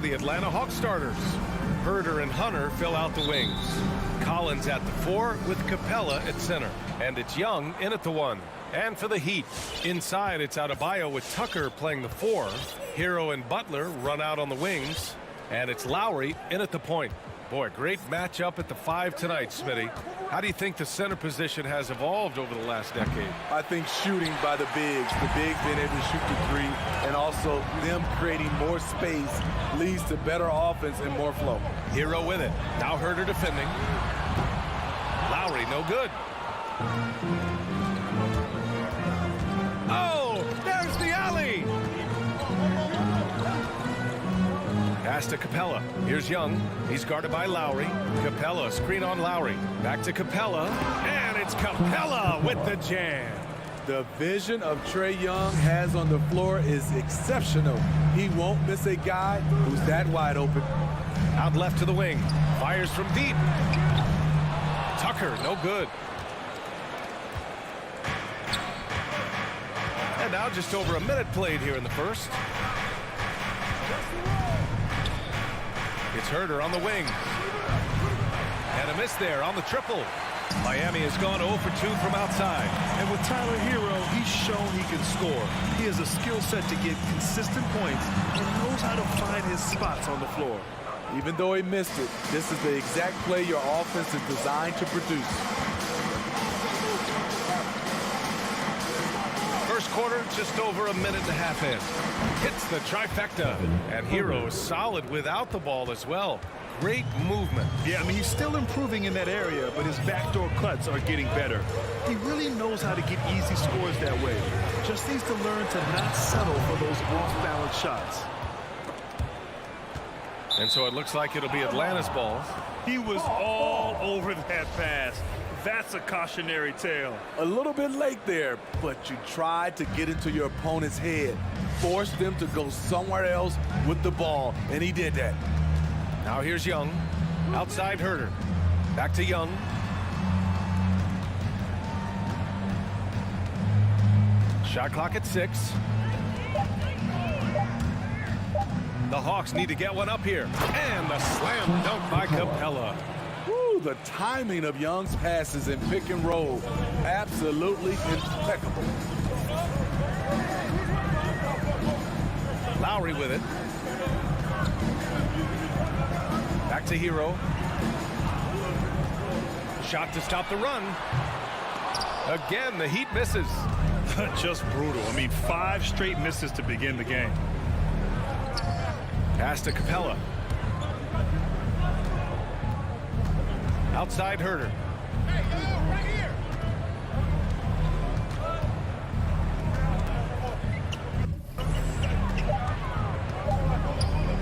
the Atlanta Hawks starters. Herder and Hunter fill out the wings. Collins at the 4 with Capella at center. And it's Young in at the 1. And for the Heat, inside it's Adebayo with Tucker playing the 4. Hero and Butler run out on the wings. And it's Lowry in at the point. Boy, great matchup at the 5 tonight, Smitty. How do you think the center position has evolved over the last decade? I think shooting by the bigs being able to shoot the 3, and also them creating more space leads to better offense and more flow. Hero with it. Now Herder defending. Lowry, no good. Oh, there's the alley. Pass to Capella. Here's Young. He's guarded by Lowry. Capella, screen on Lowry. Back to Capella. And it's Capella with the jam. The vision of Trae Young has on the floor is exceptional. He won't miss a guy who's that wide open. Out left to the wing. Fires from deep. Tucker, no good. And now just over a minute played here in the first. It's Herder on the wing. And a miss there on the triple. Miami has gone 0 for 2 from outside. And with Tyler Hero, he's shown he can score. He has a skill set to get consistent points and knows how to find his spots on the floor. Even though he missed it, this is the exact play your offense is designed to produce. First quarter, just over a minute and a half in. Hits the trifecta. And Hero is solid without the ball as well. Great movement. Yeah, I mean, he's still improving in that area, but his backdoor cuts are getting better. He really knows how to get easy scores that way. Just needs to learn to not settle for those off-balance shots. And so it looks like it'll be Atlanta's ball. He was all over that pass. That's a cautionary tale. A little bit late there, but you tried to get into your opponent's head. Force them to go somewhere else with the ball, and he did that. Now here's Young. Outside Herder. Back to Young. Shot clock at 6. The Hawks need to get one up here. And the slam dunk by Capella. Woo, the timing of Young's passes in pick and roll, absolutely impeccable. Lowry with it. Back to Hero. Shot to stop the run. Again, the Heat misses. Just brutal. I mean, 5 straight misses to begin the game. Pass to Capella. Outside Herder. Hey, yo, right here.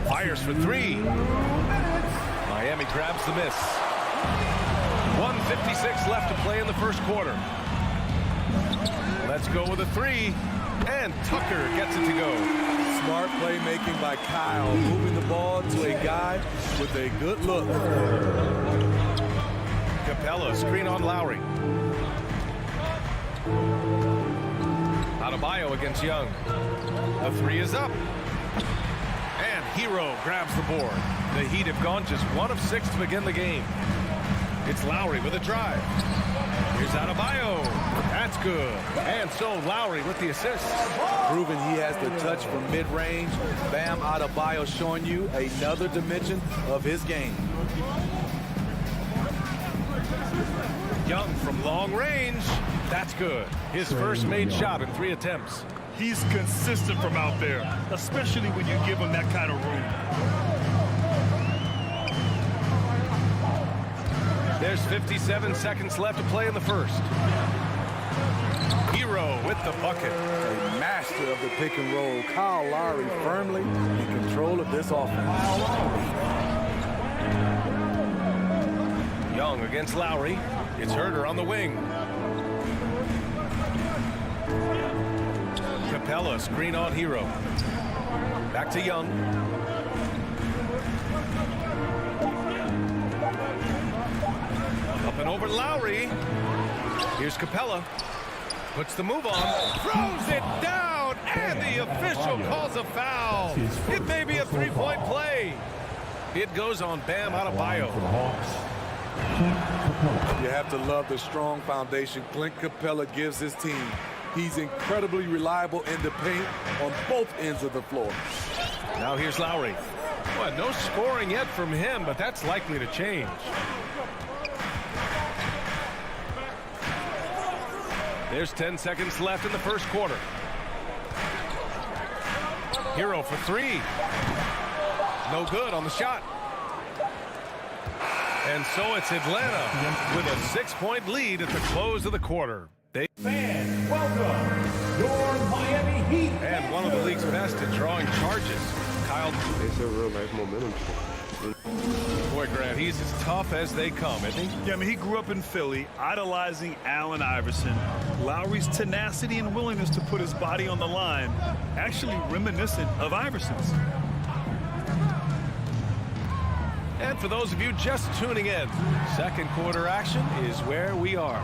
Fires for 3. Miami grabs the miss. 1:56 left to play in the first quarter. Let's go with a 3. And Tucker gets it to go. Smart playmaking by Kyle, moving the ball to a guy with a good look. Capella, screen on Lowry. Adebayo against Young. The 3 is up. And Hero grabs the board. The Heat have gone just 1 of 6 to begin the game. It's Lowry with a drive. Here's Adebayo. That's good. And so Lowry with the assist. Proving he has the touch from mid-range. Bam Adebayo showing you another dimension of his game. Young from long range. That's good. His first made shot in 3 attempts. He's consistent from out there, especially when you give him that kind of room. There's 57 seconds left to play in the first. Hero with the bucket. A master of the pick and roll. Kyle Lowry firmly in control of this offense. Young against Lowry. It's Herder on the wing. Capella, screen on Hero. Back to Young. Up and over Lowry. Here's Capella. Puts the move on. Throws it down And the official calls a foul. It may be a three-point play. It goes on Bam Adebayo. You have to love the strong foundation Clint Capella gives his team. He's incredibly reliable in the paint on both ends of the floor. Now here's Lowry. Well, no scoring yet from him, but that's likely to change. There's 10 seconds left in the first quarter. Hero for three. No good on the shot. And so it's Atlanta with a 6-point lead at the close of the quarter. Fans, welcome your Miami Heat. And one of the league's best at drawing charges. Kyle. It's a real life momentum. Boy, Grant, he's as tough as they come, isn't he? Yeah, I mean, he grew up in Philly, idolizing Allen Iverson. Lowry's tenacity and willingness to put his body on the line, actually reminiscent of Iverson's. And for those of you just tuning in, second quarter action is where we are.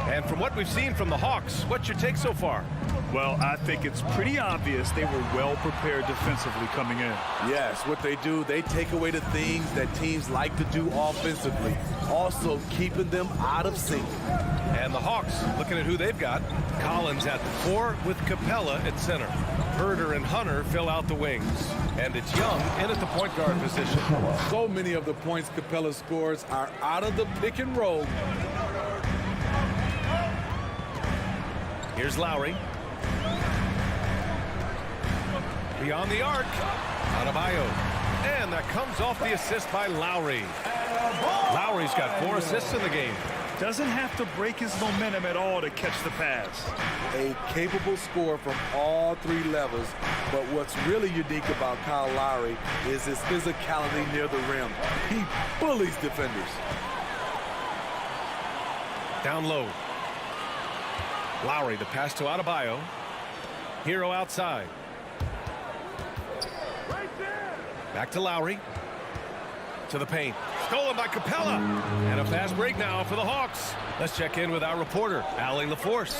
And from what we've seen from the Hawks, what's your take so far? Well, I think it's pretty obvious they were well prepared defensively coming in. Yes, what they do, they take away the things that teams like to do offensively, also keeping them out of sync. And the Hawks, looking at who they've got, Collins at the 4 with Capella at center. Herder and Hunter fill out the wings. And it's Young in at the point guard position. So many of the points Capella scores are out of the pick and roll. Here's Lowry. Beyond the arc. Adebayo. And that comes off the assist by Lowry. Lowry's got 4 assists in the game. Doesn't have to break his momentum at all to catch the pass. A capable scorer from all 3 levels, but what's really unique about Kyle Lowry is his physicality near the rim. He bullies defenders. Down low. Lowry, the pass to Adebayo. Hero outside. Back to Lowry. To the paint. Stolen by Capella. And a fast break now for the Hawks. Let's check in with our reporter, Allie LaForce.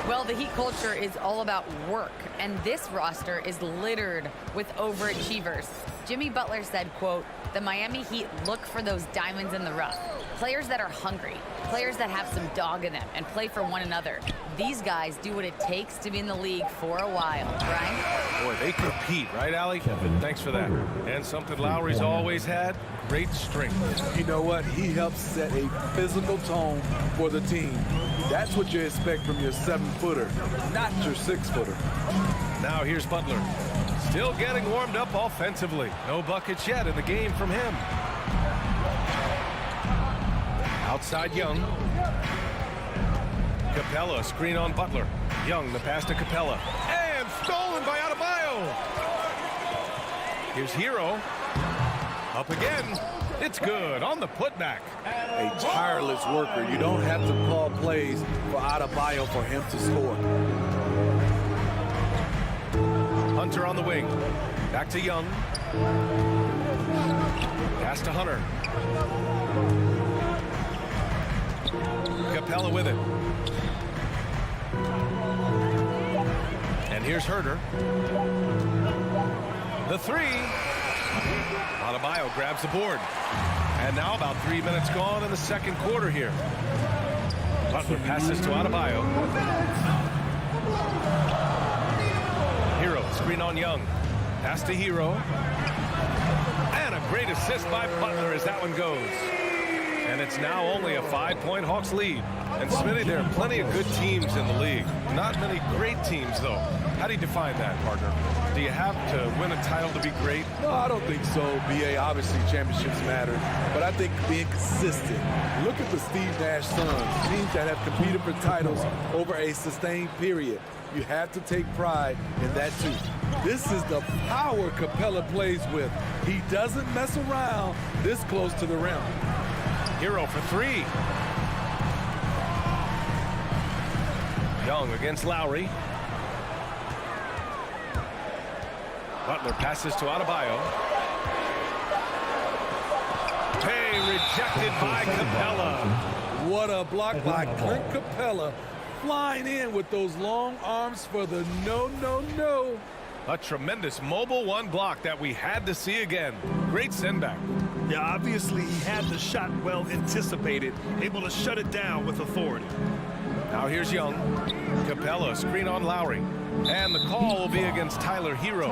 Well, the Heat culture is all about work, and this roster is littered with overachievers. Jimmy Butler said, quote, "The Miami Heat look for those diamonds in the rough. Players that are hungry, players that have some dog in them and play for one another. These guys do what it takes to be in the league for a while." Brian? Boy, they compete, right, Allie? Thanks for that. And something Lowry's always had, great strength. You know what? He helps set a physical tone for the team. That's what you expect from your 7-footer, not your 6-footer. Now here's Butler. Still getting warmed up offensively. No buckets yet in the game from him. Outside Young. Capella, screen on Butler. Young, the pass to Capella. And stolen by Adebayo. Here's Hero. Up again. It's good on the putback. A tireless worker. You don't have to call plays for Adebayo for him to score. Hunter on the wing. Back to Young. Pass to Hunter. Capella with it. And here's Herder. The 3. Adebayo grabs the board. And now about 3 minutes gone in the second quarter here. Butler passes to Adebayo. Hero, screen on Young. Pass to Hero. And a great assist by Butler as that one goes. And it's now only a 5-point Hawks lead. And Smitty, there are plenty of good teams in the league. Not many great teams, though. How do you define that, partner? Do you have to win a title to be great? No, I don't think so, B.A. Obviously, championships matter. But I think being consistent. Look at the Steve Nash Suns, teams that have competed for titles over a sustained period. You have to take pride in that, too. This is the power Capella plays with. He doesn't mess around this close to the rim. Hero for 3. Young against Lowry. Butler passes to Adebayo. Hey, rejected by Capella. What a block by Clint Capella. flying in with those long arms for the no. A tremendous mobile one block that we had to see again. Great send back. Yeah, obviously he had the shot well anticipated, able to shut it down with authority. Now here's Young. Capella, screen on Lowry. And the call will be against Tyler Hero.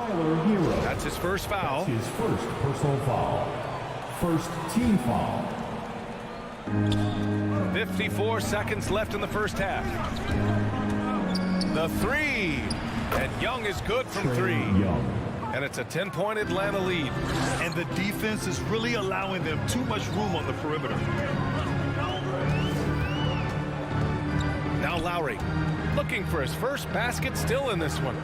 That's his first foul. His first personal foul. First team foul. 54 seconds left in the first half. The three. And Young is good from three. And it's a 10-point Atlanta lead. And the defense is really allowing them too much room on the perimeter. Now Lowry, looking for his first basket, still in this one.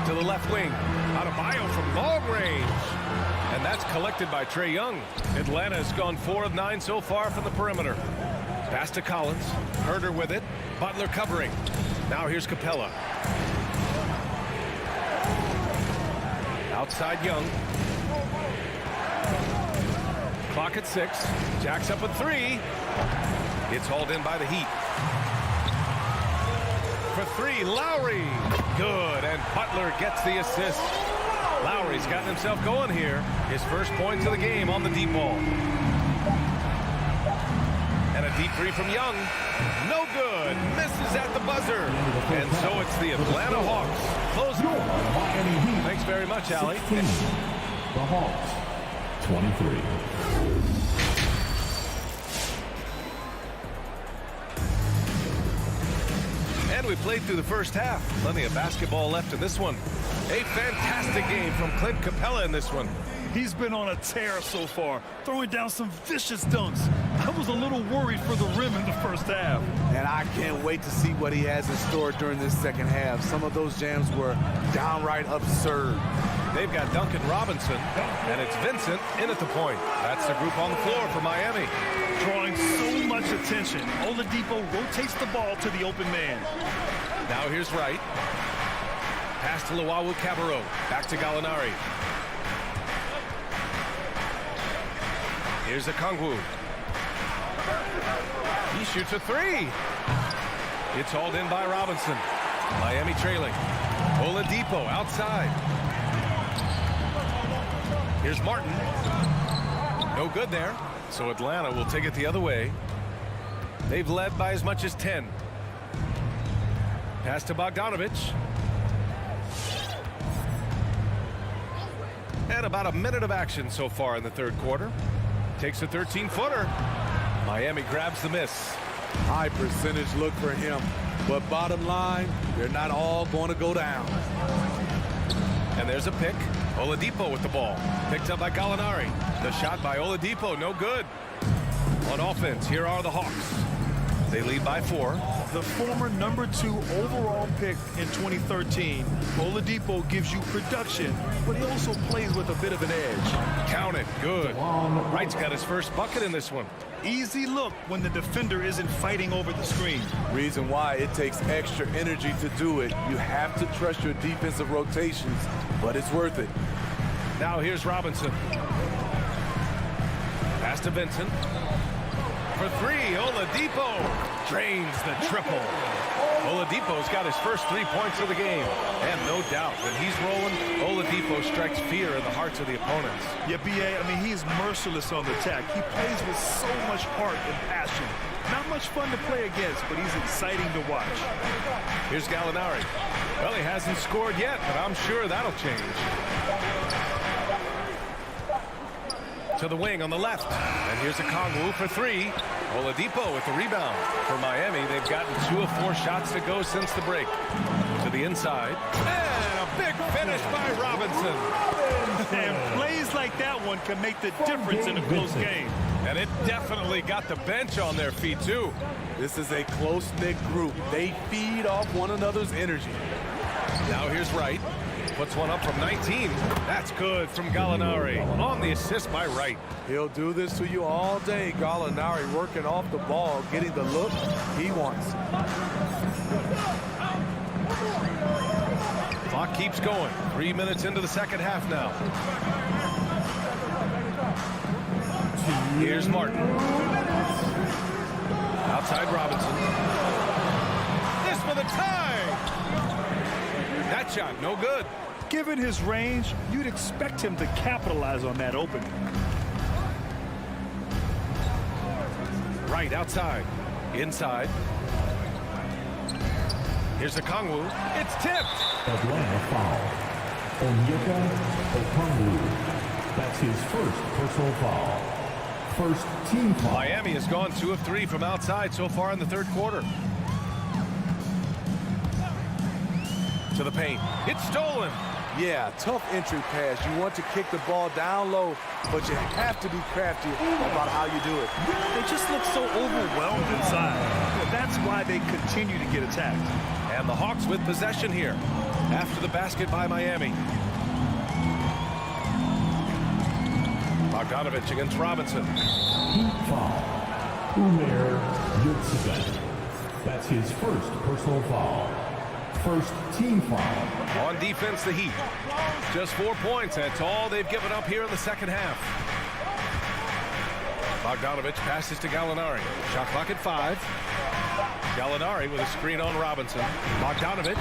To the left wing, Adebayo from long range. And that's collected by Trae Young. Atlanta has gone 4 of 9 so far from the perimeter. Pass to Collins, Herder with it, Butler covering. Now here's Capella. Outside Young. Clock at 6. Jack's up at 3. It's hauled in by the Heat. For 3, Lowry. Good, and Butler gets the assist. Lowry's gotten himself going here. His first points of the game on the deep ball. And a deep three from Young. No good. Misses at the buzzer. And so it's the Atlanta Hawks. Closing. Thanks very much, Allie. The Hawks, 23. And we played through the first half. Plenty of basketball left in this one. A fantastic game from Clint Capella in this one. He's been on a tear so far, throwing down some vicious dunks. I was a little worried for the rim in the first half. And I can't wait to see what he has in store during this second half. Some of those jams were downright absurd. They've got Duncan Robinson, and it's Vincent in at the point. That's the group on the floor for Miami. Drawing so much attention, Oladipo rotates the ball to the open man. Now here's Wright. Pass to Luwawu-Cabarrot. Back to Gallinari. Here's Okongwu. He shoots a 3. It's hauled in by Robinson. Miami trailing. Oladipo outside. Here's Martin. No good there. So Atlanta will take it the other way. They've led by as much as 10. Pass to Bogdanovich. And about a minute of action so far in the third quarter. Takes a 13-footer. Miami grabs the miss. High percentage look for him. But bottom line, they're not all going to go down. And there's a pick. Oladipo with the ball. Picked up by Gallinari. The shot by Oladipo, no good. On offense, here are the Hawks. They lead by 4. The former #2 overall pick in 2013, Oladipo gives you production, but he also plays with a bit of an edge. Count it, good. Wright's got his first bucket in this one. Easy look when the defender isn't fighting over the screen. Reason why it takes extra energy to do it. You have to trust your defensive rotations, but it's worth it. Now here's Robinson. Pass to Vincent. For 3, Oladipo drains the triple. Oladipo's got his first 3 points of the game. And no doubt when he's rolling, Oladipo strikes fear in the hearts of the opponents. Yeah, B.A., I mean, he's merciless on the attack. He plays with so much heart and passion. Not much fun to play against, but he's exciting to watch. Here's Gallinari. Well, he hasn't scored yet, but I'm sure that'll change. To the wing on the left. And here's Okongwu for 3. Oladipo with the rebound. For Miami, they've gotten 2 of 4 shots to go since the break. To the inside. And a big finish by Robinson. And plays like that one can make the difference in a close game. And it definitely got the bench on their feet, too. This is a close-knit group. They feed off one another's energy. Now here's Wright. Puts one up from 19. That's good from Gallinari. On the assist by Wright. He'll do this to you all day. Gallinari working off the ball, getting the look he wants. Clock keeps going. 3 minutes into the second half now. Here's Martin. Outside Robinson. for the tie. That shot, no good. Given his range, you'd expect him to capitalize on that opening. Right outside. Inside. Here's Okongwu. It's tipped. Atlanta foul. Onyeka Okongwu. That's his first personal foul. First team foul. Miami has gone 2 of 3 from outside so far in the third quarter. To the paint. It's stolen. Yeah, tough entry pass. You want to kick the ball down low, but you have to be crafty about how you do it. They just look so overwhelmed inside. That's why they continue to get attacked. And the Hawks with possession here after the basket by Miami. Bogdanovich against Robinson. Heat foul. Umair Yurtseven. That's his first personal foul. First team foul. On defense, the Heat. Just 4 points. That's all they've given up here in the second half. Bogdanovich passes to Gallinari. Shot clock at 5. Gallinari with a screen on Robinson. Bogdanovich.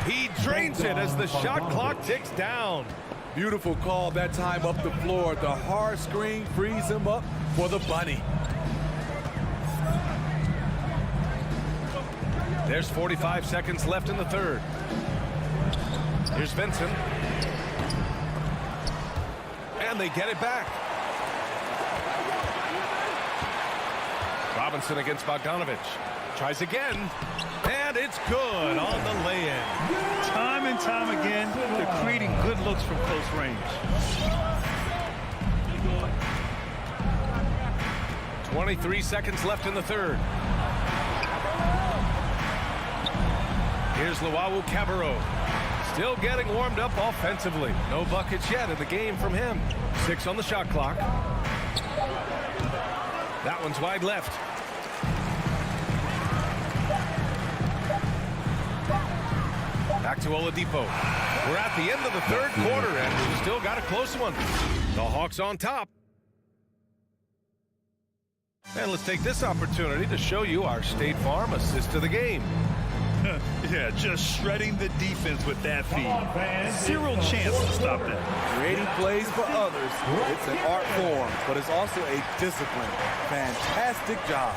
He drains it as the shot clock ticks down. Beautiful call that time up the floor. The hard screen frees him up for the bunny. There's 45 seconds left in the third. Here's Vincent. And they get it back. Robinson against Bogdanovich. Tries again. And it's good on the lay-in. Time and time again, they're creating good looks from close range. 23 seconds left in the third. Here's Luau Cabarro. Still getting warmed up offensively. No buckets yet in the game from him. 6 on the shot clock. That one's wide left. Back to Oladipo. We're at the end of the third quarter, and we've still got a close one. The Hawks on top. And let's take this opportunity to show you our State Farm assist of the game. Yeah, just shredding the defense with that feed. Zero chance to stop that. Creating plays for others, it's an art form, but it's also a discipline. Fantastic job.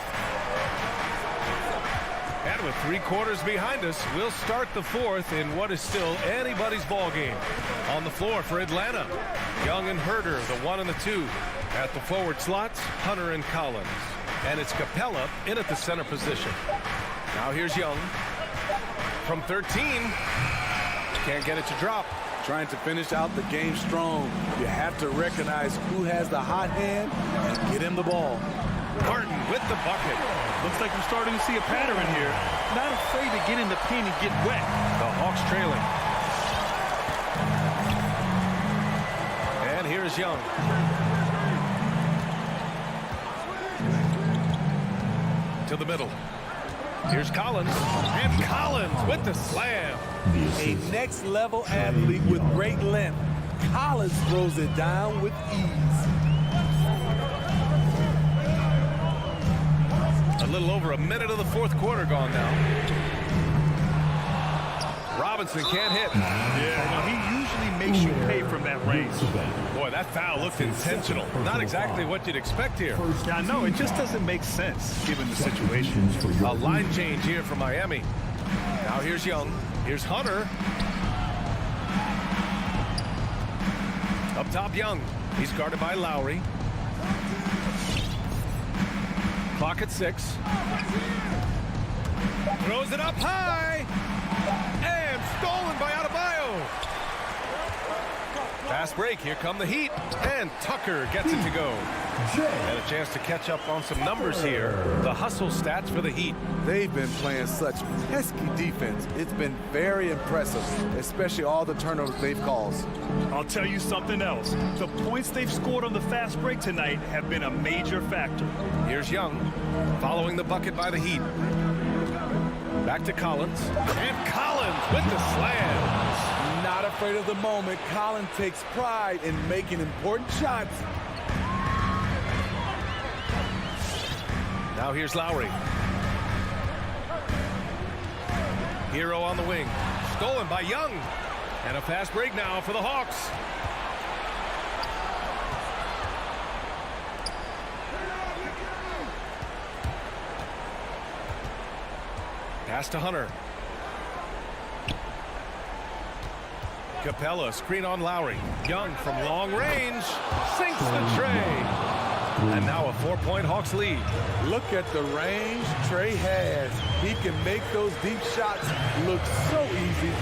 And with 3 quarters behind us, we'll start the fourth in what is still anybody's ball game. On the floor for Atlanta, Young and Herder, the 1 and the 2. At the forward slots, Hunter and Collins. And it's Capella in at the center position. Now here's Young. From 13, can't get it to drop. Trying to finish out the game strong. You have to recognize who has the hot hand and get him the ball. Martin with the bucket. Looks like we're starting to see a pattern here. Not afraid to get in the paint and get wet. The Hawks trailing. And here's Young. To the middle. Here's Collins. And Collins with the slam. A next-level athlete with great length. Collins throws it down with ease. A little over a minute of the fourth quarter gone now. Robinson can't hit. Yeah, no, he usually makes you pay from that range. Boy, that foul looked intentional. Not exactly what you'd expect here. Yeah, no, it just doesn't make sense given the situation. A line change here for Miami. Now here's Young. Here's Hunter. Up top, Young. He's guarded by Lowry. Clock at 6. Throws it up high. And stolen by Adebayo. Fast break. Here come the Heat. And Tucker gets it to go. And a chance to catch up on some numbers here. The hustle stats for the Heat. They've been playing such pesky defense. It's been very impressive, especially all the turnovers they've caused. I'll tell you something else. The points they've scored on the fast break tonight have been a major factor. Here's Young, following the bucket by the Heat. Back to Collins. And Collins with the slam. Not afraid of the moment. Collins takes pride in making important shots. Now here's Lowry. Hero on the wing. Stolen by Young. And a fast break now for the Hawks. Pass to Hunter. Capella, screen on Lowry. Young from long range. Sinks the tray. And now a 4-point Hawks lead. Look at the range Trey has. He can make those deep shots look so easy.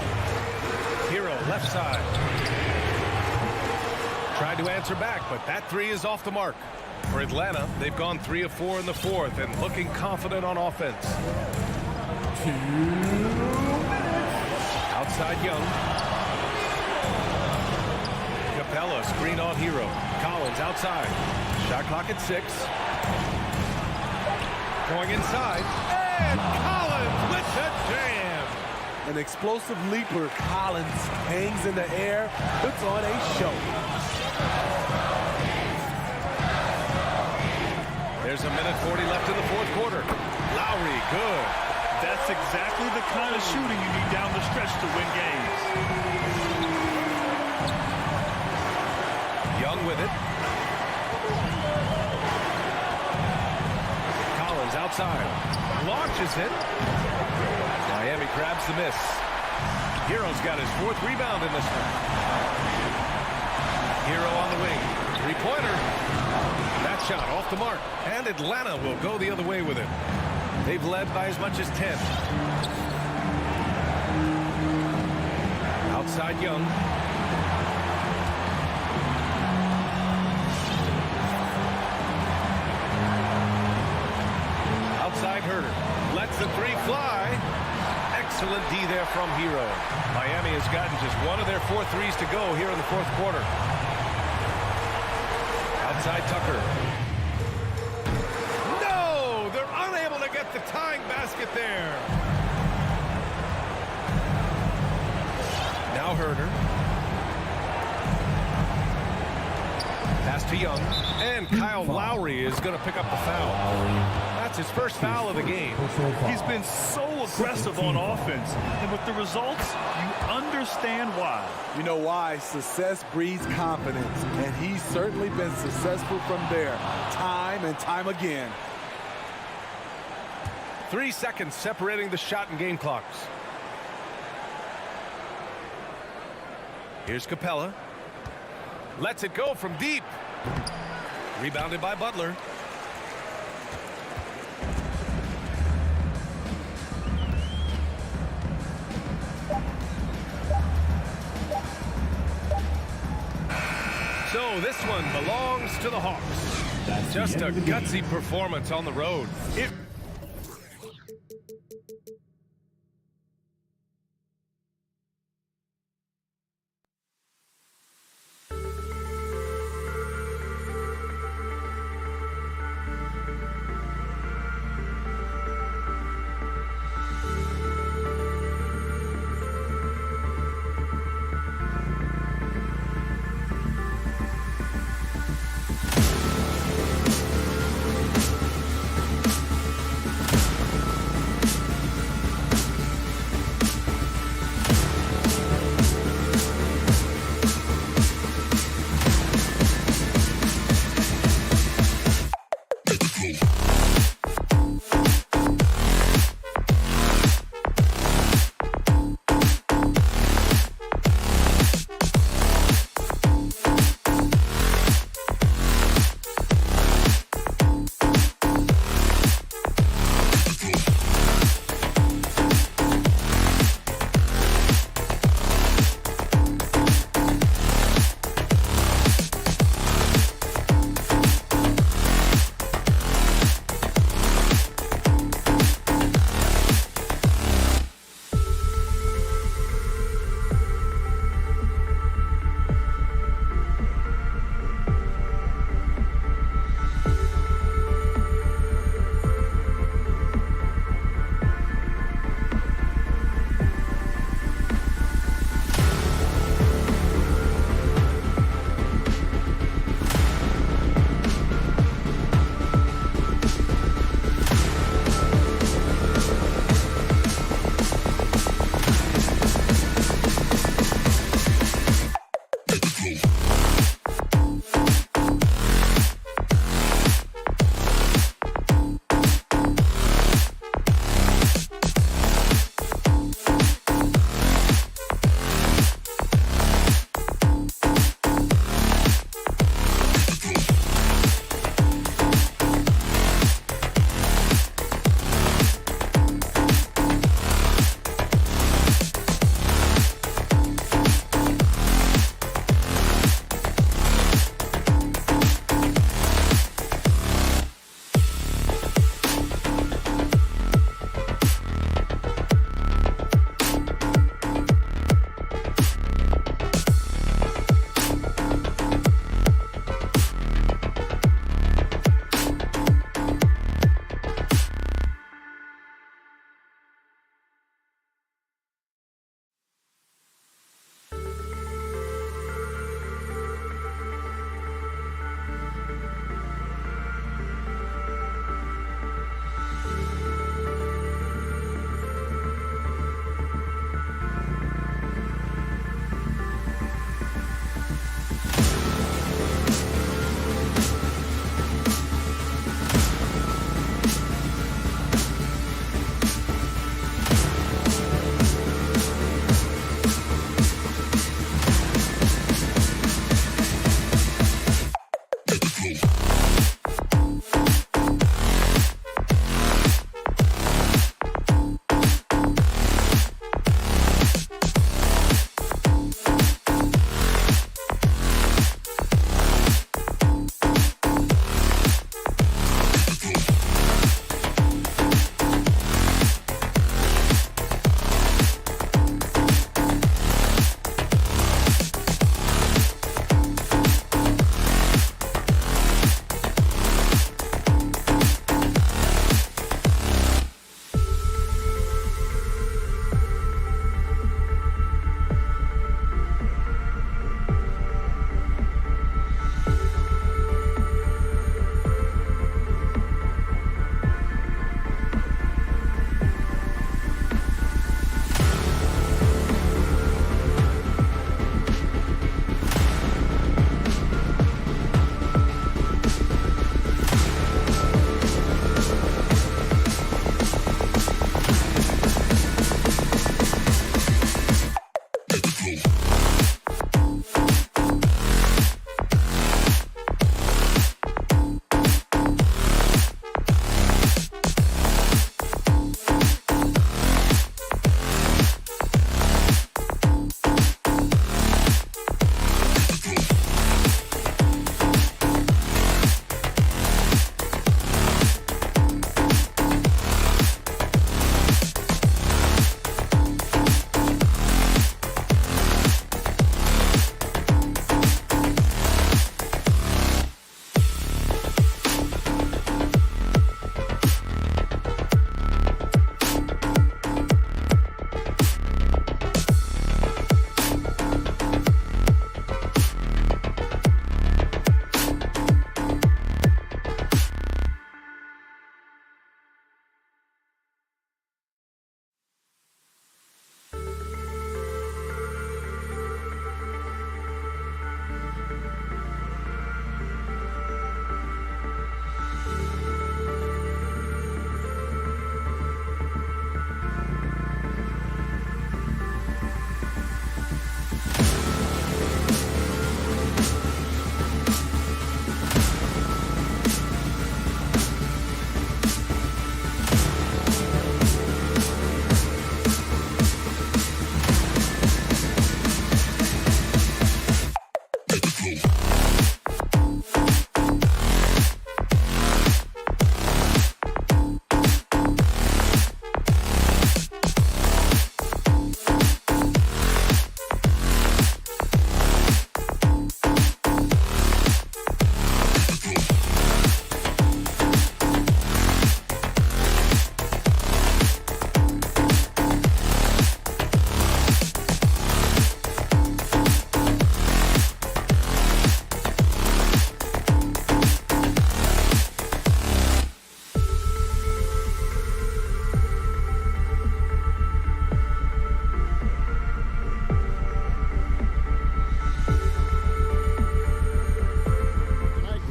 Hero, left side. Tried to answer back, but that three is off the mark. For Atlanta, they've gone 3 of 4 in the fourth and looking confident on offense. 2 minutes. Outside Young. Capella, screen on Hero. Collins outside. Shot clock at 6. Going inside. And Collins with the jam. An explosive leaper. Collins hangs in the air, puts on a show. There's a minute 40 left in the fourth quarter. Lowry, good. That's exactly the kind of shooting you need down the stretch to win games. Young with it. Collins outside. Launches it. Miami grabs the miss. Hero's got his 4th rebound in this one. Hero on the wing. 3-pointer. That shot off the mark. And Atlanta will go the other way with it. They've led by as much as 10. Outside Young. Outside Herter. Lets the three fly. Excellent D there from Hero. Miami has gotten just one of their 4 threes to go here in the fourth quarter. Outside Tucker. No! They're unable to get the tying basket there. Now Herter. Pass to Young. And Kyle Lowry is going to pick up the foul. That's his first foul of the game. He's been so aggressive on offense, and with the results, you understand why. You know why? Success breeds confidence, and he's certainly been successful from there, time and time again. 3 seconds separating the shot and game clocks. Here's Capella. Lets it go from deep. Rebounded by Butler. So this one belongs to the Hawks. Just a gutsy performance on the road.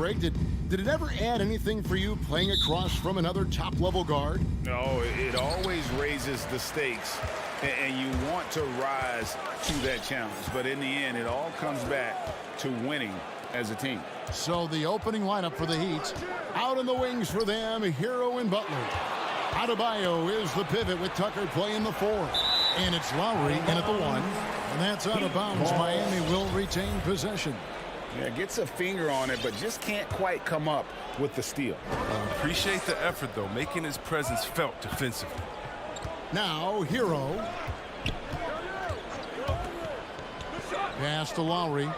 Greg, did it ever add anything for you playing across from another top-level guard? No, it always raises the stakes, and you want to rise to that challenge. But in the end, it all comes back to winning as a team. So the opening lineup for the Heat, out in the wings for them, Hero and Butler. Adebayo is the pivot with Tucker playing the 4. And it's Lowry in at the 1. And that's out of bounds. Miami will retain possession. Yeah, gets a finger on it, but just can't quite come up with the steal. Appreciate the effort, though, making his presence felt defensively. Now, Hero. Pass to Lowry.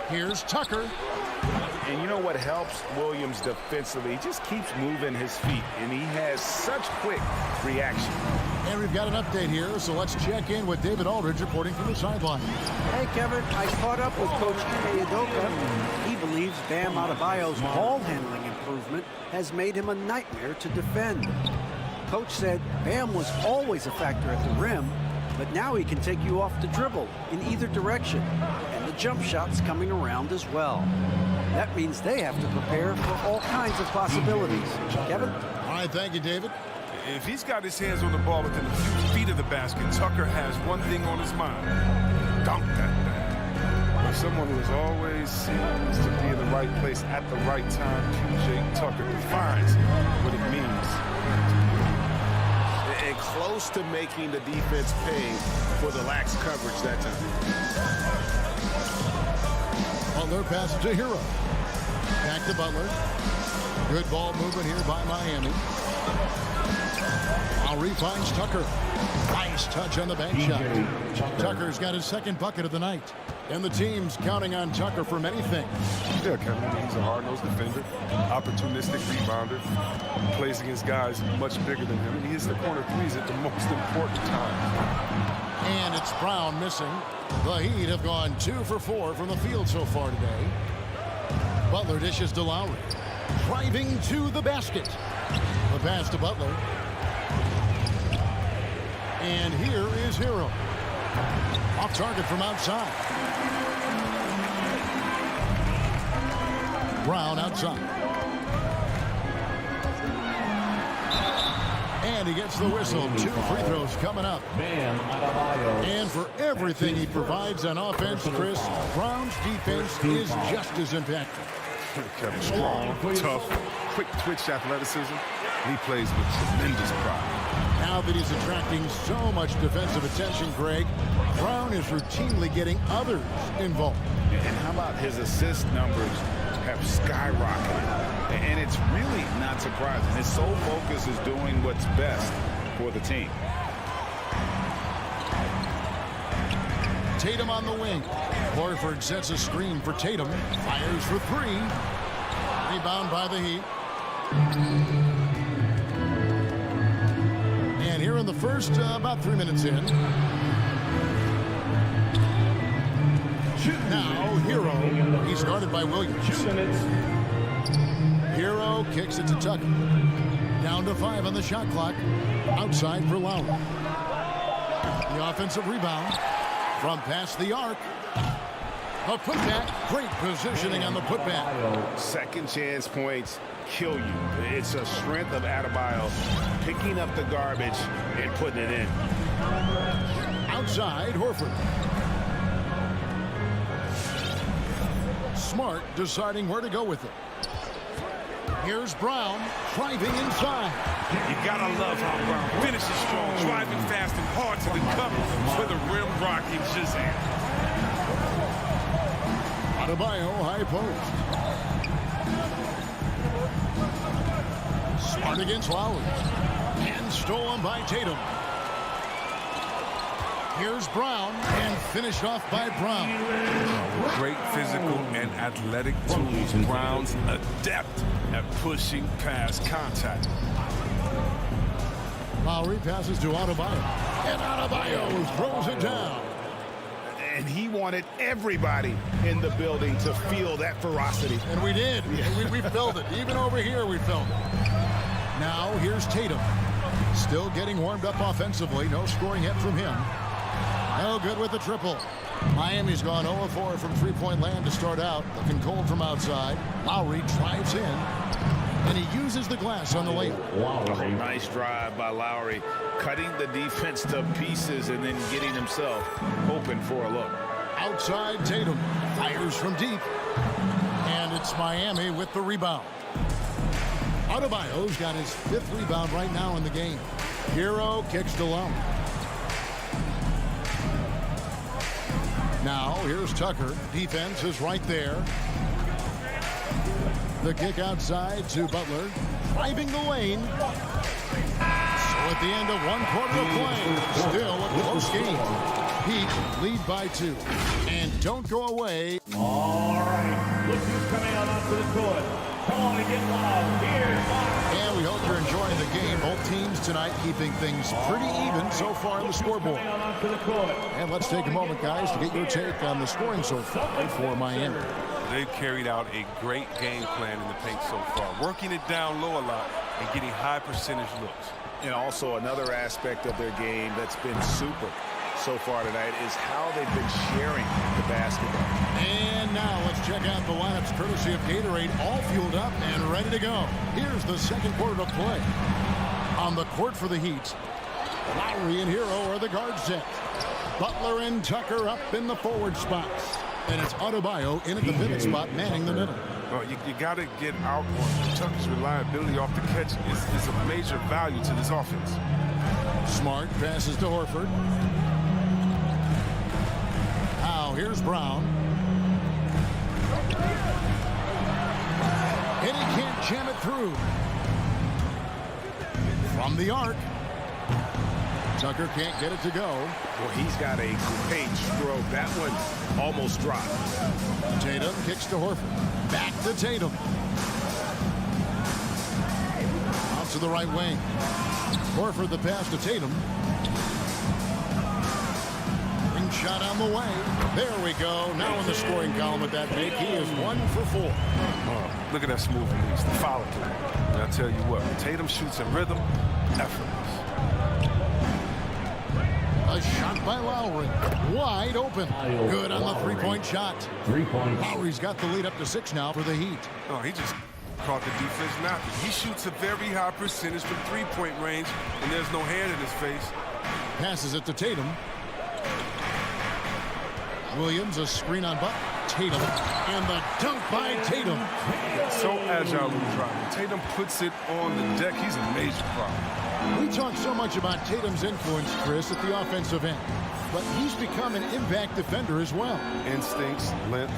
Here's Tucker. And you know what helps Williams defensively? He just keeps moving his feet, and he has such quick reaction. And we've got an update here, so let's check in with David Aldridge reporting from the sideline. Hey, Kevin, I caught up with Coach Ike Udoka. He believes Bam Adebayo's ball handling improvement has made him a nightmare to defend. Coach said Bam was always a factor at the rim, but now he can take you off the dribble in either direction, and the jump shot's coming around as well. That means they have to prepare for all kinds of possibilities. Kevin? All right, thank you, David. If he's got his hands on the ball within a few feet of the basket, Tucker has one thing on his mind. Dunk that bag. Someone who always seems to be in the right place at the right time, PJ Tucker defines what it means. And close to making the defense pay for the lax coverage that time. Butler passes to Hero. Back to Butler. Good ball movement here by Miami. Lowry finds Tucker. Nice touch on the bank shot. Tucker's got his second bucket of the night. And the team's counting on Tucker for many things. Yeah, Kevin, he's a hard-nosed defender, opportunistic rebounder, plays against guys much bigger than him, and he hits the corner threes at the most important time. And it's Brown missing. The Heat have gone 2 for 4 from the field so far today. Butler dishes to Lowry. Driving to the basket. The pass to Butler. And here is Hero. Off target from outside. Brown outside. And he gets the whistle. 2 free throws coming up. And for everything he provides on offense, Chris, Brown's defense is just as impactful. Kevin, strong, tough, quick twitch athleticism. He plays with tremendous pride. Now that he's attracting so much defensive attention, Greg, Brown is routinely getting others involved. And how about his assist numbers have skyrocketed? And it's really not surprising. His sole focus is doing what's best for the team. Tatum on the wing. Horford sets a screen for Tatum. Fires for 3. Rebound by the Heat. And here in the first, about 3 minutes in. Now, Hero. He's guarded by Williams. Hero kicks it to Tucker. Down to 5 on the shot clock. Outside for Lowry. The offensive rebound from past the arc. A putback. Great positioning on the putback. Second chance points kill you. It's a strength of Adebayo picking up the garbage and putting it in. Outside, Horford. Smart deciding where to go with it. Here's Brown driving inside. You gotta love how Brown finishes strong, driving fast and hard to the cup for the rim rocking Shazam. Adebayo, high post. Smart against Lowry. And stolen by Tatum. Here's Brown, and finished off by Brown. Great physical and athletic tools. Brown's adept at pushing past contact. Lowry passes to Adebayo. And Adebayo throws it down. And he wanted everybody in the building to feel that ferocity. And we did. We felt it. Even over here, we felt it. Now, here's Tatum. Still getting warmed up offensively. No scoring yet from him. No good with the triple. Miami's gone 0-4 from three-point land to start out. Looking cold from outside. Lowry drives in, and he uses the glass on the layup. Nice drive by Lowry, cutting the defense to pieces and then getting himself open for a look. Outside, Tatum fires from deep, and it's Miami with the rebound. Adebayo's got his 5th rebound right now in the game. Hero kicks to Lowry. Now, here's Tucker. Defense is right there. The kick outside to Butler. Driving the lane. So at the end of 1 quarter of play, still a close game. Heat lead by 2. And don't go away. All right, look who's coming out onto the court. Come on and get loud. Here's And we hope you're enjoying the game. Both teams tonight keeping things pretty even so far on the scoreboard. And let's take a moment, guys, to get your take on the scoring so far for Miami. They've carried out a great game plan in the paint so far, working it down low a lot and getting high percentage looks. And also another aspect of their game that's been super so far tonight is how they've been sharing the basketball. And now let's check out the lineups courtesy of Gatorade, all fueled up and ready to go. Here's the second quarter of play. On the court for the Heat, Lowry and Hero are the guard set. Butler and Tucker up in the forward spots. And it's Adebayo in at the pivot spot, manning the middle. You got to get out on Tucker's reliability off the catch is a major value to this offense. Smart passes to Horford. Now here's Brown. And he can't jam it through. From the arc. Tucker can't get it to go. Well, he's got a great stroke. That one almost dropped. Tatum kicks to Horford. Back to Tatum. Out to the right wing. Horford the pass to Tatum. Ring shot on the way. There we go. Now in the scoring column with that make. He is 1 for 4. Look at that smooth release, the follow through. And I'll tell you what, Tatum shoots in rhythm, effortless. A shot by Lowry. Wide open. Good on the three-point shot. 3 points. Lowry's got the lead up to 6 now for the Heat. Oh, he just caught the defense napping. He shoots a very high percentage from three-point range, and there's no hand in his face. Passes it to Tatum. Williams, a screen on Butler. Tatum. And the dunk by Tatum. So agile when driving. Tatum puts it on the deck. He's a major problem. We talk so much about Tatum's influence, Chris, at the offensive end. But he's become an impact defender as well. Instincts, length.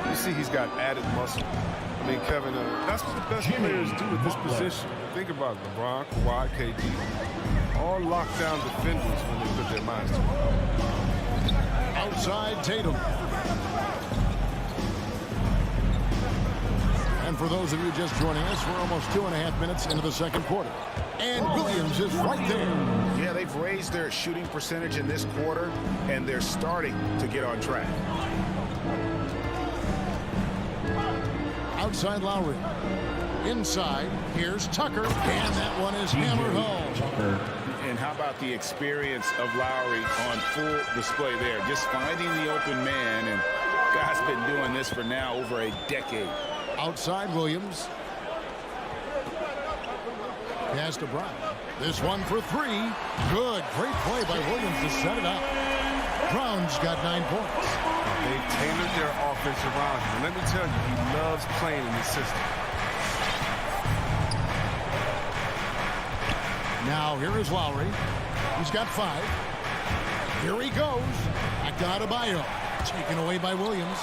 You see he's got added muscle. I mean, Kevin, that's what the best players do at this position. Think about it. LeBron, Kawhi, KD. All lockdown defenders when they put their minds to it. Outside Tatum. And for those of you just joining us, we're almost 2.5 minutes into the second quarter. And Williams is right there. Yeah, they've raised their shooting percentage in this quarter, and they're starting to get on track. Outside Lowry. Inside, here's Tucker. And that one is hammered home. And how about the experience of Lowry on full display there? Just finding the open man, and guy's been doing this for now over a decade. Outside Williams. Pass to Brown. This one for 3. Good. Great play by Williams to set it up. Brown's got 9 points. They've tailored their offense around him. And let me tell you, he loves playing in this system. Now here is Lowry. He's got 5. Here he goes. Back to Adebayo. Taken away by Williams.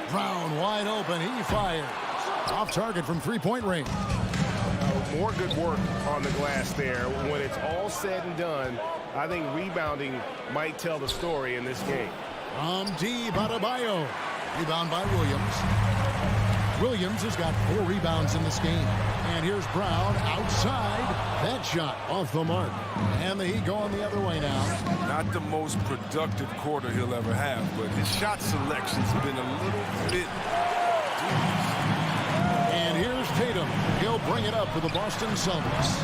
Brown wide open. He fires. Off target from three-point range. More good work on the glass there. When it's all said and done, I think rebounding might tell the story in this game. From deep, Adebayo. Rebound by Williams. Williams has got 4 rebounds in this game. And here's Brown outside. That shot off the mark. And the Heat going the other way now. Not the most productive quarter he'll ever have, but his shot selection's been a little bit dubious. And here's Tatum. He'll bring it up for the Boston Celtics.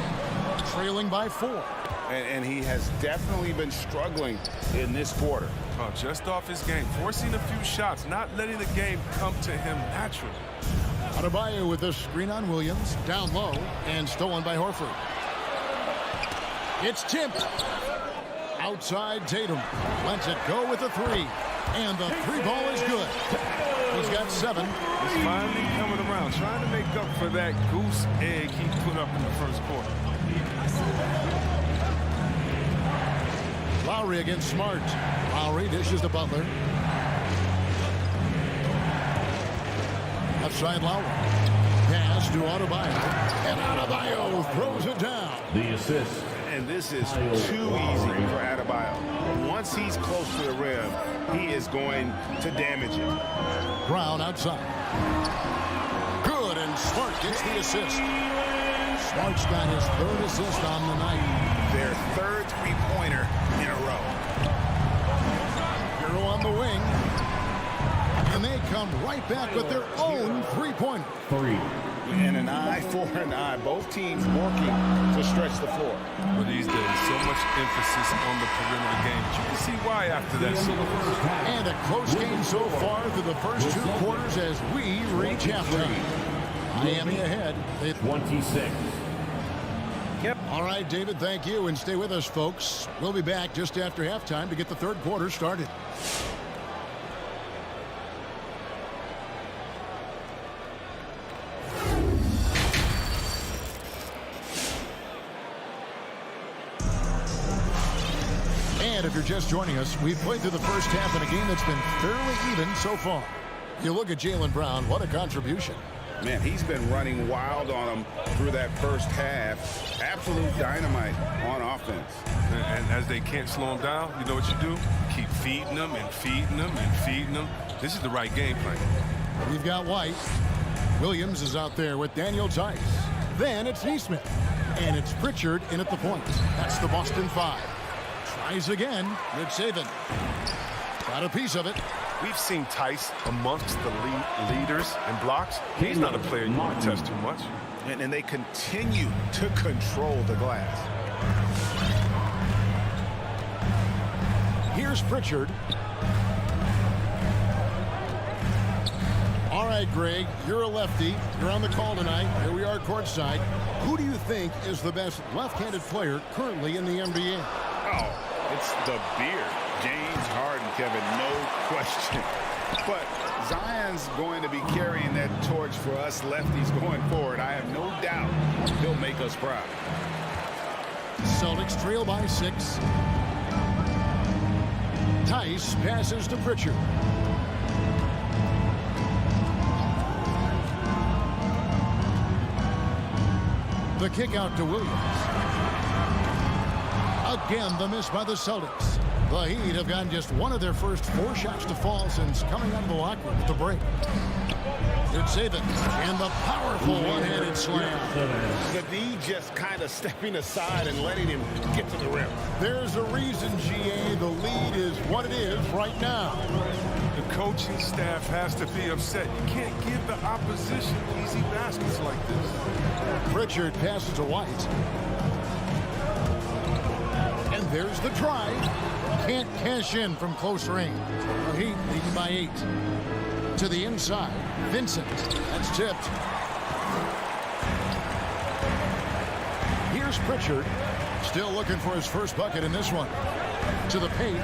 Trailing by 4. and he has definitely been struggling in this quarter. Oh, just off his game, forcing a few shots, not letting the game come to him naturally. Adebayo with the screen on Williams, down low, and stolen by Horford. It's tipped. Outside Tatum. Lets it go with the three. And the three ball is good. He's got 7. He's finally coming around, trying to make up for that goose egg he put up in the first quarter. Lowry against Smart. Lowry dishes to Butler. Left side Lowry. Pass to Adebayo. And Adebayo throws it down. The assist. And this is too easy for Adebayo. Once he's close to the rim, he is going to damage it. Brown outside. Good, and Smart gets the assist. Smart's got his 3rd assist on the night. Their 3rd three-pointer in a row. Hero on the wing. And they come right back with their own three-pointer. 3. And an eye for an eye. Both teams working to stretch the floor. But these days, so much emphasis on the perimeter game. You can see why after that. And a close game so far through the first 2 quarters as we reach halftime. Miami ahead. 26. Yep. All right, David, thank you. And stay with us, folks. We'll be back just after halftime to get the 3rd quarter started. And if you're just joining us, we've played through the first half in a game that's been fairly even so far. You look at Jaylen Brown, what a contribution. Man, he's been running wild on him through that first half. Absolute dynamite on offense. And as they can't slow him down, you know what you do? Keep feeding them and feeding them and feeding them. This is the right game plan. We've got White. Williams is out there with Daniel Tice. Then it's Neesmith. And it's Pritchard in at the point. That's the Boston 5. Tries again. Good saving. Got a piece of it. We've seen Tice amongst the leaders and blocks. He's not a player you want to test too much. And they continue to control the glass. Here's Pritchard. All right, Greg, you're a lefty. You're on the call tonight. Here we are courtside. Who do you think is the best left-handed player currently in the NBA? Oh, it's the beard. James Harden, Kevin, no question. But Zion's going to be carrying that torch for us lefties going forward. I have no doubt he'll make us proud. Celtics trail by 6. Tice passes to Pritchard. The kick out to Williams. Again, the miss by the Celtics. The Heat have gotten just one of their first 4 shots to fall since coming out of the locker room at the break. It's Saban, and the powerful one-handed slam. The D just kind of stepping aside and letting him get to the rim. There's a reason, GA, the lead is what it is right now. The coaching staff has to be upset. You can't give the opposition easy baskets like this. Pritchard passes to White. And there's the try. Can't cash in from close range. The Heat leading by 8. To the inside. Vincent. That's tipped. Here's Pritchard. Still looking for his first bucket in this one. To the paint.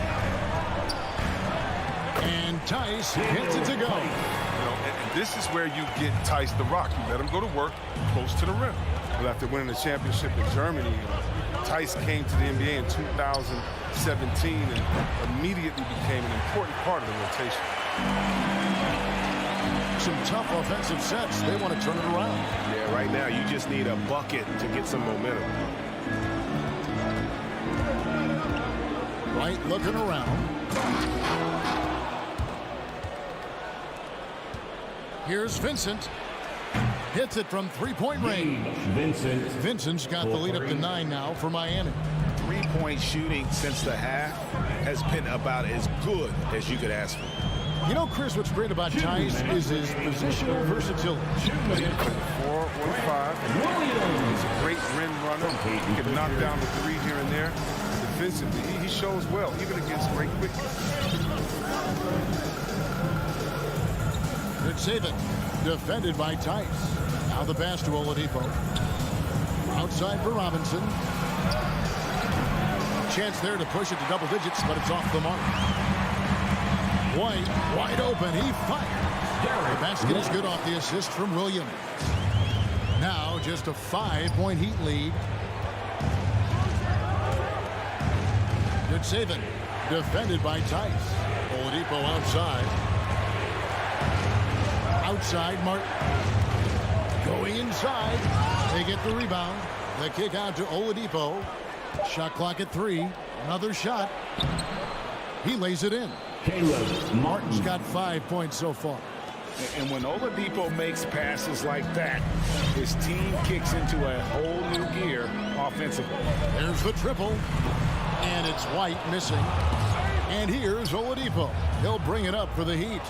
And Tice hits it to go. And this is where you get Tice the Rock. You let him go to work close to the rim. But after winning the championship in Germany, Tice came to the NBA in 2017 and immediately became an important part of the rotation. Some tough offensive sets. They want to turn it around. Yeah, right now you just need a bucket to get some momentum. White looking around. Here's Vincent. Hits it from three-point range. Vincent's got the lead up to 9 now for Miami. Three-point shooting since the half has been about as good as you could ask for. You know, Chris, what's great about Tice is his positional versatility. 4-1-5. He's a great rim runner. He can knock down the three here and there. Defensively, he shows well, even against great quickness. Good save it. Defended by Tice. Now the pass to Oladipo. Outside for Robinson. Chance there to push it to double digits, but it's off the mark. White, wide open. He fires. The basket is good off the assist from Williams. Now just a 5-point Heat lead. Good save it. Defended by Tice. Oladipo outside. Outside, Martin. Going inside. They get the rebound. The kick out to Oladipo. Shot clock at 3. Another shot. He lays it in. Martin's got 5 points so far. And when Oladipo makes passes like that, his team kicks into a whole new gear offensively. There's the triple. And it's White missing. And here's Oladipo. He'll bring it up for the Heat.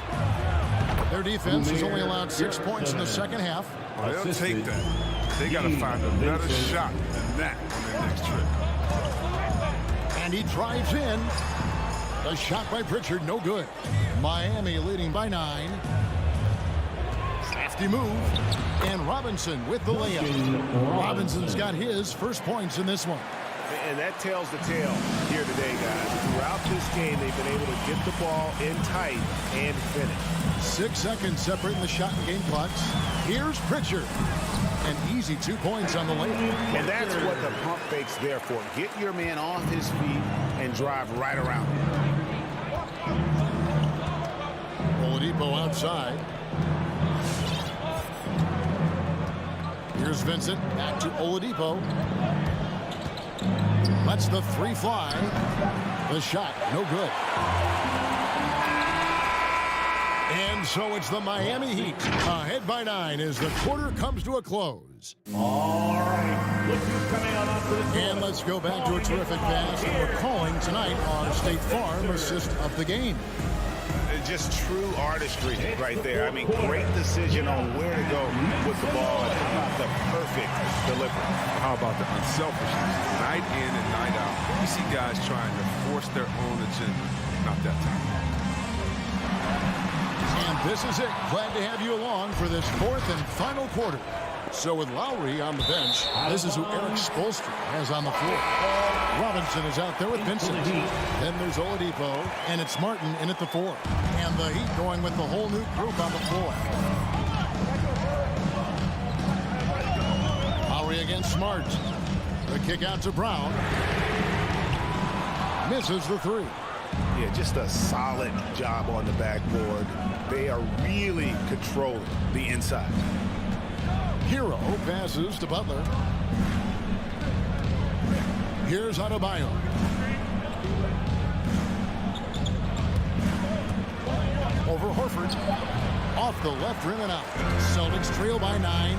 Their defense has only allowed 6 points in the second half. They'll take that. They got to find a better shot than that on their next trip. And he drives in. A shot by Pritchard, no good. Miami leading by 9. Crafty move. And Robinson with the layup. Robinson's got his first points in this one. And that tells the tale here today, guys. Throughout this game, they've been able to get the ball in tight and finish. 6 seconds separating the shot and game clocks. Here's Pritchard. An easy 2 points on the layup. And that's what the pump fake's there for. Get your man off his feet and drive right around him. Oladipo outside. Here's Vincent. Back to Oladipo. Lets the 3 fly. The shot, no good. And so it's the Miami Heat ahead by 9 as the quarter comes to a close. All right. Look who's coming out onto the court. And let's go back to a terrific pass. And we're calling tonight our State Farm assist of the game. Just true artistry right there. I mean, great decision on where to go with the ball and how about the perfect delivery. How about the unselfishness? Night in and night out. You see guys trying to force their own agenda. Not that time. And this is it. Glad to have you along for this 4th and final quarter. So with Lowry on the bench, this is who Eric Spoelstra has on the floor. Robinson is out there with Vincent. Then there's Oladipo, and it's Martin in at the 4. And the Heat going with the whole new group on the floor. Lowry against Smart. The kick out to Brown. Misses the 3. Yeah, just a solid job on the backboard. They are really controlling the inside. Hero passes to Butler. Here's Adebayo. Over Horford. Off the left rim and out. Celtics trail by 9.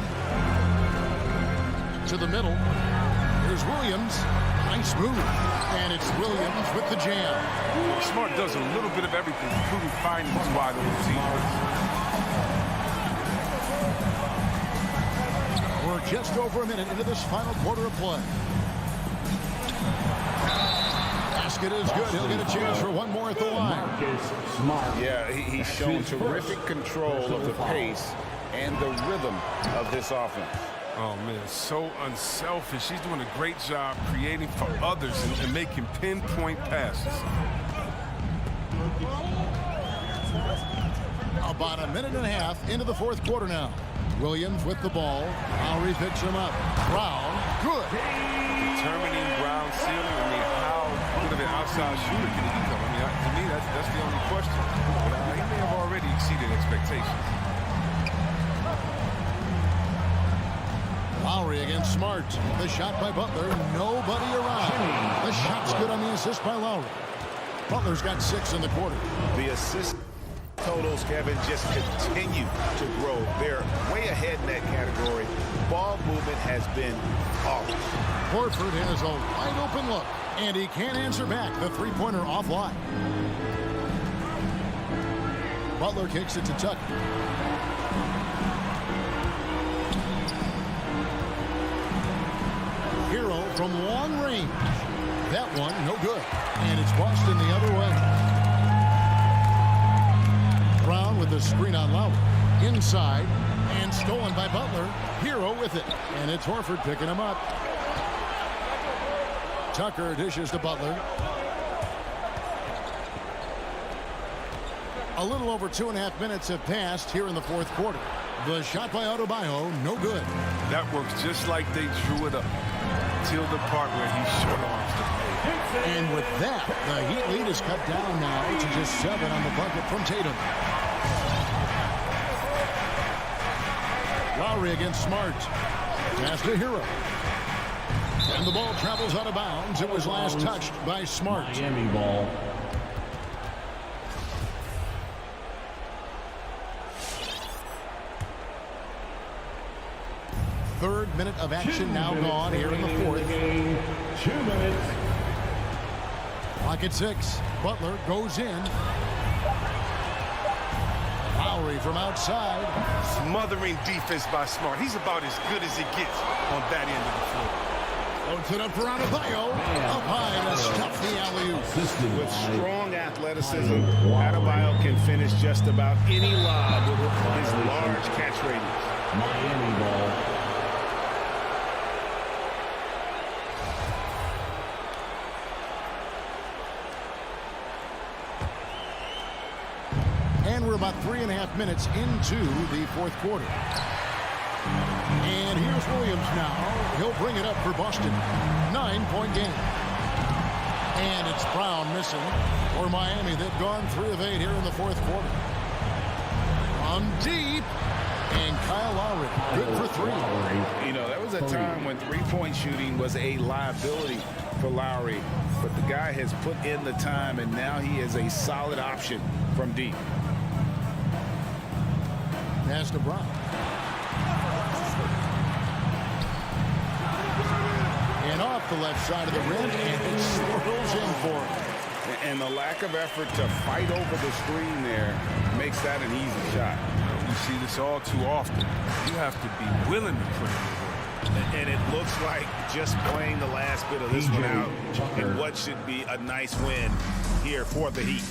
To the middle. Here's Williams. Nice move. And it's Williams with the jam. Smart does a little bit of everything, including finding his wide open teammates. We're just over a minute into this final quarter of play. Basket is good. He'll get a chance for one more at the line. Yeah, he's shown terrific control of the pace and the rhythm of this offense. Oh, man, so unselfish. He's doing a great job creating for others and making pinpoint passes. About a minute and a half into the 4th quarter now. Williams with the ball. Lowry picks him up. Brown, good. Determining Brown's ceiling. I mean, how good of an outside shooter can he become? I mean, to me, that's the only question. But he may have already exceeded expectations. Lowry against Smart. The shot by Butler. Nobody around. The shot's good on the assist by Lowry. Butler's got 6 in the quarter. The assist totals, Kevin, just continue to grow. They're way ahead in that category. Ball movement has been flawless. Horford has a wide open look, and he can't answer back. The 3-pointer offline. Butler kicks it to Tucker. Hero from long range. That one, no good. And it's Boston the other way. Brown with the screen on Lowry. Inside. And stolen by Butler. Hero with it. And it's Horford picking him up. Tucker dishes to Butler. A little over 2.5 minutes have passed here in the fourth quarter. The shot by Adebayo, no good. That works just like they drew it up till the part where he short arms the play. And with that, the Heat lead is cut down now to just 7 on the bucket from Tatum. Lowry against Smart. Pass to Hero. And the ball travels out of bounds. It was last touched by Smart. Miami ball. Third minute of action now gone here in the fourth. 2 minutes. Clock at 6. Butler goes in. Lowry from outside. Smothering defense by Smart. He's about as good as he gets on that end of the floor. Floats it up for Adebayo. Up high to stop the alley-oop. With strong athleticism, Adebayo can finish just about any lob with his large catch radius. Miami ball. And we're about 3.5 minutes into the fourth quarter. And here's Williams now. He'll bring it up for Boston. 9-point game. And it's Brown missing for Miami. They've gone 3 of 8 here in the fourth quarter. From deep. And Kyle Lowry, good for 3. You know, there was a time when three-point shooting was a liability for Lowry. But the guy has put in the time, and now he is a solid option from deep. Pass to Brown. And off the left side of the rim, and it swirls in for him. And the lack of effort to fight over the screen there makes that an easy shot. You see this all too often. You have to be willing to put in the work. And it looks like just playing the last bit of this one out in what should be a nice win here for the Heat.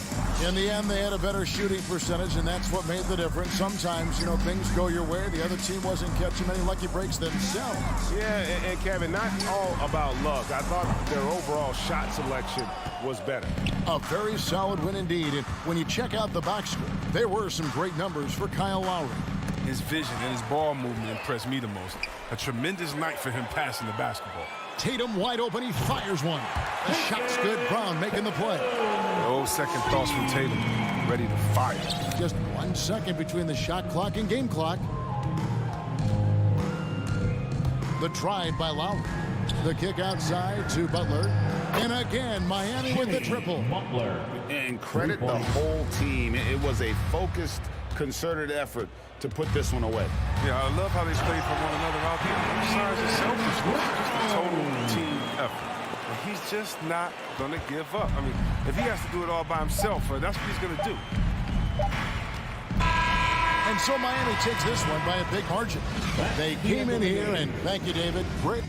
In the end, they had a better shooting percentage, and that's what made the difference. Sometimes, you know, things go your way. The other team wasn't catching many lucky breaks themselves. Yeah, and Kevin, not all about luck. I thought their overall shot selection was better. A very solid win indeed. And when you check out the box score, there were some great numbers for Kyle Lowry. His vision and his ball movement impressed me the most. A tremendous night for him passing the basketball. Tatum wide open, he fires one. The shot's good, Brown making the play. No second thoughts from Tatum, ready to fire. Just 1 second between the shot clock and game clock. The drive by Lowry. The kick outside to Butler. And again, Miami with the triple. Butler. And credit the whole team. It was a focused, concerted effort to put this one away. Yeah, I love how they played for one another out there. No signs of selfishness, just a total team effort. And he's just not going to give up. I mean, if he has to do it all by himself, that's what he's going to do. And so Miami takes this one by a big margin. They came in here, and thank you, David. Great.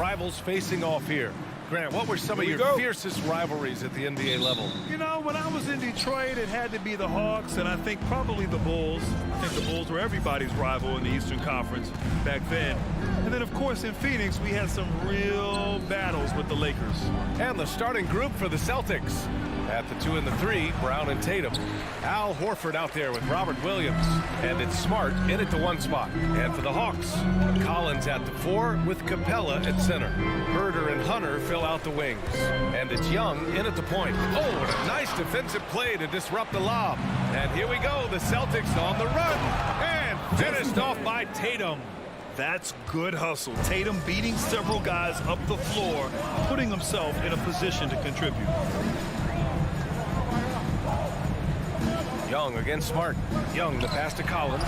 rivals facing off here. Grant, what were some of your fiercest rivalries at the NBA level? You know, when I was in Detroit, it had to be the Hawks, and I think probably the Bulls. I think the Bulls were everybody's rival in the Eastern Conference back then. And then, of course, in Phoenix, we had some real battles with the Lakers. And the starting group for the Celtics. At the 2 and the 3, Brown and Tatum. Al Horford out there with Robert Williams. And it's Smart in at the 1 spot. And for the Hawks, Collins at the 4 with Capella at center. Herder and Hunter fill out the wings. And it's Young in at the point. Oh, what a nice defensive play to disrupt the lob. And here we go, the Celtics on the run. And finished off by Tatum. That's good hustle. Tatum beating several guys up the floor, putting himself in a position to contribute. Young against Smart. Young, the pass to Collins.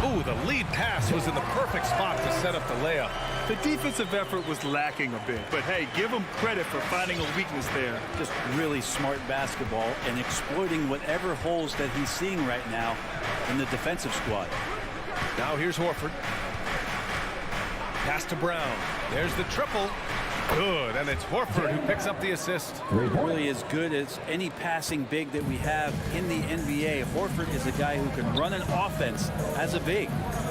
Ooh, the lead pass was in the perfect spot to set up the layup. The defensive effort was lacking a bit, but hey, give him credit for finding a weakness there. Just really smart basketball and exploiting whatever holes that he's seeing right now in the defensive squad. Now here's Horford. Pass to Brown. There's the triple. Good, and it's Horford who picks up the assist. Really as good as any passing big that we have in the NBA. Horford is a guy who can run an offense as a big.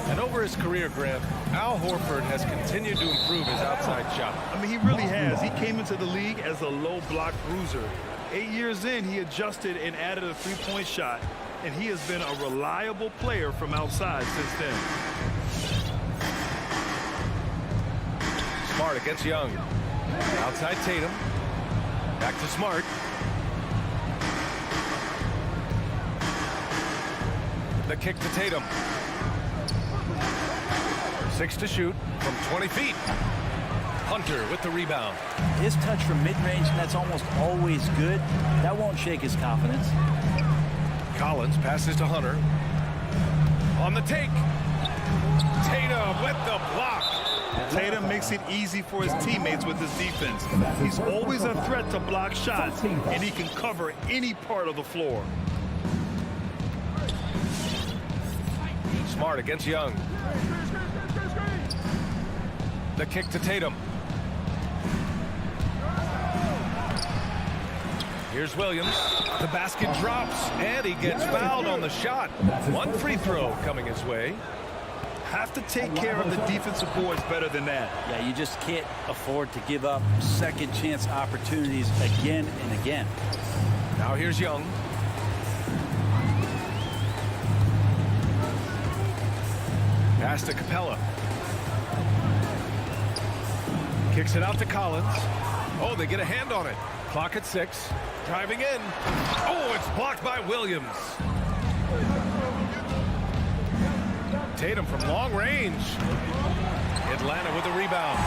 And over his career, Grant, Al Horford has continued to improve his outside shot. I mean, he really has. He came into the league as a low block bruiser. 8 years in, he adjusted and added a three-point shot, and he has been a reliable player from outside since then. Smart against Young. Outside Tatum. Back to Smart. The kick to Tatum. 6 to shoot from 20 feet. Hunter with the rebound. His touch from mid-range, that's almost always good. That won't shake his confidence. Collins passes to Hunter. On the take. Tatum with the block. Tatum makes it easy for his teammates with his defense. He's always a threat to block shots, and he can cover any part of the floor. Smart against Young. The kick to Tatum. Here's Williams. The basket drops, and he gets fouled on the shot. 1 free throw coming his way. Have to take care of the defensive boards better than that. Yeah, you just can't afford to give up second chance opportunities again and again. Now here's Young. Pass to Capella. Kicks it out to Collins. Oh, they get a hand on it. Clock at 6. Driving in. Oh, it's blocked by Williams. Tatum from long range. Atlanta with a rebound.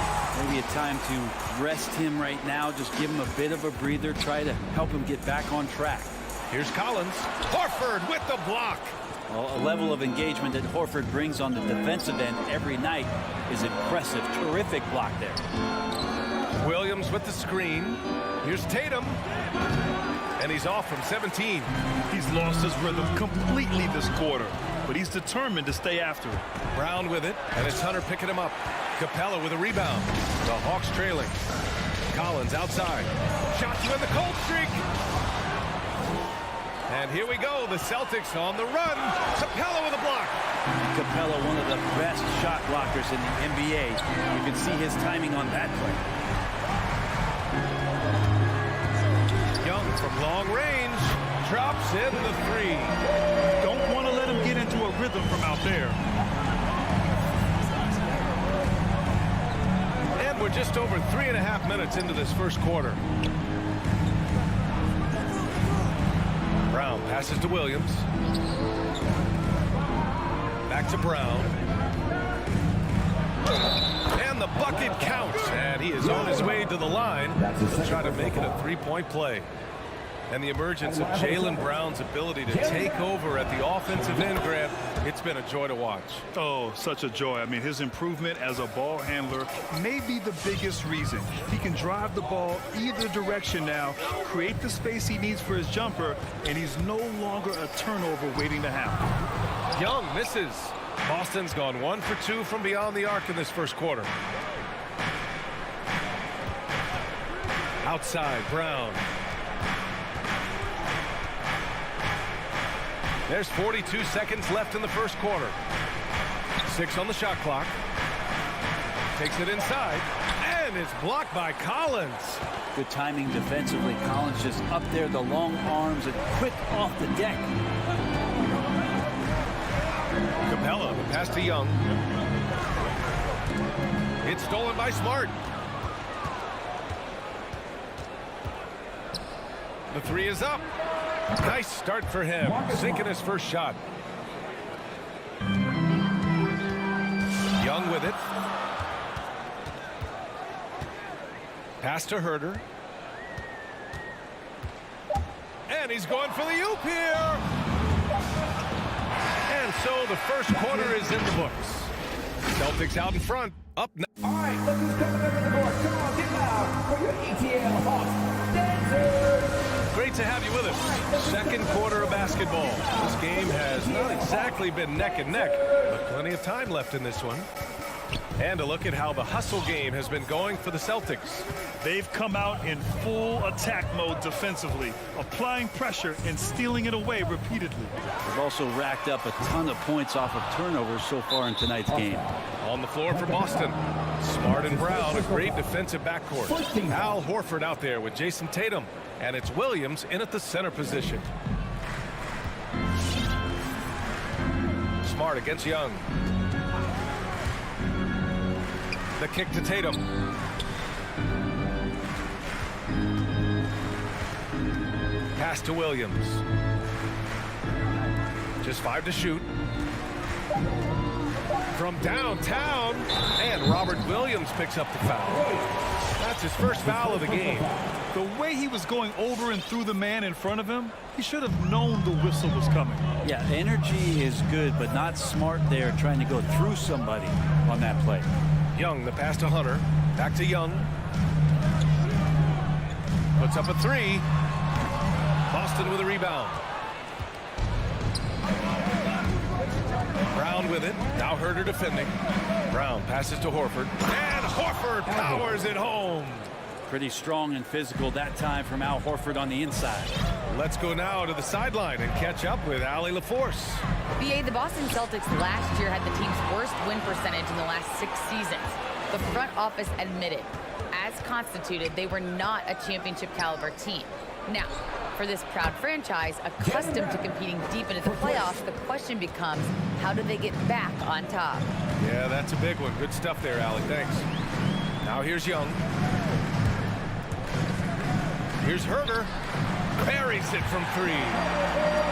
Maybe a time to rest him right now. Just give him a bit of a breather. Try to help him get back on track. Here's Collins. Horford with the block. Well, a level of engagement that Horford brings on the defensive end every night is impressive. Terrific block there. Williams with the screen. Here's Tatum. And he's off from 17. He's lost his rhythm completely this quarter, but he's determined to stay after it. Brown with it, and it's Hunter picking him up. Capella with a rebound. The Hawks trailing. Collins outside. Shot you in the cold streak. And here we go, the Celtics on the run. Capella with a block. Capella, one of the best shot blockers in the NBA. You can see his timing on that play. Young from long range. Drops in the 3. Don't want to let him get into a rhythm from out there. And we're just over 3.5 minutes into this first quarter. Brown passes to Williams. Back to Brown. And the bucket counts. And he is on his way to the line to try to make it a 3-point play. And the emergence of Jaylen Brown's ability to take over at the offensive end, Grant, it's been a joy to watch. Oh, such a joy. I mean, his improvement as a ball handler may be the biggest reason. He can drive the ball either direction now, create the space he needs for his jumper, and he's no longer a turnover waiting to happen. Young misses. Boston's gone 1 for 2 from beyond the arc in this first quarter. Outside, Brown. There's 42 seconds left in the first quarter. 6 on the shot clock. Takes it inside, and it's blocked by Collins. Good timing defensively. Collins just up there, the long arms, and quick off the deck. Capella, the pass to Young. It's stolen by Smart. The three is up. Nice start for him, sinking his first shot. Young with it. Pass to Herder. And he's going for the oop here. And so the first quarter is in the books. Celtics out in front. Up now. All right, look who's coming up to the court. Come on, get loud for your ETL Hawks dancers. Great to have you with us. Second quarter of basketball. This game has not exactly been neck and neck, but plenty of time left in this one. And a look at how the hustle game has been going for the Celtics. They've come out in full attack mode defensively, applying pressure and stealing it away repeatedly. They've also racked up a ton of points off of turnovers so far in tonight's game. On the floor for Boston. Smart and Brown, a great defensive backcourt. Al Horford out there with Jason Tatum. And it's Williams in at the center position. Smart against Young. The kick to Tatum. Pass to Williams. Just 5 to shoot. From downtown. And Robert Williams picks up the foul. That's his first foul of the game. The way he was going over and through the man in front of him, he should have known the whistle was coming. Yeah, energy is good, but not smart there trying to go through somebody on that play. Young, the pass to Hunter. Back to Young. Puts up a three. Boston with a rebound. Brown with it. Now Herder defending. Brown passes to Horford. And Horford powers it home. Pretty strong and physical that time from Al Horford on the inside. Let's go now to the sideline and catch up with Allie LaForce. BA, the Boston Celtics last year had the team's worst win percentage in the last 6 seasons. The front office admitted, as constituted, they were not a championship caliber team. Now, for this proud franchise, accustomed to competing deep into the playoffs, the question becomes, how do they get back on top? Yeah, that's a big one. Good stuff there, Allie. Thanks. Now here's Young. Here's Herder. Buries it from 3.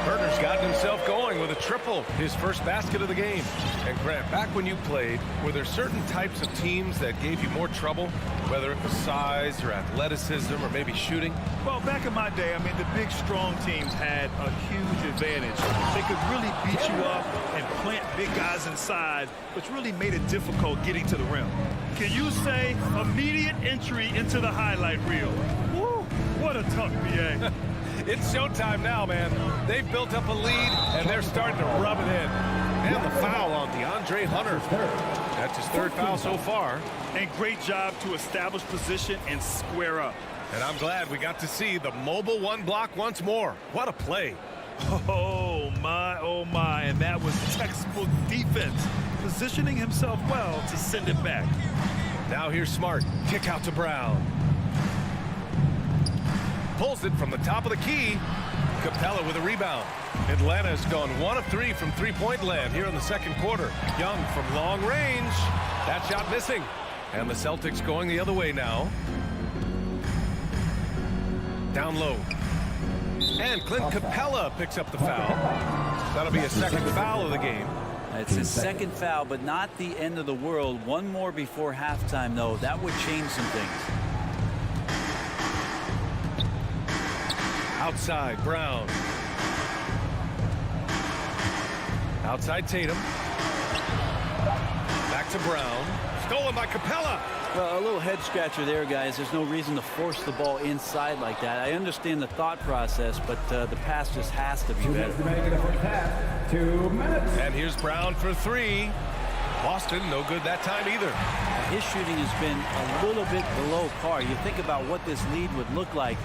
Herder's gotten himself going with a triple, his first basket of the game. And Grant, back when you played, were there certain types of teams that gave you more trouble, whether it was size or athleticism or maybe shooting? Well, back in my day, I mean, the big, strong teams had a huge advantage. They could really beat you up and plant big guys inside, which really made it difficult getting to the rim. Can you say immediate entry into the highlight reel? Woo, what a tough BA. It's showtime now, man. They've built up a lead, and they're starting to rub it in. And the foul on DeAndre Hunter. That's his 3rd foul so far. And great job to establish position and square up. And I'm glad we got to see the mobile 1 block once more. What a play. Oh, my. And that was textbook defense, positioning himself well to send it back. Now here's Smart. Kick out to Brown. Pulls it from the top of the key. Capella with a rebound. Atlanta's gone 1 of 3 from three-point land here in the second quarter. Young from long range. That shot missing. And the Celtics going the other way now. Down low. And Clint Capella picks up the foul. That'll be a second foul of the game. It's his second foul, but not the end of the world. One more before halftime, though. That would change some things. Outside, Brown. Outside, Tatum. Back to Brown. Stolen by Capella. Well, a little head scratcher there, guys. There's no reason to force the ball inside like that. I understand the thought process, but the pass just has to be better. 2 minutes. And here's Brown for 3. Boston, no good that time either. His shooting has been a little bit below par. You think about what this lead would look like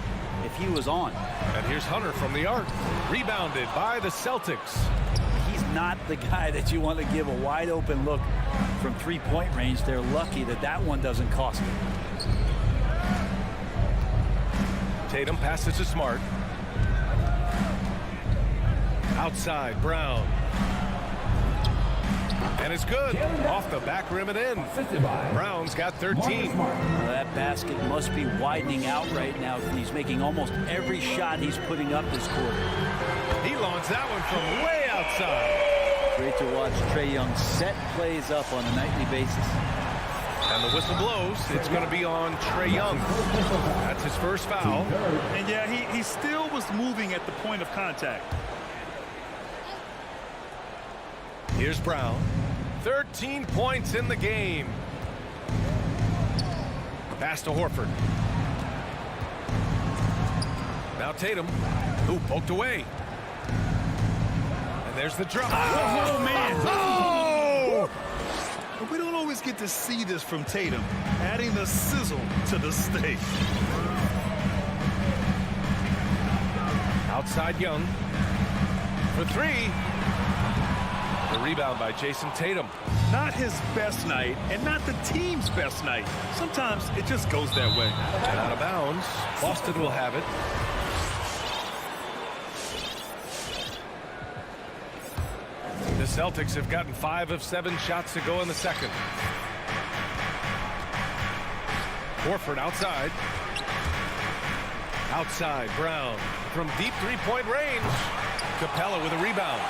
if he was on. And here's Hunter from the arc. Rebounded by the Celtics. He's not the guy that you want to give a wide open look from three-point range. They're lucky that that one doesn't cost them. Tatum passes to Smart. Outside, Brown. And it's good. Off the back rim and in. Brown's got 13. That basket must be widening out right now. He's making almost every shot he's putting up this quarter. He launched that one from way outside. Great to watch Trae Young set plays up on a nightly basis. And the whistle blows. It's going to be on Trae Young. That's his first foul. And yeah, he still was moving at the point of contact. Here's Brown. 13 points in the game. Pass to Horford. Now Tatum. Ooh, poked away. And there's the drop. Oh, man. Oh! We don't always get to see this from Tatum, adding the sizzle to the steak. Outside Young. For three. The rebound by Jason Tatum. Not his best night, and not the team's best night. Sometimes it just goes that way. And out of bounds. Boston will have it. The Celtics have gotten 5 of 7 shots to go in the second. Horford outside. Outside, Brown. From deep three-point range. Capella with a rebound.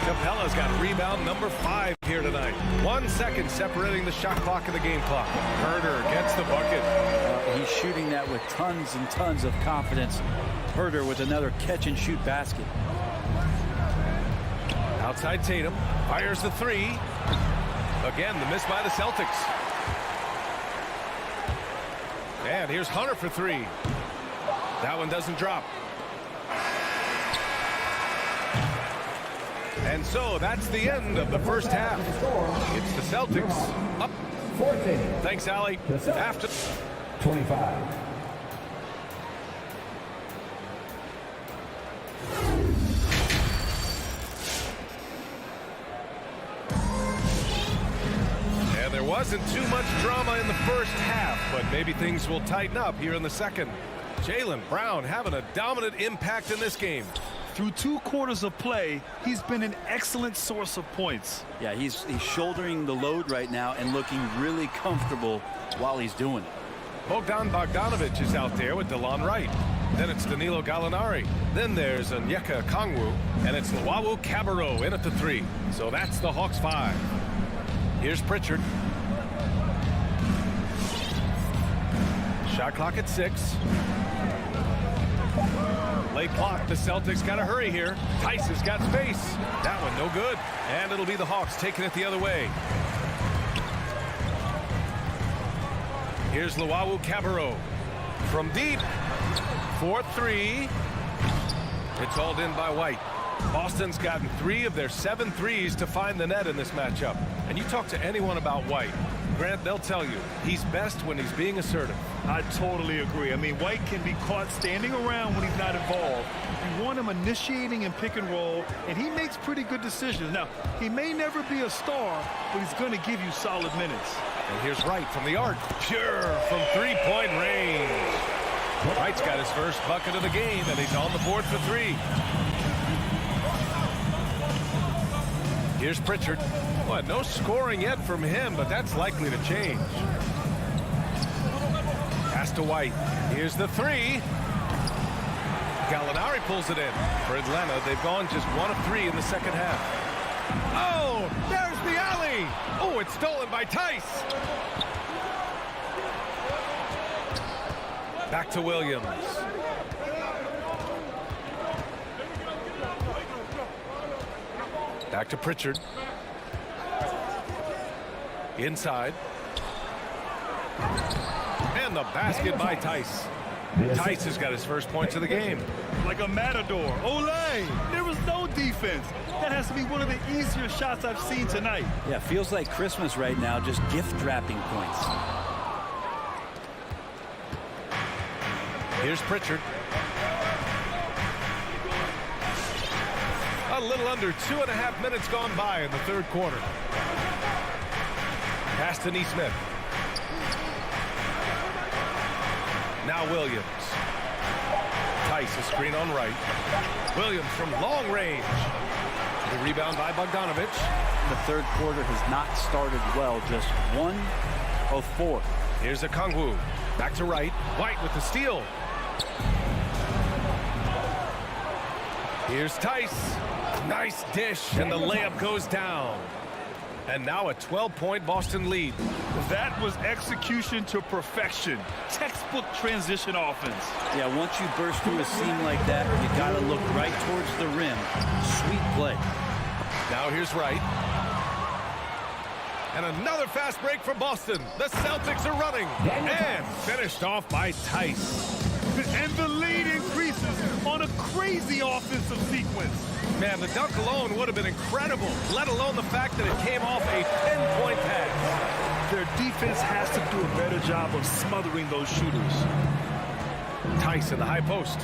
Capella's got rebound number 5 here tonight. 1 second separating the shot clock and the game clock. Herder gets the bucket. He's shooting that with tons and tons of confidence. Herder with another catch-and-shoot basket. Outside Tatum. Fires the 3. Again, the miss by the Celtics. And here's Hunter for 3. That one doesn't drop. And so that's the end of the first half. It's the Celtics up. 14. Thanks, Allie. After 25. And there wasn't too much drama in the first half, but maybe things will tighten up here in the second. Jaylen Brown having a dominant impact in this game. Through 2 quarters of play, he's been an excellent source of points. Yeah, he's shouldering the load right now and looking really comfortable while he's doing it. Bogdan Bogdanovic is out there with DeLon Wright. Then it's Danilo Gallinari. Then there's Onyeka Okongwu. And it's Luwawu Cabarrot in at the 3. So that's the Hawks 5. Here's Pritchard. Shot clock at 6. Late clock. The Celtics got to hurry here. Tice has got space. That one no good. And it'll be the Hawks taking it the other way. Here's Luwawu Cabarrot. From deep. 4-3. It's hauled in by White. Boston's gotten 3 of their 7 threes to find the net in this matchup. And you talk to anyone about White, Grant, they'll tell you he's best when he's being assertive. I totally agree. I mean, White can be caught standing around when he's not involved. You want him initiating and pick and roll, and he makes pretty good decisions. Now, he may never be a star, but he's going to give you solid minutes. And here's Wright from the arc. Pure from three-point range. Wright's got his first bucket of the game, and he's on the board for 3. Here's Pritchard. Well, no scoring yet from him, but that's likely to change. Pass to White. Here's the 3. Gallinari pulls it in. For Atlanta, they've gone just 1 of 3 in the second half. Oh, there's the alley. Oh, it's stolen by Tice. Back to Williams. Back to Pritchard. Inside. And the basket by Tice. Tice has got his first points of the game. Like a matador. Olay! There was no defense. That has to be one of the easier shots I've seen tonight. Yeah, feels like Christmas right now, just gift wrapping points. Here's Pritchard. A little under 2.5 minutes gone by in the third quarter. Pass to Neesmith. Now Williams. Tice, a screen on right. Williams from long range. The rebound by Bogdanovich. The third quarter has not started well, just 1 of 4. Here's Okongwu. Back to right. White with the steal. Here's Tice. Nice dish, and the layup goes down. And now a 12-point Boston lead. That was execution to perfection. Textbook transition offense. Yeah, once you burst through a seam like that, you got to look right towards the rim. Sweet play. Now here's Wright. And another fast break for Boston. The Celtics are running. And finished off by Tice. And the lead increases on a crazy offensive sequence. Man, the dunk alone would have been incredible, let alone the fact that it came off a 10-point pass. Their defense has to do a better job of smothering those shooters. Tice in the high post.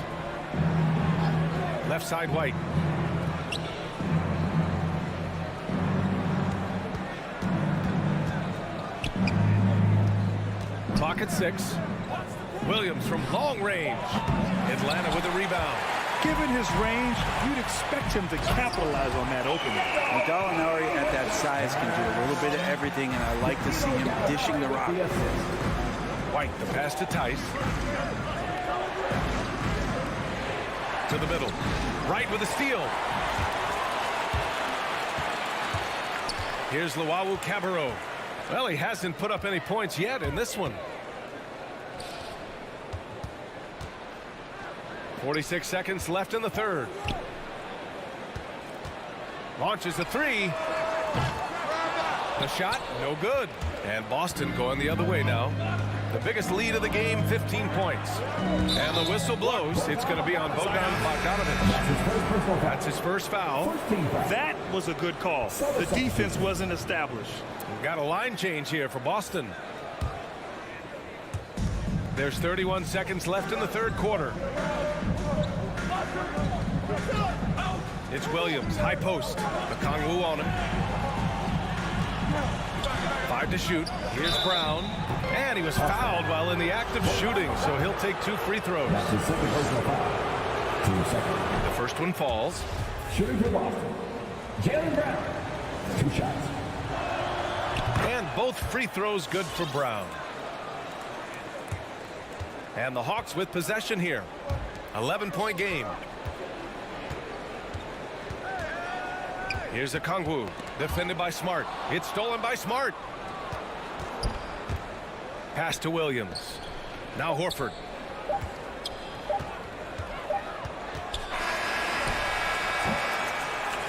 Left side White. Clock at 6. Williams from long range. Atlanta with a rebound. Given his range, you'd expect him to capitalize on that opening. And Gallinari at that size can do a little bit of everything, and I like to see him dishing the rock. White, the pass to Tice. To the middle. Right with a steal. Here's Luau Cabarro. Well, he hasn't put up any points yet in this one. 46 seconds left in the third. Launches a three. The shot, no good. And Boston going the other way now. The biggest lead of the game, 15 points. And the whistle blows. It's going to be on Bogdan Bogdanovich. That's his first foul. That was a good call. The defense wasn't established. We've got a line change here for Boston. There's 31 seconds left in the third quarter. It's Williams, high post. Okongwu on him. 5 to shoot. Here's Brown. And he was fouled while in the act of shooting, so he'll take 2 free throws. That's his second personal foul. 2 seconds. The first one falls. Shooting for Boston. Jaylen Brown. 2 shots. And both free throws good for Brown. And the Hawks with possession here. 11-point game. Here's Okongwu, defended by Smart. It's stolen by Smart. Pass to Williams. Now Horford.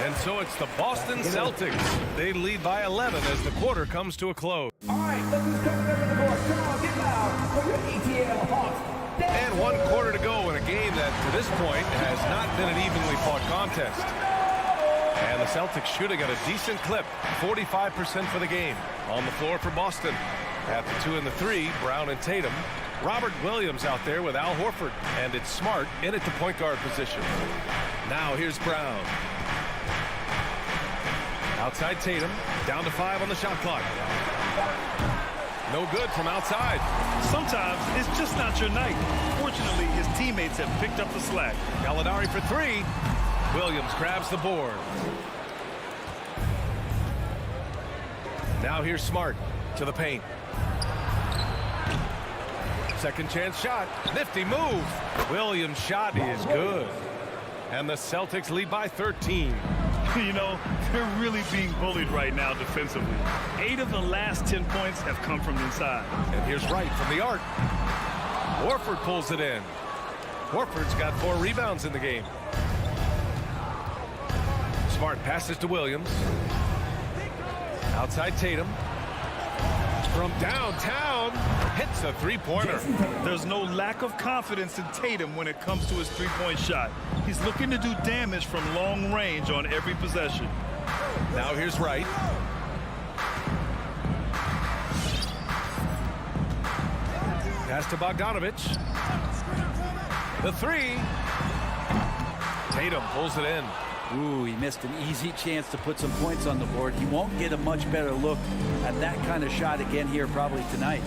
And so it's the Boston Celtics. They lead by 11 as the quarter comes to a close. All right, look who's coming over the board. Come on, get loud for your ATL Hawks. And 1 quarter to go in a game that, to this point, has not been an evenly fought contest. And the Celtics shooting at a decent clip, 45% for the game. On the floor for Boston. At the 2 and the 3, Brown and Tatum. Robert Williams out there with Al Horford. And it's Smart in at the point guard position. Now here's Brown. Outside Tatum. Down to 5 on the shot clock. No good from outside. Sometimes it's just not your night. Fortunately, his teammates have picked up the slack. Gallinari for 3. Williams grabs the board. Now here's Smart to the paint. Second chance shot. Nifty move. Williams' shot is good. And the Celtics lead by 13. You know, they're really being bullied right now defensively. 8 of the last 10 points have come from inside. And here's Wright from the arc. Horford pulls it in. Horford's got 4 rebounds in the game. Smart passes to Williams. Outside Tatum. from downtown hits a three-pointer. There's no lack of confidence in Tatum when it comes to his three-point shot. He's looking to do damage from long range on every possession. Now here's Wright. Pass to Bogdanovich. The three. Tatum pulls it in. Ooh, he missed an easy chance to put some points on the board. He won't get a much better look at that kind of shot again here probably tonight.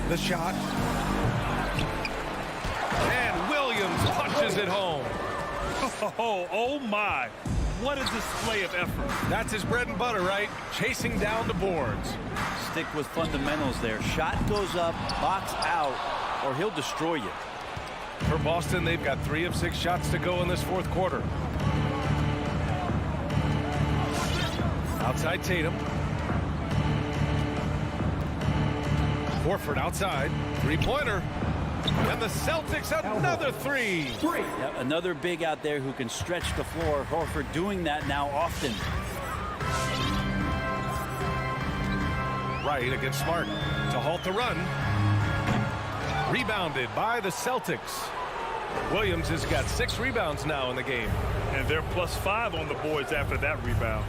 The shot. And Williams punches it home. Oh my. What a display of effort. That's his bread and butter, right? Chasing down the boards. Stick with fundamentals there. Shot goes up, box out, or he'll destroy you. For Boston, they've got 3 of 6 shots to go in this fourth quarter. Outside Tatum. Horford outside. Three-pointer. And the Celtics another three. Yeah, another big out there who can stretch the floor. Horford doing that now often. Right against Smart to halt the run. Rebounded by the Celtics. Williams has got 6 rebounds now in the game. And they're +5 on the boards after that rebound.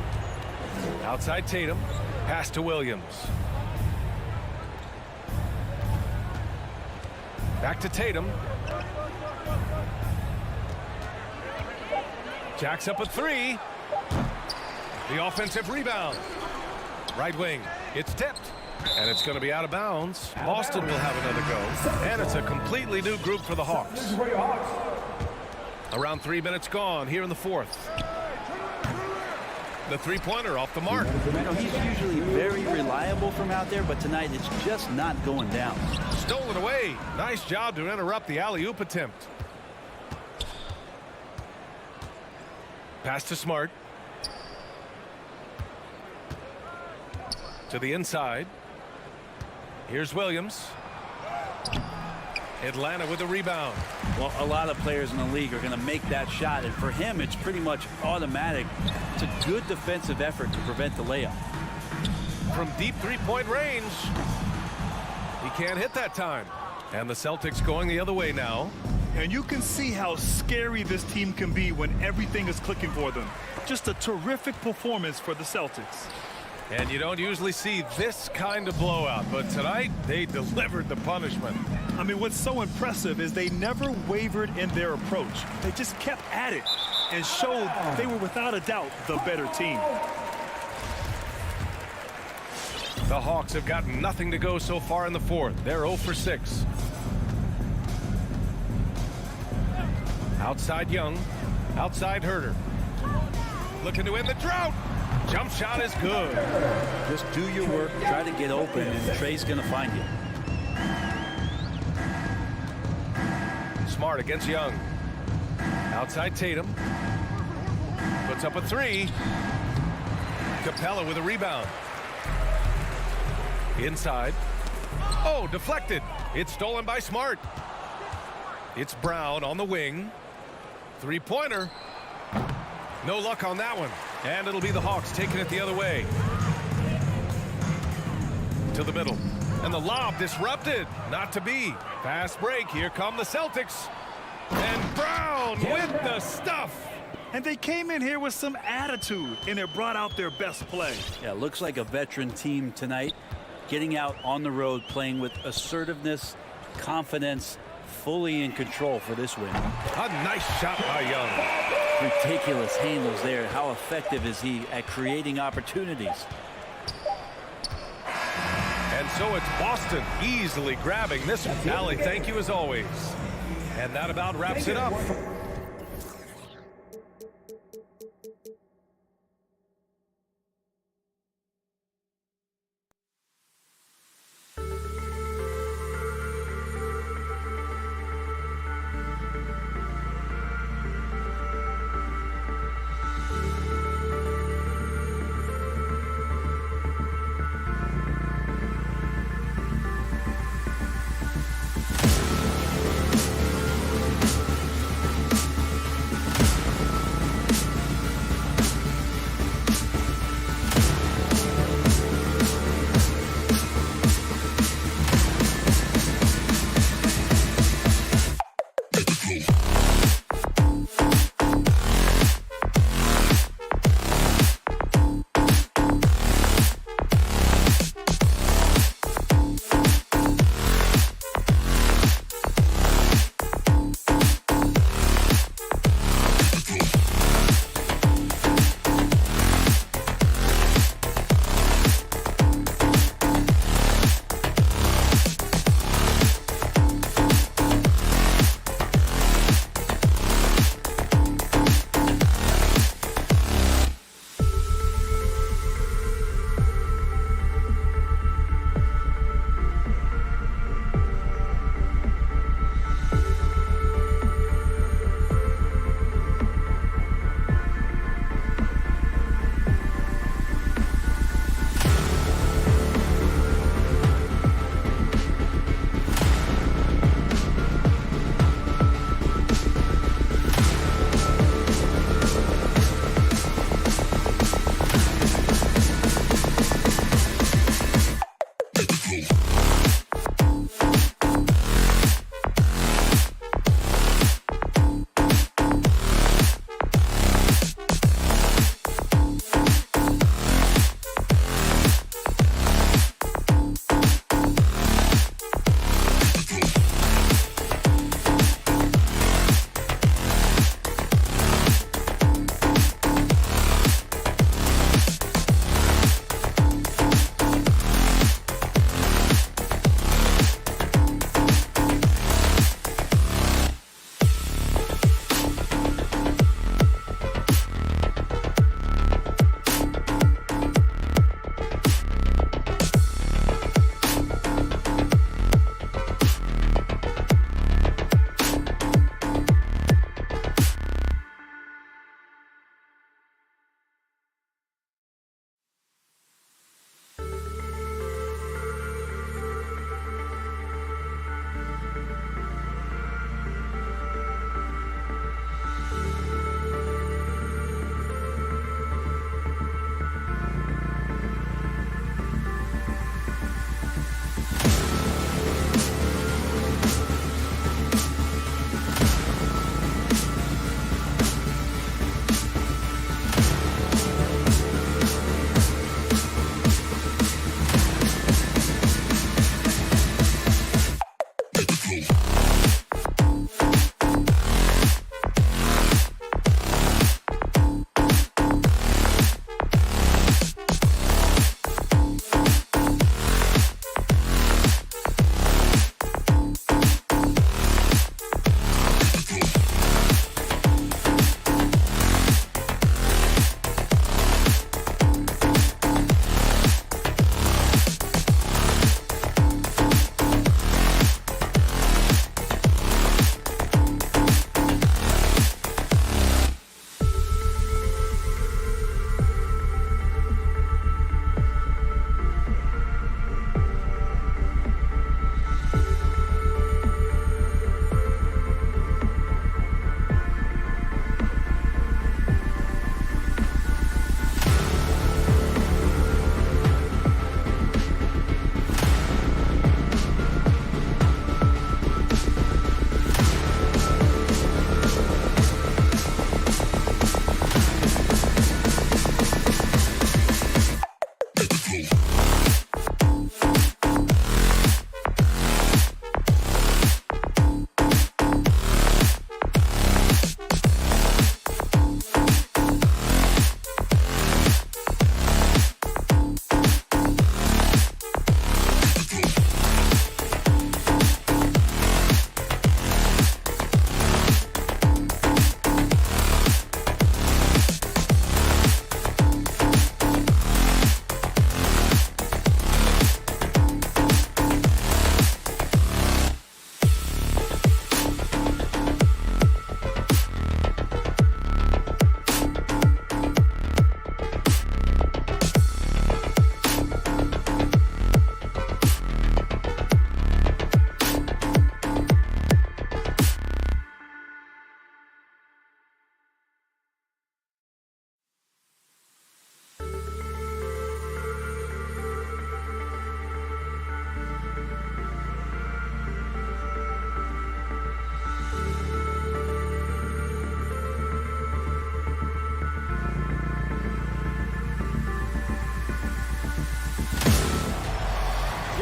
Outside Tatum. Pass to Williams. Back to Tatum. Jacks up a 3. The offensive rebound. Right wing. It's tipped. And it's going to be out of bounds. Boston will have another go. And it's a completely new group for the Hawks. Around 3 minutes gone here in the fourth. The three-pointer off the mark. You know, he's usually very reliable from out there, but tonight it's just not going down. Stolen away. Nice job to interrupt the alley-oop attempt. Pass to Smart. To the inside. Here's Williams. Atlanta with a rebound. Well, a lot of players in the league are going to make that shot, and for him, it's pretty much automatic. It's a good defensive effort to prevent the layup. From deep three-point range. He can't hit that time. And the Celtics going the other way now. And you can see how scary this team can be when everything is clicking for them. Just a terrific performance for the Celtics. And you don't usually see this kind of blowout, but tonight they delivered the punishment. I mean, what's so impressive is they never wavered in their approach. They just kept at it and showed they were without a doubt the better team. The Hawks have gotten nothing to go so far in the fourth. They're 0 for 6. Outside Young. Outside Herter. Looking to end the drought. Jump shot is good. Just do your work, try to get open, and Trey's going to find you. Smart against Young. Outside Tatum. Puts up a 3. Capella with a rebound. Inside. Oh, deflected. It's stolen by Smart. It's Brown on the wing. Three-pointer. No luck on that one. And it'll be the Hawks taking it the other way. To the middle. And the lob disrupted. Not to be. Fast break. Here come the Celtics. And Brown with the stuff. And they came in here with some attitude, and it brought out their best play. Yeah, looks like a veteran team tonight. Getting out on the road, playing with assertiveness, confidence, fully in control for this win. A nice shot by Young. Ridiculous handles there. How effective is he at creating opportunities? And so it's Boston easily grabbing this one. Allie, thank you as always. And that about wraps it up.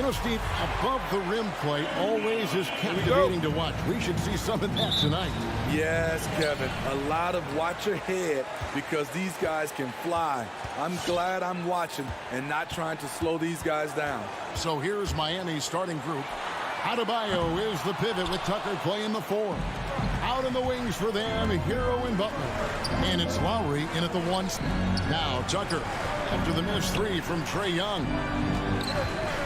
You know, Steve, above the rim play always is captivating to watch. We should see some of that tonight. Yes, Kevin. A lot of watch ahead because these guys can fly. I'm glad I'm watching and not trying to slow these guys down. So here's Miami's starting group. Adebayo is the pivot with Tucker playing the 4. Out in the wings for them, Hero and Butler. And it's Lowry in at the 1. Now Tucker after the missed 3 from Trae Young.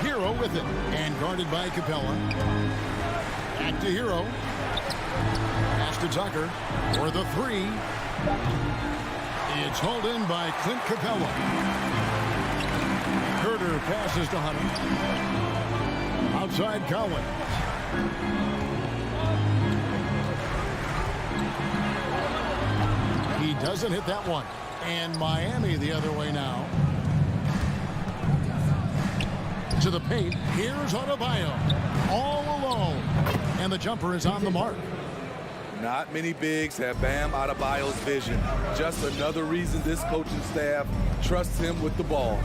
Hero with it and guarded by Capella. Back to Hero. Pass to Tucker for the 3. It's hauled in by Clint Capella. Herter passes to Hunter. Outside Collins. He doesn't hit that one. And Miami the other way now. To the paint. Here's Adebayo. All alone. And the jumper is on the mark. Not many bigs have Bam Adebayo's vision. Just another reason this coaching staff trusts him with the ball.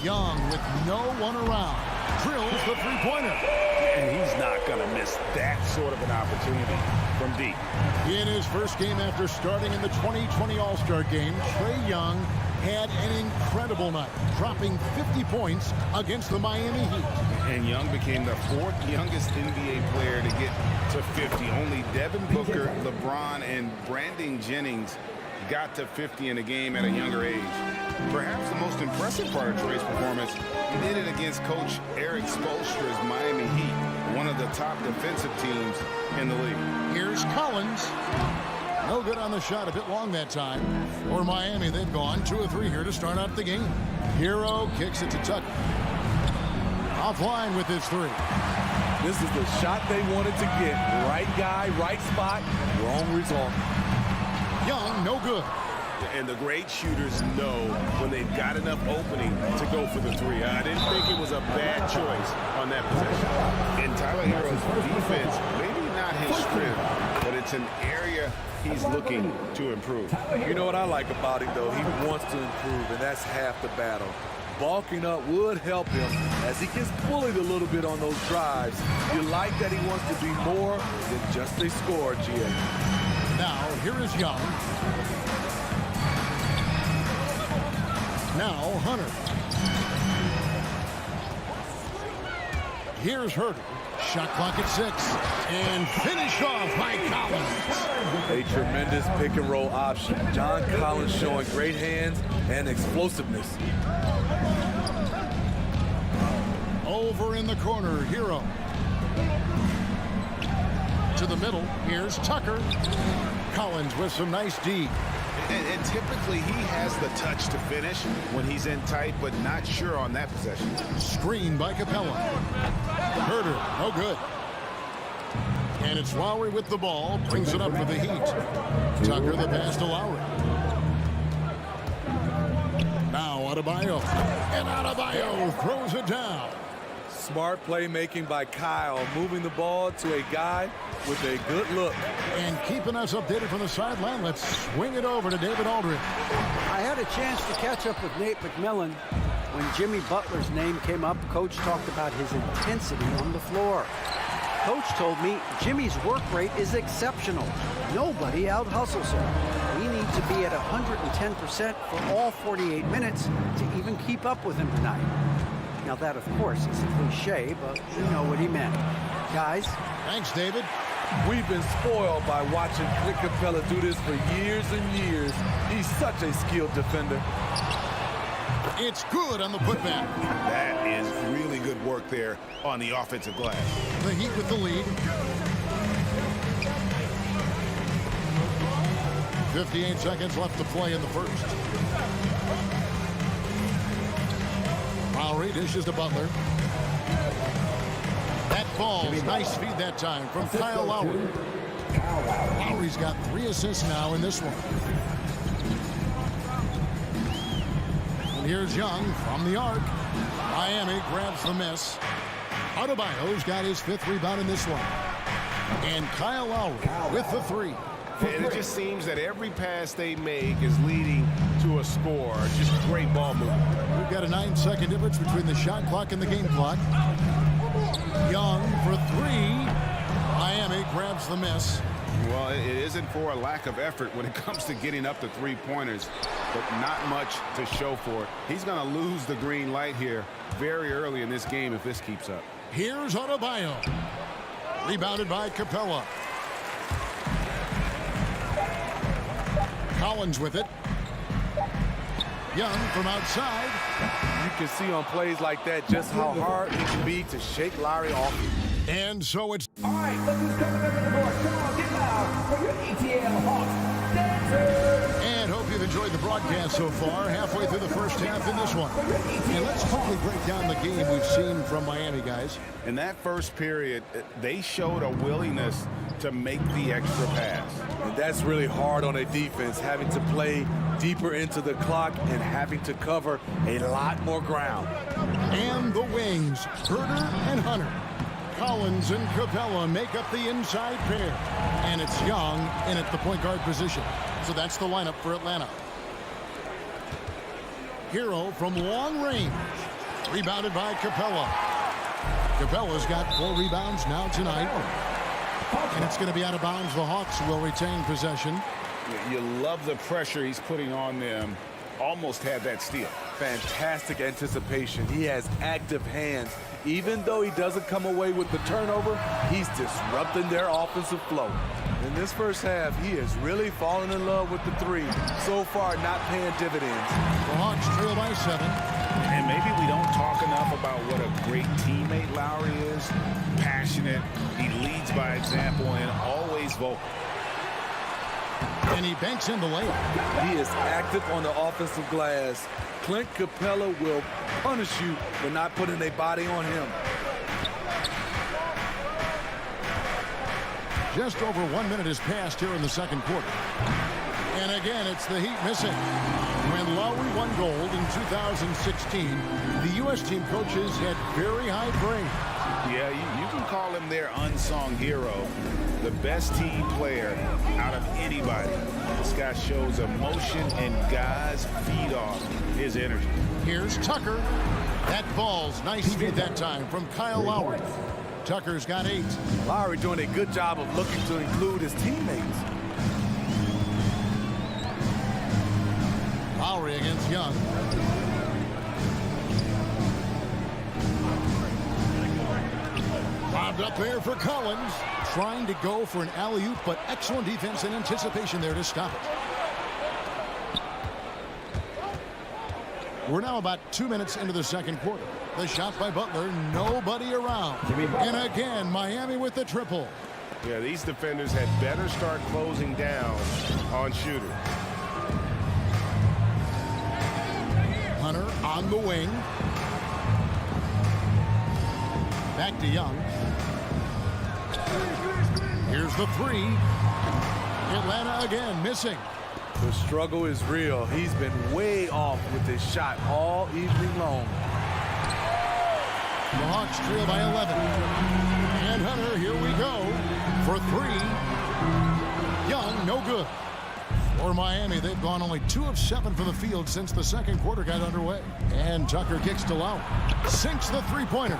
Young with no one around. Drills the three-pointer. And he's not going to miss that sort of an opportunity from deep. In his first game after starting in the 2020 All-Star Game, Trae Young had an incredible night, dropping 50 points against the Miami Heat. And Young became the 4th youngest NBA player to get to 50. Only Devin Booker, LeBron, and Brandon Jennings got to 50 in a game at a younger age. Perhaps the most impressive part of Trae's performance, he did it against Coach Eric Spoelstra's Miami Heat, one of the top defensive teams in the league. Here's Collins. No good on the shot, a bit long that time. For Miami, they've gone 2 of 3 here to start out the game. Hero kicks it to Tucker. Offline with his 3. This is the shot they wanted to get. Right guy, right spot, wrong result. Young, no good. And the great shooters know when they've got enough opening to go for the 3. I didn't think it was a bad choice on that possession. In Tyler Hero's defense, maybe not his strength, but it's an area he's looking to improve. You know what I like about him, though? He wants to improve, and that's half the battle. Bulking up would help him as he gets bullied a little bit on those drives. You like that he wants to be more than just a scorer, GA. Now, here is Young. Now, Hunter. Here's Herter. Shot clock at 6. And finished off by Collins. A tremendous pick and roll option. John Collins showing great hands and explosiveness. Over in the corner, Hero. To the middle, here's Tucker. Collins with some nice D. And typically he has the touch to finish when he's in tight, but not sure on that possession. Screen by Capella. Herter, no good. And it's Lowry with the ball, brings it up for the Heat. Tucker the pass to Lowry. Now Adebayo. And Adebayo throws it down. Smart playmaking by Kyle, moving the ball to a guy with a good look. And keeping us updated from the sideline, let's swing it over to David Aldridge. I had a chance to catch up with Nate McMillan. When Jimmy Butler's name came up, Coach talked about his intensity on the floor. Coach told me Jimmy's work rate is exceptional. Nobody out-hustles him. We need to be at 110% for all 48 minutes to even keep up with him tonight. Now that, of course, is a cliche, but we know what he meant. Guys. Thanks, David. We've been spoiled by watching Clint Capella do this for years and years. He's such a skilled defender. It's good on the putback. That is really good work there on the offensive glass. The Heat with the lead. 58 seconds left to play in the first. Lowry dishes to Butler. That falls. Nice feed that time from Kyle Lowry. Lowry's got 3 assists now in this one. And here's Young from the arc. Miami grabs the miss. Adebayo's got his 5th rebound in this one. And Kyle Lowry with the 3. And it just seems that every pass they make is leading to a score. Just great ball movement. We've got a 9-second difference between the shot clock and the game clock. Young for three. Miami grabs the miss. Well, it isn't for a lack of effort when it comes to getting up to three-pointers, but not much to show for it. He's going to lose the green light here very early in this game if this keeps up. Here's Adebayo. Rebounded by Capella. Collins with it. Young from outside. You can see on plays like that just how hard it can be to shake Lowry off. And so it's... All right, look who's coming up in the door. Come on, get loud for your ATL Hawks dancers. And hope you've enjoyed the broadcast so far, halfway through the first half in this one. And let's quickly break down the game we've seen from Miami, guys. In that first period, they showed a willingness to make the extra pass. And that's really hard on a defense, having to play deeper into the clock and having to cover a lot more ground. And the wings, Herder and Hunter. Collins and Capella make up the inside pair. And it's Young in at the point guard position. So that's the lineup for Atlanta. Hero from long range. Rebounded by Capella. Capella's got 4 rebounds now tonight. And it's going to be out of bounds. The Hawks will retain possession. You love the pressure he's putting on them. Almost had that steal. Fantastic anticipation. He has active hands. Even though he doesn't come away with the turnover, he's disrupting their offensive flow. In this first half, he has really fallen in love with the three. So far, not paying dividends. The Hawks trail by 7. And maybe we don't talk enough about what a great teammate Lowry is. Passionate. He leads by example and always vocal. And he banks in the layup. He is active on the offensive glass. Clint Capella will punish you for not putting a body on him. Just over 1 minute has passed here in the second quarter. And again, it's the Heat missing. When Lowry won gold in 2016, the U.S. team coaches had very high praise. Yeah, you can call him their unsung hero. The best team player out of anybody. This guy shows emotion, and guys feed off his energy. Here's Tucker. That ball's nice feed that time from Kyle Lowry. Tucker's got 8. Lowry doing a good job of looking to include his teammates. Lowry against Young. Bobbed up there for Collins. Trying to go for an alley-oop, but excellent defense and anticipation there to stop it. We're now about 2 minutes into the second quarter. The shot by Butler, nobody around. And again, Miami with the triple. Yeah, these defenders had better start closing down on shooters. Hunter on the wing. Back to Young. Here's the 3. Atlanta again missing. The struggle is real. He's been way off with his shot all evening long. The Hawks trail by 11. And Hunter, here we go. For 3. Young, no good. For Miami, they've gone only 2 of 7 from the field since the second quarter got underway. And Tucker kicks to Lowry. Sinks the three-pointer.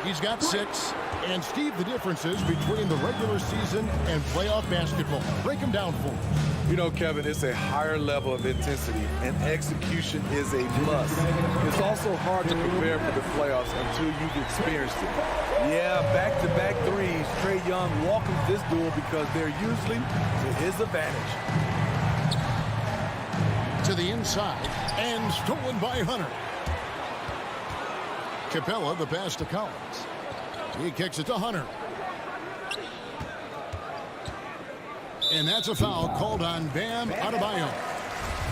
He's got 6. And Steve, the differences between the regular season and playoff basketball. Break them down for me. You know, Kevin, it's a higher level of intensity, and execution is a plus. It's also hard to prepare for the playoffs until you've experienced it. Yeah, back-to-back threes. Trae Young welcomes this duel because they're usually to his advantage. To the inside, and stolen by Hunter. Capella, the pass to Collins. He kicks it to Hunter. And that's a foul called on Bam Adebayo.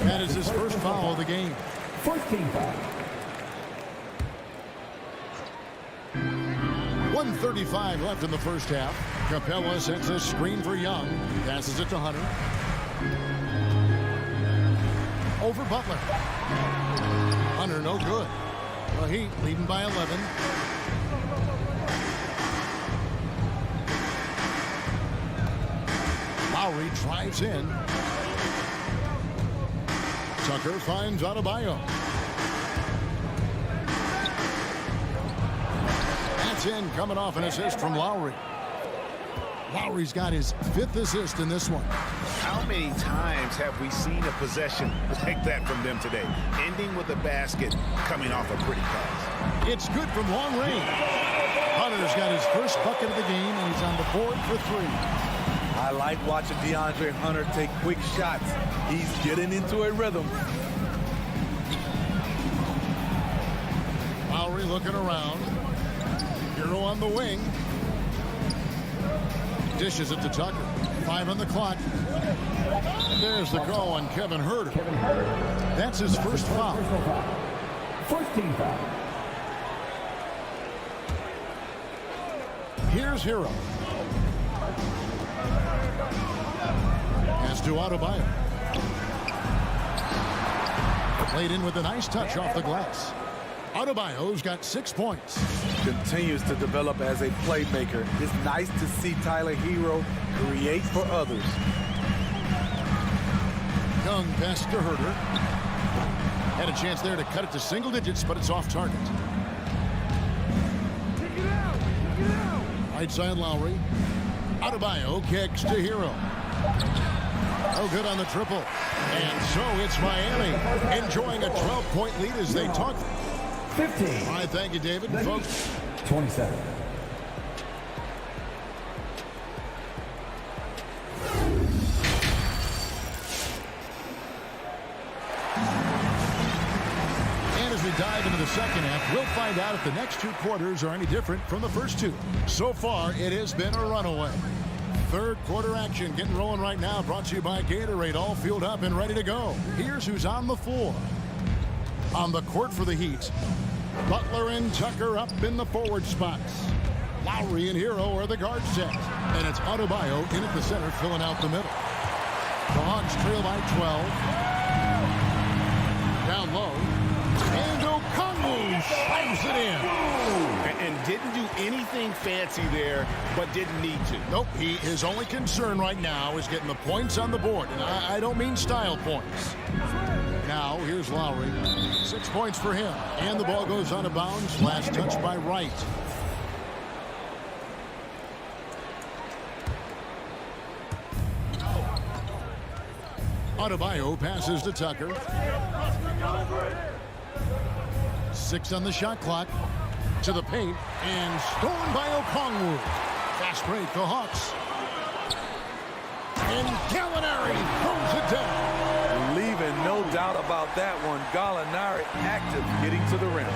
That is his first foul of the game. First team foul. 1:35 left in the first half. Capella sets a screen for Young. Passes it to Hunter. Over Butler. Hunter no good. The Heat leading by 11. Lowry drives in. Tucker finds Adebayo. That's in, coming off an assist from Lowry. Lowry's got his 5th assist in this one. How many times have we seen a possession like that from them today? Ending with a basket, coming off a pretty pass. It's good from long range. Hunter's got his first bucket of the game, and he's on the board for 3. I like watching DeAndre Hunter take quick shots. He's getting into a rhythm. Lowry looking around. Hero on the wing. Dishes it to Tucker. 5 on the clock. And there's the call on Kevin Huerter. That's his first foul. First team foul. Here's Hero. As to Adebayo. Played in with a nice touch off the glass. Adebayo's got 6 points. Continues to develop as a playmaker. It's nice to see Tyler Hero create for others. Young pass to Huerter. Had a chance there to cut it to single digits, but it's off target. Right side Lowry. Adebayo kicks to Hero. No good on the triple. And so it's Miami enjoying a 12-point lead as they talk. 15. All right, thank you, David. Folks. 27. And as we dive into the second half, we'll find out if the next 2 quarters are any different from the first 2. So far, it has been a runaway. Third quarter action getting rolling right now, brought to you by Gatorade, all fueled up and ready to go. Here's who's on the floor. On the court for the Heat, Butler and Tucker up in the forward spots. Lowry and Hero are the guard set. And it's Adebayo in at the center, filling out the middle. The Hawks trail by 12. Down low. And Okongwu slams it in. And didn't do anything fancy there, but didn't need to. Nope, his only concern right now is getting the points on the board. And I don't mean style points. Now, here's Lowry. 6 points for him. And the ball goes out of bounds. Last touch by Wright. Adebayo passes to Tucker. 6 on the shot clock. To the paint. And stolen by Okongwu. Fast break, the Hawks. And Gallinari throws it down. Leaving no doubt about that one. Gallinari active, getting to the rim.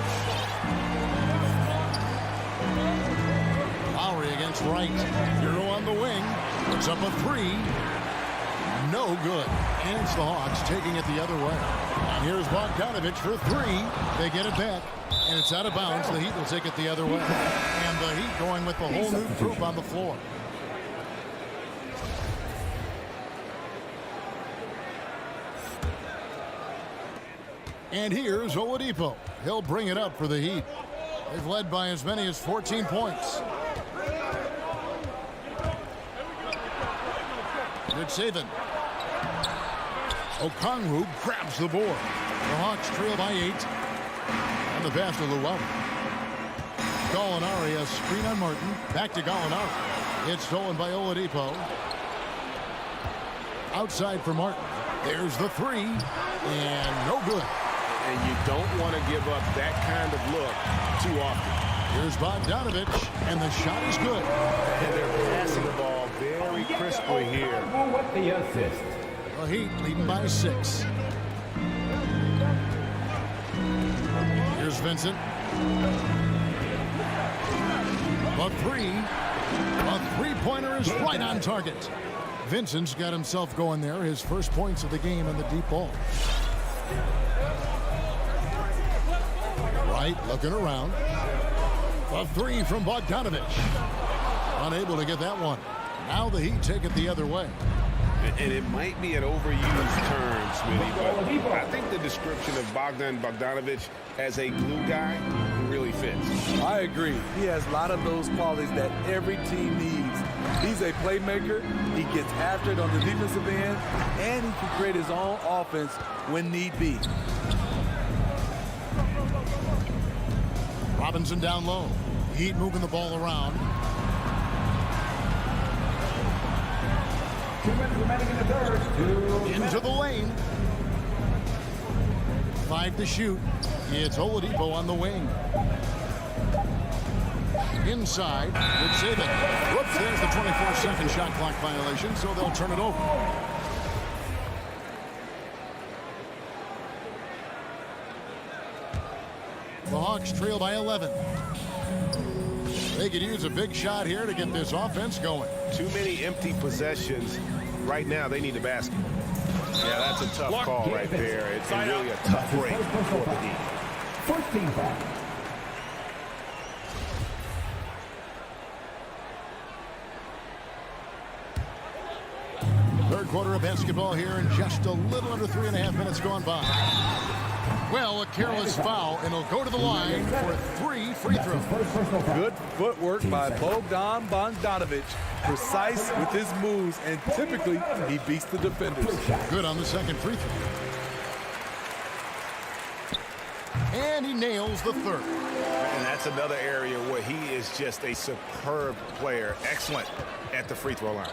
Lowry against Wright. Hero on the wing. Puts up a 3. No good. And it's the Hawks taking it the other way. And here's Bogdanovich for 3. They get it back. And it's out of bounds. The Heat will take it the other way. And the Heat going with the whole new group on the floor. And here's Oladipo. He'll bring it up for the Heat. They've led by as many as 14 points. Good saving. Okongwu grabs the board. The Hawks trail by 8. And the pass to Llewellyn. Gallinari, a screen on Martin. Back to Gallinari. It's stolen by Oladipo. Outside for Martin. There's the 3. And no good. And you don't want to give up that kind of look too often. Here's Bogdanovich, and the shot is good. And they're passing the ball very crisply here. With the assist. The Heat leading by 6. Here's Vincent. The 3. A three-pointer is right on target. Vincent's got himself going there. His first points of the game on the deep ball. Wright looking around. A 3 from Bogdanovich. Unable to get that one. Now the Heat take it the other way. And it might be an overused term, Smitty, but I think the description of Bogdan Bogdanovich as a glue guy really fits. I agree. He has a lot of those qualities that every team needs He's a playmaker. He gets after it on the defensive end, and he can create his own offense when need be. Robinson down low. Heat moving the ball around. 2 minutes remaining in the third. Into the lane. 5 to shoot. It's Oladipo on the wing. Inside. Good saving. Whoops, there's the 24-second shot clock violation, so they'll turn it over. The Hawks trail by 11. They could use a big shot here to get this offense going. Too many empty possessions. Right now, they need the basket. Yeah, that's a tough call right there. It's really a tough break for the Heat. 14 foul. Third quarter of basketball here, and just a little under 3.5 minutes gone by. Well, a careless foul, and he'll go to the line for 3 free throws. Good footwork by Bogdan Bogdanovic. Precise with his moves, and typically he beats the defenders. Good on the second free throw. And he nails the third. And that's another area where he is just a superb player. Excellent at the free throw line.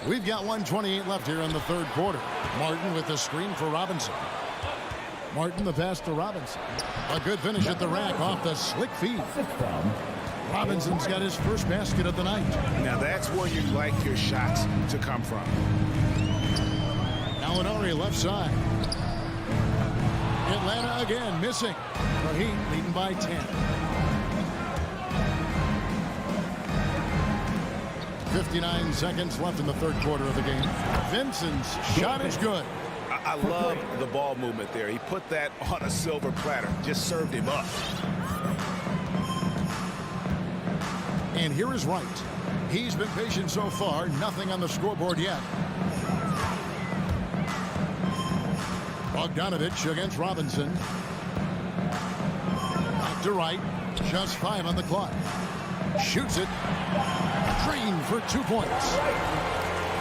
We've got 1:28 left here in the third quarter. Martin with the screen for Robinson. Martin the pass to Robinson. A good finish at the rack off the slick feed. Robinson's got his first basket of the night. Now that's where you like your shots to come from. Gallinari left side. Atlanta again missing. The Heat leading by 10. 59 seconds left in the third quarter of the game. Vincent's shot is good. I love the ball movement there. He put that on a silver platter. Just served him up. And here is Wright. He's been patient so far. Nothing on the scoreboard yet. Bogdanovic against Robinson. Back to Wright. Just 5 on the clock. Shoots it. Green for 2 points.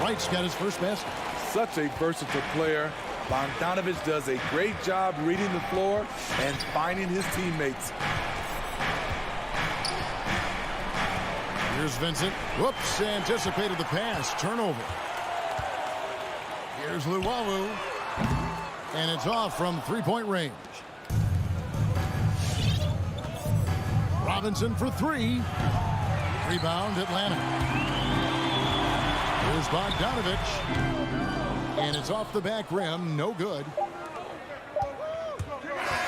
Wright's got his first basket. Such a versatile player. Bogdanovic does a great job reading the floor and finding his teammates. Here's Vincent. Whoops, anticipated the pass. Turnover. Here's Luwawu. And it's off from 3-point range. Robinson for 3. Rebound, Atlanta. Here's Bogdanovic. And it's off the back rim. No good.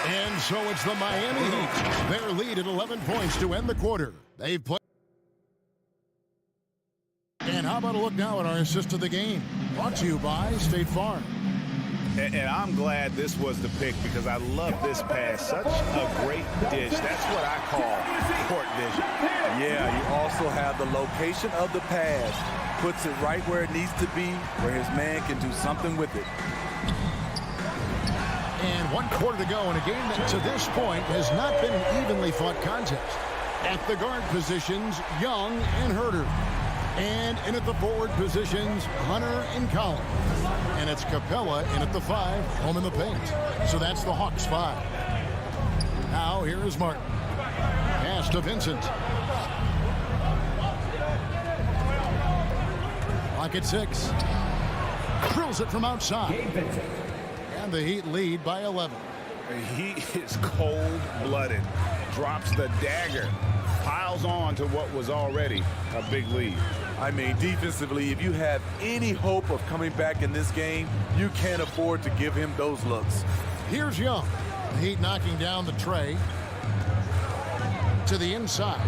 And so it's the Miami Heat. Their lead at 11 points to end the quarter. They've played. And how about a look now at our assist of the game? Brought to you by State Farm. And I'm glad this was the pick because I love this pass. Such a great dish. That's what I call court vision. Yeah, you also have the location of the pass. Puts it right where it needs to be, where his man can do something with it. And 1 quarter to go in a game that to this point has not been an evenly fought contest. At the guard positions, Young and Herter. And in at the forward positions, Hunter and Collins. And it's Capella in at the 5, home in the paint. So that's the Hawks 5. Now here is Martin. Pass to Vincent. Clock at 6. Drills it from outside. And the Heat lead by 11. He is cold-blooded. Drops the dagger. Piles on to what was already a big lead. I mean, defensively, if you have any hope of coming back in this game, you can't afford to give him those looks. Here's Young. The Heat knocking down the tray. To the inside.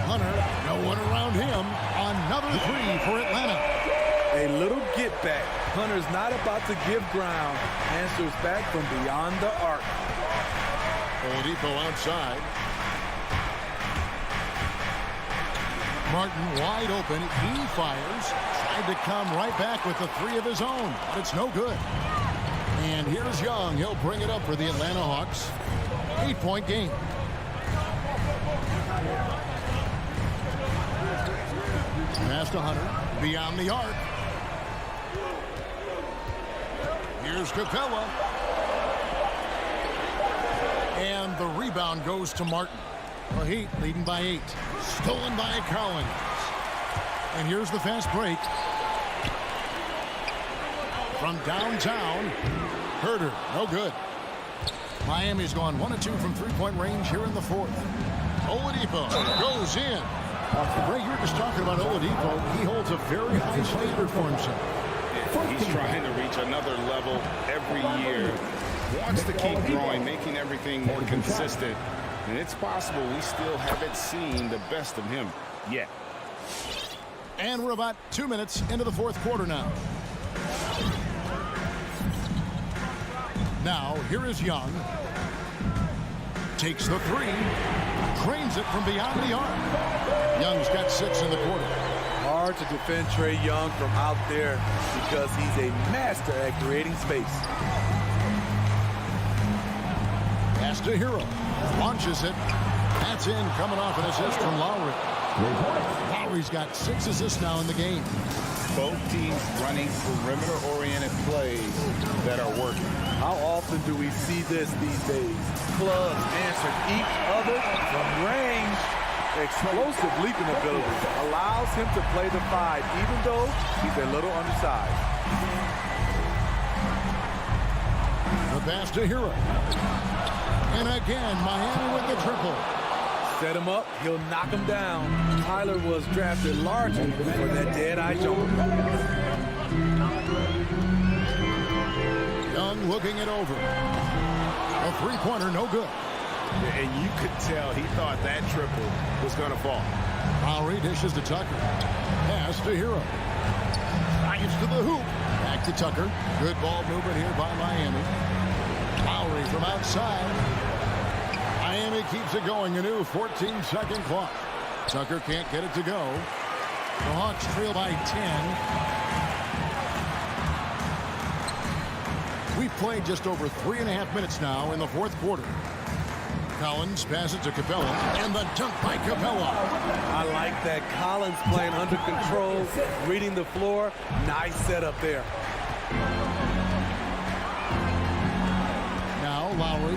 Hunter, no one around him. Another 3 for Atlanta. A little get back. Hunter's not about to give ground. Answers back from beyond the arc. Oladipo outside. Martin wide open. He fires. Tried to come right back with the 3 of his own, but it's no good. And here's Young. He'll bring it up for the Atlanta Hawks. 8-point game. Pass to Hunter. Beyond the arc. Here's Capella. And the rebound goes to Martin. The Heat leading by 8. Stolen by Collins. And here's the fast break. From downtown. Herder, no good. Miami's gone 1 of 2 from three-point range here in the fourth. Oladipo goes in. Ray, you were just talking about Oladipo. He holds a very high standard for himself. He's trying to reach another level every year. Wants to keep growing, making everything more consistent. And it's possible we still haven't seen the best of him yet. And we're about 2 minutes into the fourth quarter now. Now, here is Young. Takes the three. Drains it from beyond the arc. Young's got 6 in the quarter. Hard to defend Trae Young from out there because he's a master at creating space. Pass to Hero. Launches it. That's in, coming off an assist from Lowry. Lowry's got 6 assists now in the game. Both teams running perimeter-oriented plays that are working. How often do we see this these days? Clubs answer each other from range. Explosive leaping ability allows him to play the 5, even though he's a little undersized. The pass to Hero. And again, Miami with the triple. Set him up, he'll knock him down. Tyler was drafted largely for that dead-eye jumper. Young looking it over. A three-pointer, no good. And you could tell he thought that triple was going to fall. Lowry dishes to Tucker. Pass to Hero. Drives to the hoop. Back to Tucker. Good ball movement here by Miami. Lowry from outside. Miami keeps it going. A new 14-second clock. Tucker can't get it to go. The Hawks trail by 10. We've played just over 3.5 minutes now in the fourth quarter. Collins passes to Capella, and the dunk by Capella. I like that. Collins playing under control, reading the floor. Nice setup there. Now Lowry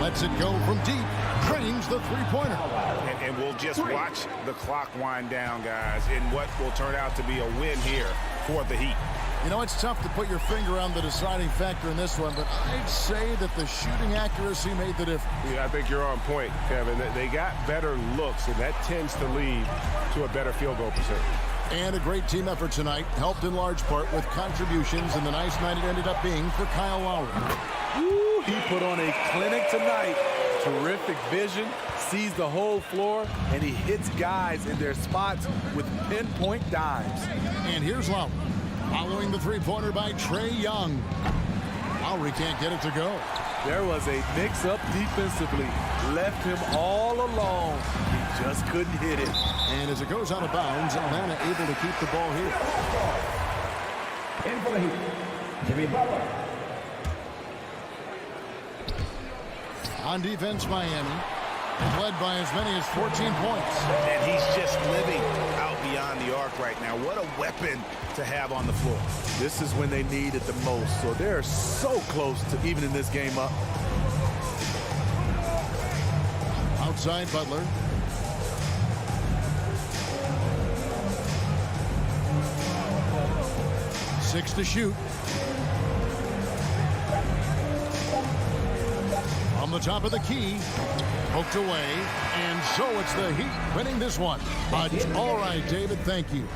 lets it go from deep. Drains the three-pointer. And we'll just watch the clock wind down, guys, in what will turn out to be a win here for the Heat. You know, it's tough to put your finger on the deciding factor in this one, but I'd say that the shooting accuracy made the difference. Yeah, I think you're on point, Kevin. They got better looks, and that tends to lead to a better field goal percentage. And a great team effort tonight, helped in large part with contributions, and the nice night it ended up being for Kyle Lowry. Woo, he put on a clinic tonight. Terrific vision, sees the whole floor, and he hits guys in their spots with pinpoint dimes. And here's Lowry. Following the three-pointer by Trae Young. Lowry can't get it to go. There was a mix-up defensively. Left him all alone. He just couldn't hit it. And as it goes out of bounds, Atlanta able to keep the ball here. In for the Heat, Jimmy Butler. On defense, Miami is led by as many as 14 points. And he's just living out beyond the arc right now. What a weapon to have on the floor. This is when they need it the most. So they're so close to evening this game up. Outside Butler. Six to shoot. On the top of the key. Poked away. And so it's the Heat winning this one. All right, David, thank you.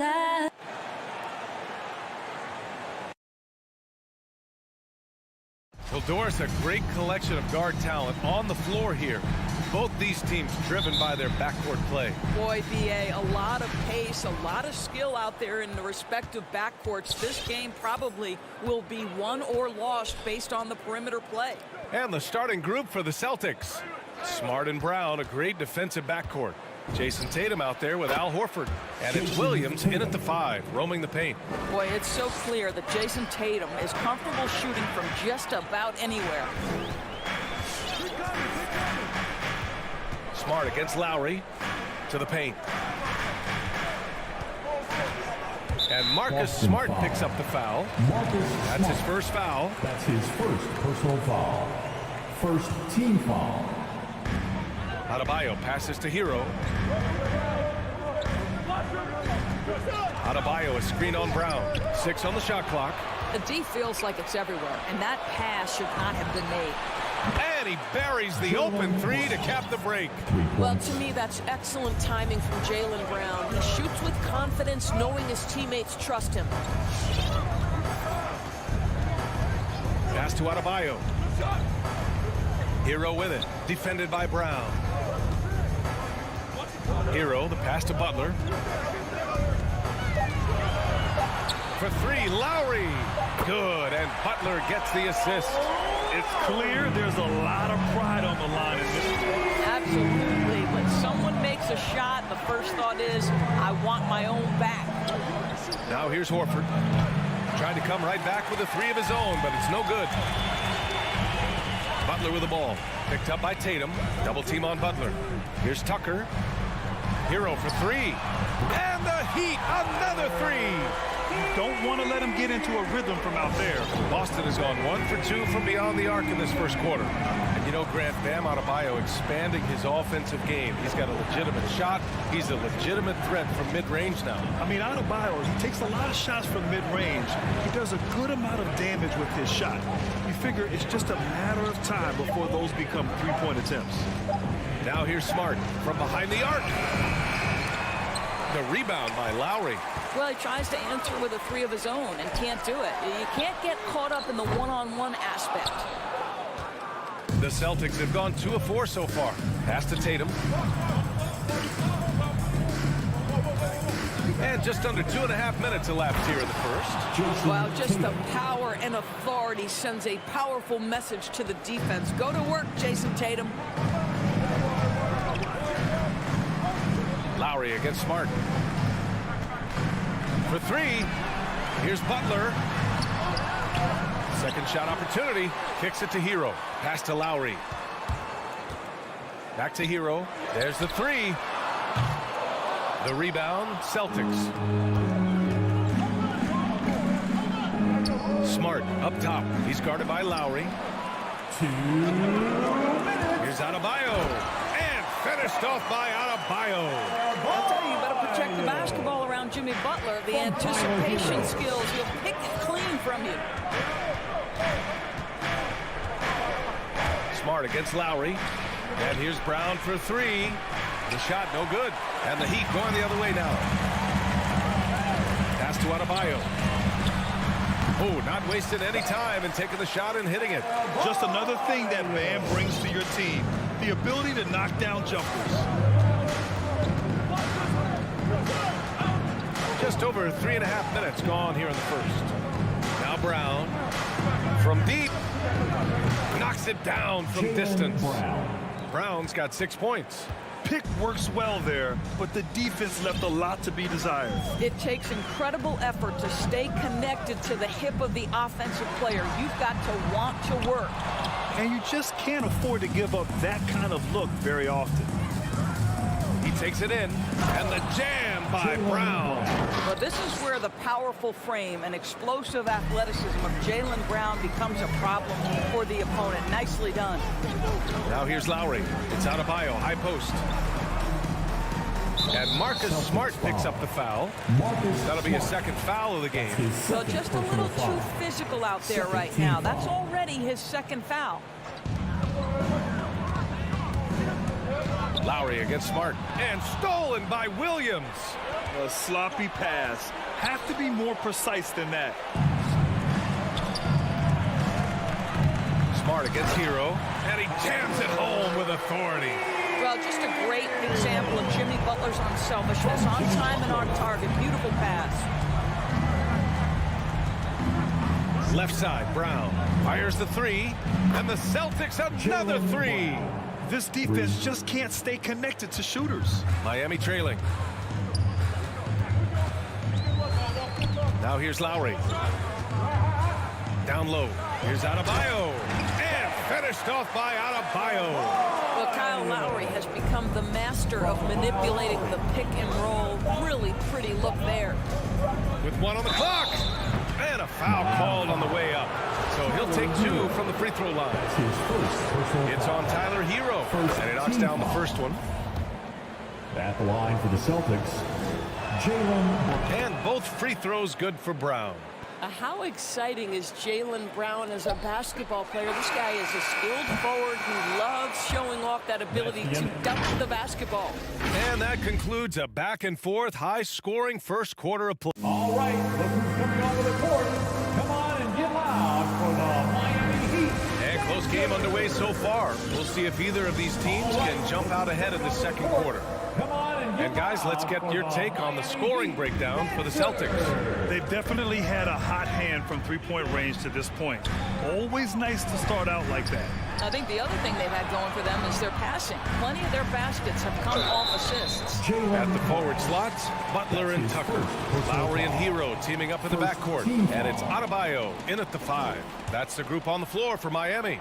that. Well, Doris, a great collection of guard talent on the floor here. Both these teams driven by their backcourt play. Boy, BA, a lot of pace, a lot of skill out there in the respective backcourts. This game probably will be won or lost based on the perimeter play. And the starting group for the Celtics. Smart and Brown, a great defensive backcourt. Jason Tatum out there with Al Horford. And it's Williams in at the 5, roaming the paint. Boy, it's so clear that Jason Tatum is comfortable shooting from just about anywhere. Smart against Lowry. To the paint. And Marcus Smart picks up the foul. That's his first foul. That's his first personal foul. First team foul. Adebayo passes to Hero. Adebayo, a screen on Brown. 6 on the shot clock. The D feels like it's everywhere, and that pass should not have been made. And he buries the open 3 to cap the break. Well, to me, that's excellent timing from Jaylen Brown. He shoots with confidence, knowing his teammates trust him. Pass to Adebayo. Hero with it, defended by Brown. Hero, the pass to Butler. For 3, Lowry. Good, and Butler gets the assist. It's clear there's a lot of pride on the line in this one. Absolutely. When someone makes a shot, the first thought is, I want my own back. Now here's Horford. Trying to come right back with a 3 of his own, but it's no good. Butler with the ball. Picked up by Tatum. Double team on Butler. Here's Tucker. Hero for 3. And the Heat, another 3. You don't want to let him get into a rhythm from out there. Boston has gone 1 for 2 from beyond the arc in this first quarter. And you know, Grant, Bam Adebayo expanding his offensive game. He's got a legitimate shot. He's a legitimate threat from mid-range now. I mean, Adebayo, he takes a lot of shots from mid-range. He does a good amount of damage with his shot. You figure it's just a matter of time before those become three-point attempts. Now here's Smart from behind the arc. The rebound by Lowry. Well, he tries to answer with a 3 of his own and can't do it. You can't get caught up in the one-on-one aspect. The Celtics have gone 2 of 4 so far. Pass to Tatum. And just under 2.5 minutes elapsed here in the first. Wow, just the power and authority sends a powerful message to the defense. Go to work, Jason Tatum. Lowry against Smart. For 3, here's Butler. Second shot opportunity. Kicks it to Hero. Pass to Lowry. Back to Hero. There's the 3. The rebound, Celtics. Smart up top. He's guarded by Lowry. 2 minutes. Here's Adebayo. And finished off by Adebayo. I'll tell you, you better protect the basketball around Jimmy Butler. The anticipation skills, he'll pick it clean from you. Smart against Lowry. And here's Brown for 3. The shot no good. And the Heat going the other way now. Pass to Adebayo. Oh, not wasting any time and taking the shot and hitting it. Just another thing that Bam brings to your team. The ability to knock down jumpers. Just over 3.5 minutes gone here in the first. Now Brown from deep. Knocks it down from distance. Brown's got 6 points. Pick works well there, but the defense left a lot to be desired. It takes incredible effort to stay connected to the hip of the offensive player. You've got to want to work. And you just can't afford to give up that kind of look very often. He takes it in, and the jam by Brown. But this is where the powerful frame and explosive athleticism of Jaylen Brown becomes a problem for the opponent. Nicely done. Now here's Lowry. It's Adebayo, high post. And Marcus Smart picks up the foul. That'll be his second foul of the game. Well, just a little too physical out there right now. That's already his second foul. Lowry against Smart. And stolen by Williams. A sloppy pass. Have to be more precise than that. Smart against Hero, and he jams it home with authority. Well, just a great example of Jimmy Butler's unselfishness. On time and on target. Beautiful pass. Left side, Brown fires the three, and the Celtics another three. This defense just can't stay connected to shooters. Miami trailing. Now here's Lowry. Down low. Here's Adebayo. And finished off by Adebayo. Well, Kyle Lowry has become the master of manipulating the pick and roll. Really pretty look there. With one on the clock. And a foul called on the way up. So he'll take two from the free throw line. It's on Tyler Hero. And he knocks down the first one. At the line for the Celtics, Jaylen. And both free throws good for Brown. How exciting is Jaylen Brown as a basketball player? This guy is a skilled forward who loves showing off that ability to dunk the basketball. And that concludes a back-and-forth, high-scoring first quarter of play. All right, look who's coming onto the court. Come on and get loud for the Miami Heat. And close game underway so far. We'll see if either of these teams can jump out ahead in the second quarter. Come on and guys, let's get your take on the scoring breakdown for the Celtics. They've definitely had a hot hand from three-point range to this point. Always nice to start out like that. I think the other thing they've had going for them is their passing. Plenty of their baskets have come off assists. At the forward slots, Butler and Tucker. Lowry and Hero teaming up in the backcourt. And it's Adebayo in at the 5. That's the group on the floor for Miami.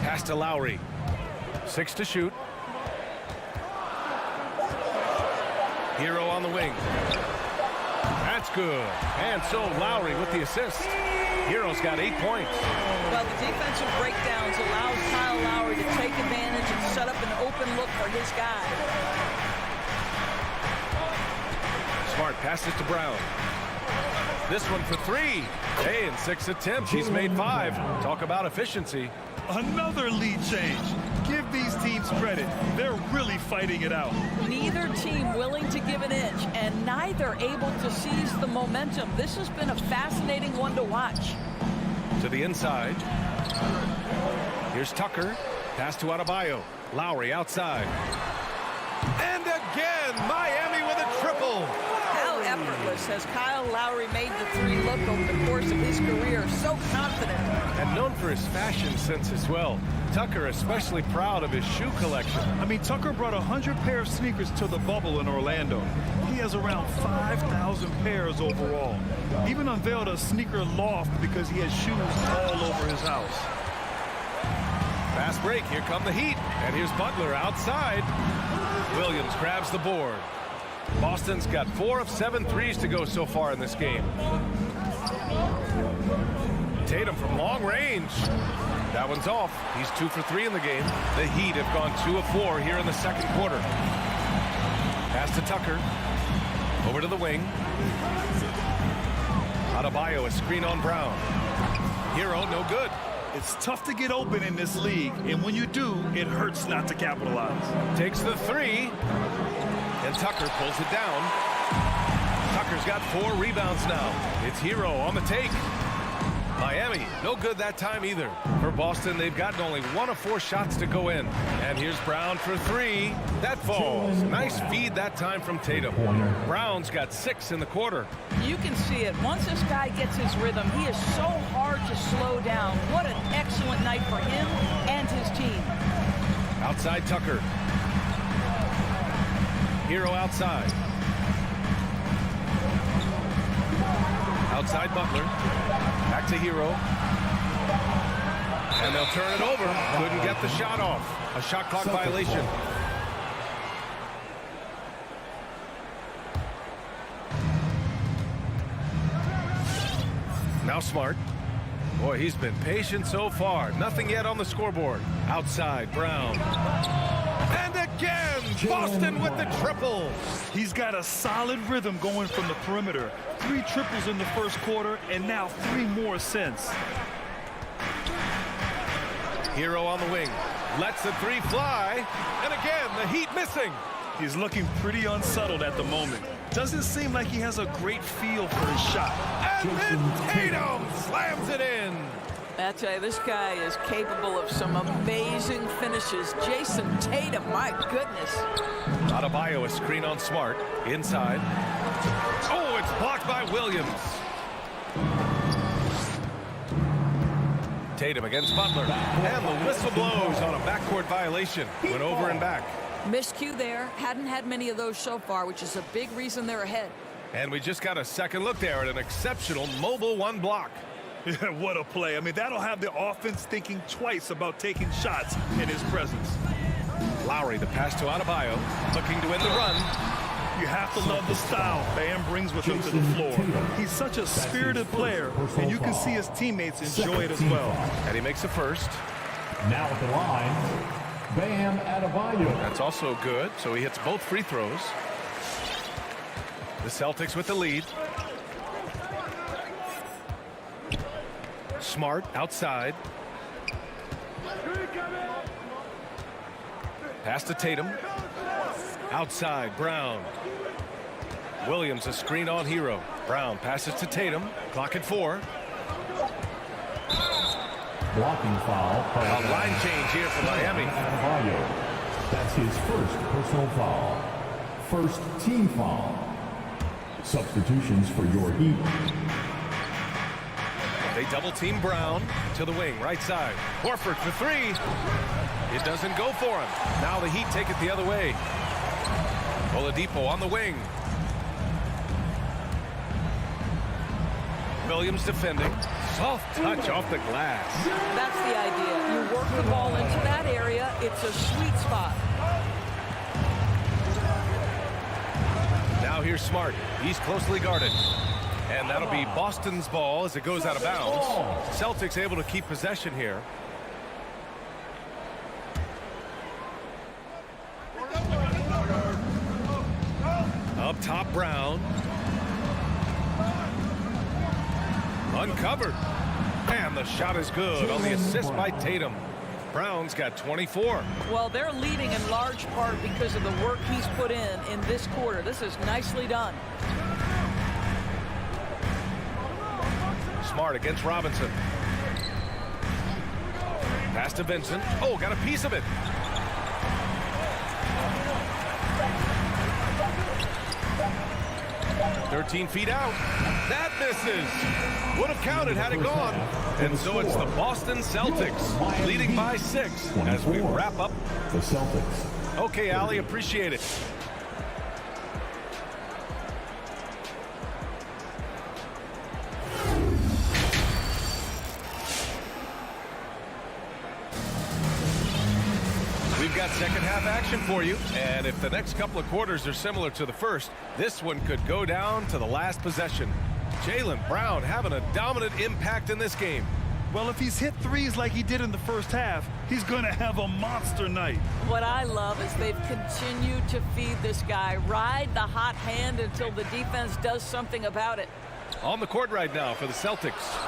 Pass to Lowry. 6 to shoot. Hero on the wing. That's good. And so Lowry with the assist. Hero's got 8 points. Well, the defensive breakdowns allows Kyle Lowry to take advantage and set up an open look for his guy. Smart passes to Brown. This one for 3. Hey, in 6 attempts, he's made 5. Talk about efficiency. Another lead change. Give these teams credit. They're really fighting it out. Neither team willing to give an inch, and neither able to seize the momentum. This has been a fascinating one to watch. To the inside. Here's Tucker. Pass to Adebayo. Lowry outside. And again, Miami with a triple. How effortless has Kyle Lowry made the 3 look over the course of his career. So confident. And known for his fashion sense as well. Tucker especially proud of his shoe collection. I mean, Tucker brought 100 pair of sneakers to the bubble in Orlando. He has around 5,000 pairs overall. Even unveiled a sneaker loft because he has shoes all over his house. Fast break. Here come the Heat. And here's Butler outside. Williams grabs the board. Boston's got 4 of 7 threes to go so far in this game. Tatum from long range. That one's off. He's 2 for 3 in the game. The Heat have gone 2 of 4 here in the second quarter. Pass to Tucker. Over to the wing. Adebayo, a screen on Brown. Hero, no good. It's tough to get open in this league, and when you do, it hurts not to capitalize. Takes the 3. And Tucker pulls it down. Tucker's got 4 rebounds now. It's Hero on the take. Miami, no good that time either. For Boston, they've gotten only 1 of 4 shots to go in. And here's Brown for 3. That falls. Nice feed that time from Tatum. Brown's got 6 in the quarter. You can see it. Once this guy gets his rhythm, he is so hard to slow down. What an excellent night for him and his team. Outside Tucker. Hero outside. Outside Butler. Back to Hero. And they'll turn it over. Couldn't get the shot off. A shot clock violation. Now Smart. Boy, he's been patient so far. Nothing yet on the scoreboard. Outside, Brown. And again, Boston with the triple. He's got a solid rhythm going from the perimeter. 3 triples in the first quarter, and now 3 more since. Hero on the wing. Lets the three fly. And again, the Heat missing. He's looking pretty unsettled at the moment. Doesn't seem like he has a great feel for his shot. And then Tatum slams it in. I tell you, this guy is capable of some amazing finishes. Jason Tatum, my goodness. Adebayo, a screen on Smart. Inside. Oh, it's blocked by Williams. Tatum against Butler. And the whistle blows on a backcourt violation. Went over and back. Miscue there. Hadn't had many of those so far, which is a big reason they're ahead. And we just got a second look there at an exceptional mobile one block. Yeah, what a play. I mean, that'll have the offense thinking twice about taking shots in his presence. Lowry, the pass to Adebayo, looking to win the run. You have to love the style Bam brings with him to the floor. He's such a spirited player, and you can see his teammates enjoy it as well. And he makes the first. Now at the line, Bam Adebayo. That's also good, so he hits both free throws. The Celtics with the lead. Smart outside. Pass to Tatum. Outside, Brown. Williams, a screen on Hero. Brown passes to Tatum. Clock at 4. Blocking foul. A line change here for Miami. Adebayo. That's his first personal foul. First team foul. Substitutions for your Heat. They double team Brown to the wing, right side. Horford for 3. It doesn't go for him. Now the Heat take it the other way. Oladipo on the wing. Williams defending. Soft touch off the glass. That's the idea. You work the ball into that area. It's a sweet spot. Now here's Smart. He's closely guarded. And that'll be Boston's ball as it goes out of bounds. Celtics able to keep possession here. Up top, Brown. Uncovered. And the shot is good on the assist by Tatum. Brown's got 24. Well, they're leading in large part because of the work he's put in this quarter. This is nicely done. Smart against Robinson. Pass to Vincent. Oh, got a piece of it. "13 feet out. That misses. Would have counted had it gone. And so it's the Boston Celtics leading by 6 as we wrap up. The Celtics. Okay, Allie, appreciate it. We've got second half action for you, and if the next couple of quarters are similar to the first, this one could go down to the last possession. Jaylen Brown having a dominant impact in this game. Well, if he's hit threes like he did in the first half, he's going to have a monster night. What I love is they've continued to feed this guy. Ride the hot hand until the defense does something about it. On the court right now for the Celtics,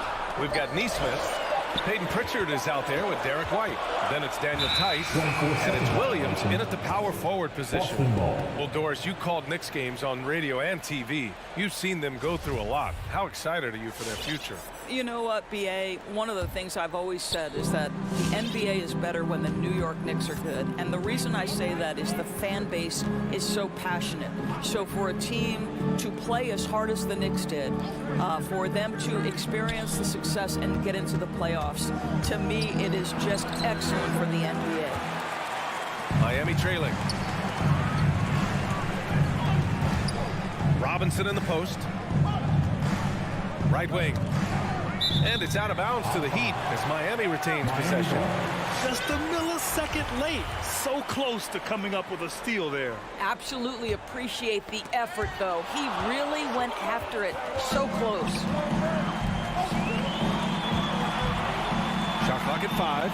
we've got Nesmith. Peyton Pritchard is out there with Derek White. Then it's Daniel Tice, and it's Williams in at the power forward position. Well, Doris, you called Knicks games on radio and TV. You've seen them go through a lot. How excited are you for their future? You know what, B.A., one of the things I've always said is that the NBA is better when the New York Knicks are good. And the reason I say that is the fan base is so passionate. So for a team to play as hard as the Knicks did, for them to experience the success and get into the playoffs, to me, it is just excellent for the NBA. Miami trailing. Robinson in the post. Right wing. And it's out of bounds to the Heat as Miami retains possession. Just a millisecond late. So close to coming up with a steal there. Absolutely appreciate the effort, though. He really went after it. So close. Shot clock at 5.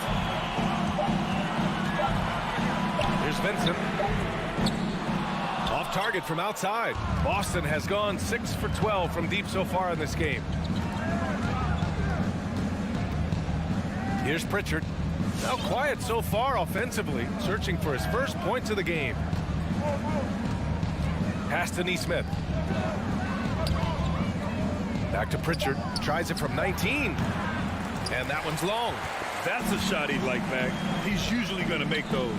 Here's Vincent. Off target from outside. Boston has gone 6 for 12 from deep so far in this game. Here's Pritchard. Now quiet so far offensively, searching for his first points of the game. Pass to Neesmith. Back to Pritchard. Tries it from 19. And that one's long. That's a shot he'd like back. He's usually going to make those.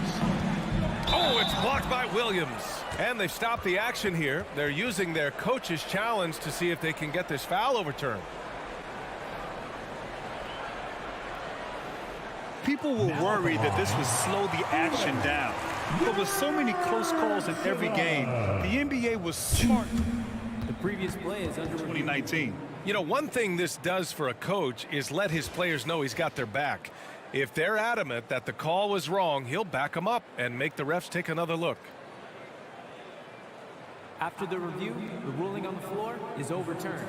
Oh, it's blocked by Williams. And they've stopped the action here. They're using their coach's challenge to see if they can get this foul overturned. People were worried that this would slow the action down. But with so many close calls in every game, the NBA was smart. The previous play is under 2019. You know, one thing this does for a coach is let his players know he's got their back. If they're adamant that the call was wrong, he'll back them up and make the refs take another look. After the review, the ruling on the floor is overturned.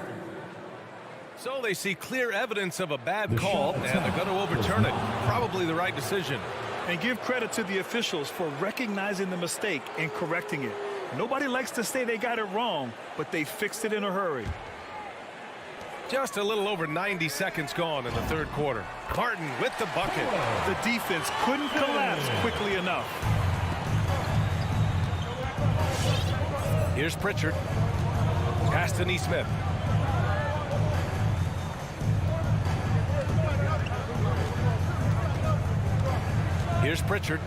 So they see clear evidence of a bad call, and they're going to overturn it. Probably the right decision. And give credit to the officials for recognizing the mistake and correcting it. Nobody likes to say they got it wrong, but they fixed it in a hurry. Just a little over 90 seconds gone in the third quarter. Martin with the bucket. The defense couldn't collapse quickly enough. Here's Pritchard. Pass to Neesmith. Here's Pritchard.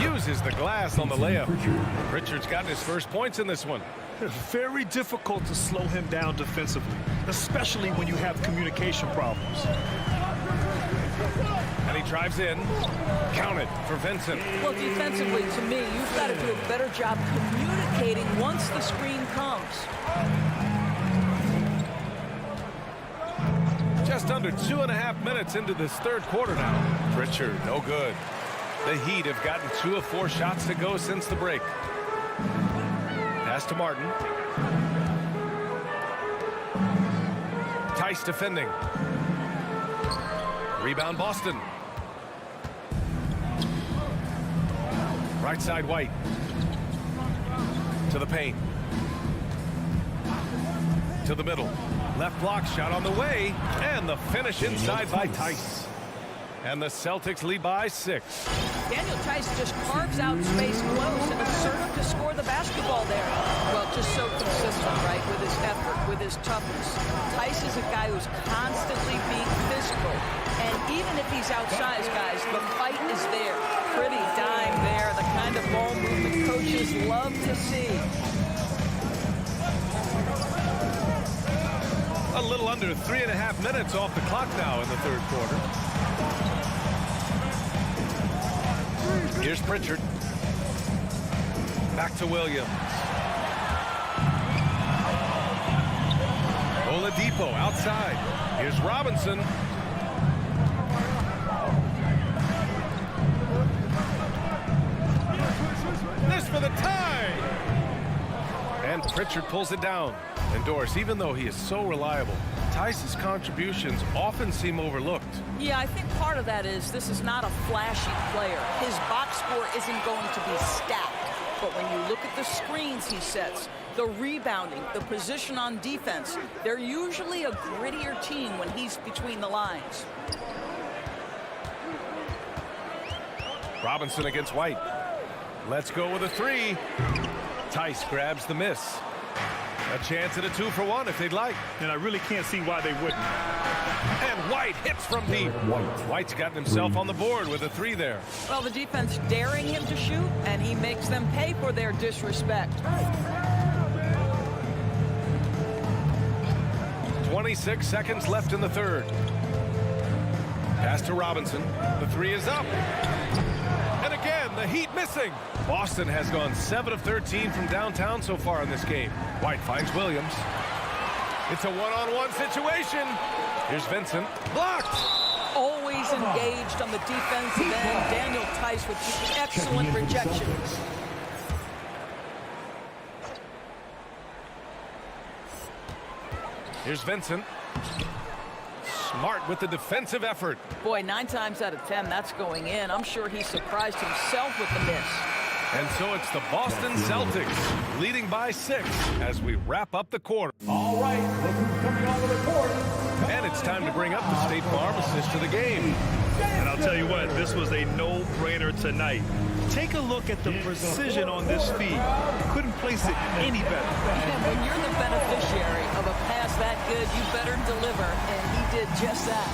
Uses the glass on the layup. Pritchard's gotten his first points in this one. It's very difficult to slow him down defensively, especially when you have communication problems. And he drives in. Count it for Vincent. Well, defensively, to me, you've got to do a better job communicating once the screen comes. Just under 2.5 minutes into this third quarter now. Pritchard, no good. The Heat have gotten 2 of 4 shots to go since the break. Pass to Martin. Tice defending. Rebound Boston. Right side White. To the paint. To the middle. Left block shot on the way. And the finish inside by Tice. And the Celtics lead by 6. Daniel Tice just carves out space close and assertive to score the basketball there. Well, just so consistent, right, with his effort, with his toughness. Tice is a guy who's constantly being physical. And even if he's outsized, guys, the fight is there. Pretty dime there, the kind of ball movement coaches love to see. A little under 3.5 minutes off the clock now in the third quarter. Here's Pritchard. Back to Williams. Oladipo outside. Here's Robinson. This for the tie. And Pritchard pulls it down. And Doris, even though he is so reliable, Tice's contributions often seem overlooked. Yeah, I think part of that is this is not a flashy player. His box score isn't going to be stacked. But when you look at the screens he sets, the rebounding, the position on defense, they're usually a grittier team when he's between the lines. Robinson against White. Let's go with a 3. Tice grabs the miss. A chance at a 2-for-1 if they'd like. And I really can't see why they wouldn't. And White hits from deep. White's gotten himself on the board with a 3 there. Well, the defense daring him to shoot, and he makes them pay for their disrespect. 26 seconds left in the third. Pass to Robinson. The 3 is up. And again, the Heat missing. Boston has gone 7 of 13 from downtown so far in this game. White finds Williams. It's a one-on-one situation. Here's Vincent. Blocked. Always engaged on the defensive end. Daniel Tice with excellent rejection. Here's Vincent. Smart with the defensive effort. Boy, 9 times out of 10, that's going in. I'm sure he surprised himself with the miss. And so it's the Boston Celtics leading by 6 as we wrap up the quarter. All All right, look who's coming onto the court. And it's time to bring up the State Farm assist to the game. And I'll tell you what, this was a no-brainer tonight. Take a look at the precision on this feed. Couldn't place it any better. And when you're the beneficiary of a pass that good, you better deliver, and he did just that.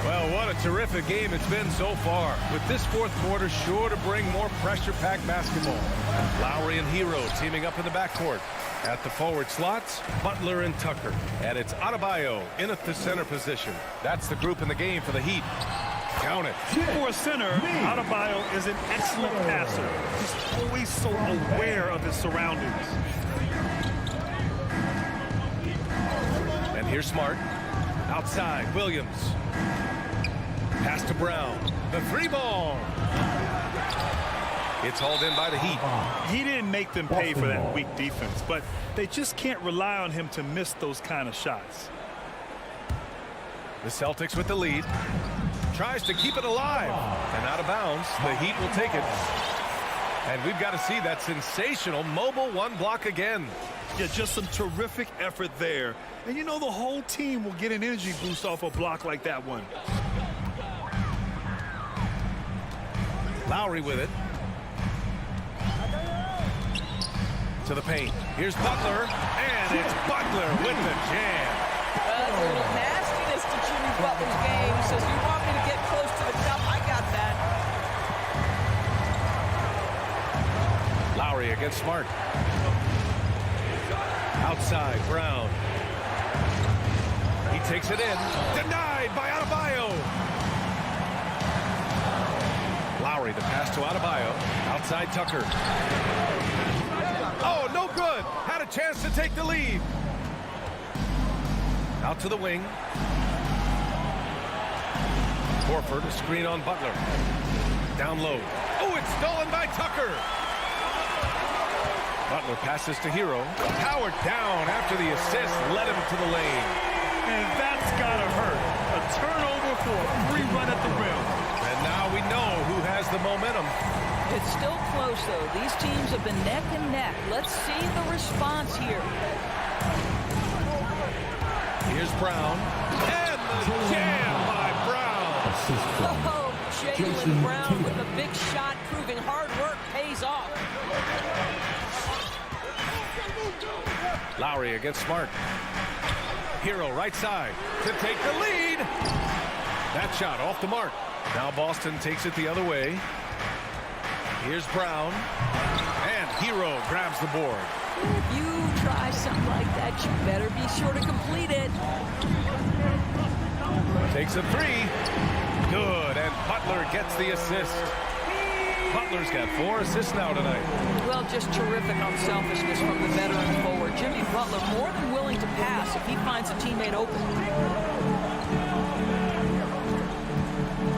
Well, what a terrific game it's been so far, with this fourth quarter sure to bring more pressure-packed basketball. Lowry and Hero teaming up in the backcourt. At the forward slots, Butler and Tucker. And it's Adebayo in at the center position. That's the group in the game for the Heat. Count it. For a center, Adebayo is an excellent passer. He's always so aware of his surroundings. And here's Smart. Outside, Williams. Pass to Brown. The three ball. It's hauled in by the Heat. He didn't make them pay for that weak defense, but they just can't rely on him to miss those kind of shots. The Celtics with the lead. Tries to keep it alive. And out of bounds. The Heat will take it. And we've got to see that sensational mobile one block again. Yeah, just some terrific effort there. And you know the whole team will get an energy boost off a block like that one. Lowry with it. To the paint. Here's Butler. And it's Butler with the jam. A little nastiness to Jimmy Butler's game. He says, you want me to get close to the cup? I got that. Lowry against Smart. Outside, Brown. He takes it in. Denied by Adebayo. Lowry, the pass to Adebayo. Outside, Tucker. Oh, no good. Had a chance to take the lead. Out to the wing. Horford, a screen on Butler. Down low. Oh, it's stolen by Tucker. Butler passes to Hero. Howard down after the assist led him to the lane. And that's gotta hurt. A turnover for a free run at the rim. And now we know who has the momentum. It's still close, though. These teams have been neck and neck. Let's see the response here. Here's Brown. And the jam by Brown. Oh, Jaylen Brown with a big shot, proving hard work pays off. Lowry against Smart. Hero right side to take the lead. That shot off the mark. Now Boston takes it the other way. Here's Brown. And Hero grabs the board. If you try something like that, you better be sure to complete it. Takes a three. Good. And Butler gets the assist. Butler's got 4 assists now tonight. Well, just terrific unselfishness from the veteran forward. Jimmy Butler more than willing to pass if he finds a teammate open.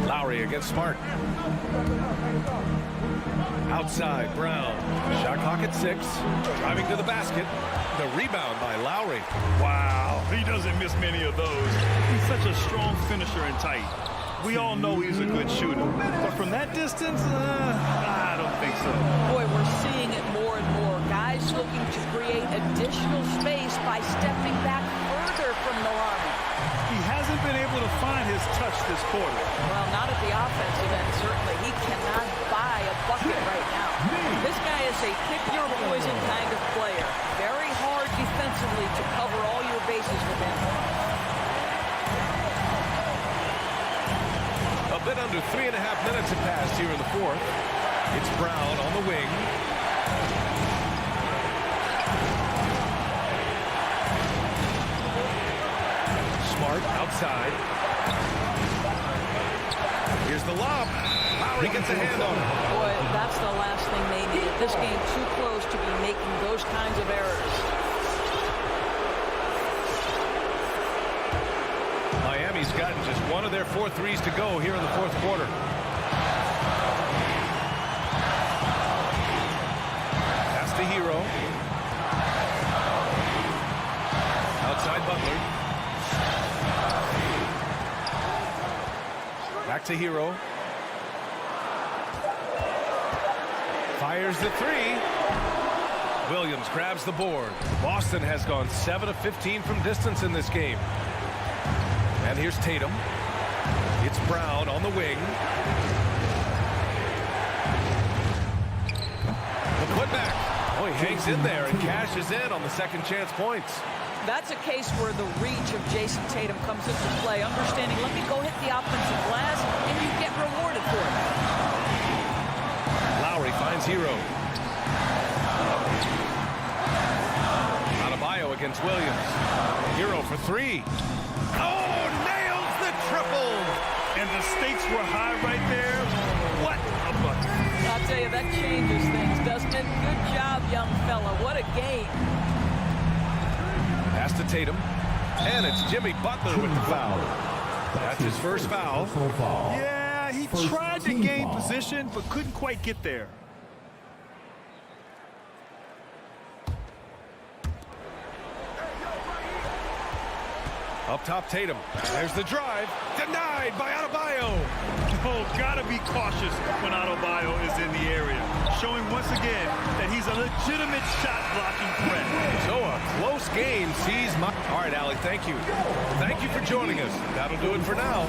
Lowry against Smart. Outside, Brown. Shot clock at 6. Driving to the basket. The rebound by Lowry. Wow, he doesn't miss many of those. He's such a strong finisher and tight. We all know he's a good shooter. But from that distance, I don't think so. Boy, we're seeing it more and more. Guys looking to create additional space by stepping back further from the line. He hasn't been able to find his touch this quarter. Well, not at the offensive end, certainly. He cannot buy a bucket right now. This guy is a pick-your-poison kind of player. Very hard defensively to cover all your bases with him. A bit under 3.5 minutes have passed here in the fourth. It's Brown on the wing. Smart outside. Here's the lob. Lowry gets a hand on it. Boy, that's the last thing they need. This game too close to be making those kinds of errors. Miami's gotten just one of their 4 threes to go here in the fourth quarter. Pass to Hero. Outside Butler. Back to Hero. Fires the 3. Williams grabs the board. Boston has gone 7 of 15 from distance in this game. And here's Tatum. It's Brown on the wing. The putback. Oh, he hangs in there and cashes in on the second chance points. That's a case where the reach of Jason Tatum comes into play. Understanding, let me go hit the offensive glass, and you get rewarded for it. Lowry finds Hero. Adebayo against Williams. Hero for 3. Oh, nails the triple! And the stakes were high right there. What a bucket. I'll tell you, that changes things, doesn't it? Good job, young fella. What a game. Pass to Tatum. And it's Jimmy Butler with the foul. That's his first foul. Yeah, he tried to gain position, but couldn't quite get there. Up top, Tatum. There's the drive. Denied by Adebayo. Oh, gotta be cautious when Adebayo is in the area. Showing once again that he's a legitimate shot-blocking threat. So a close game sees my... All right, Allie, thank you. Thank you for joining us. That'll do it for now.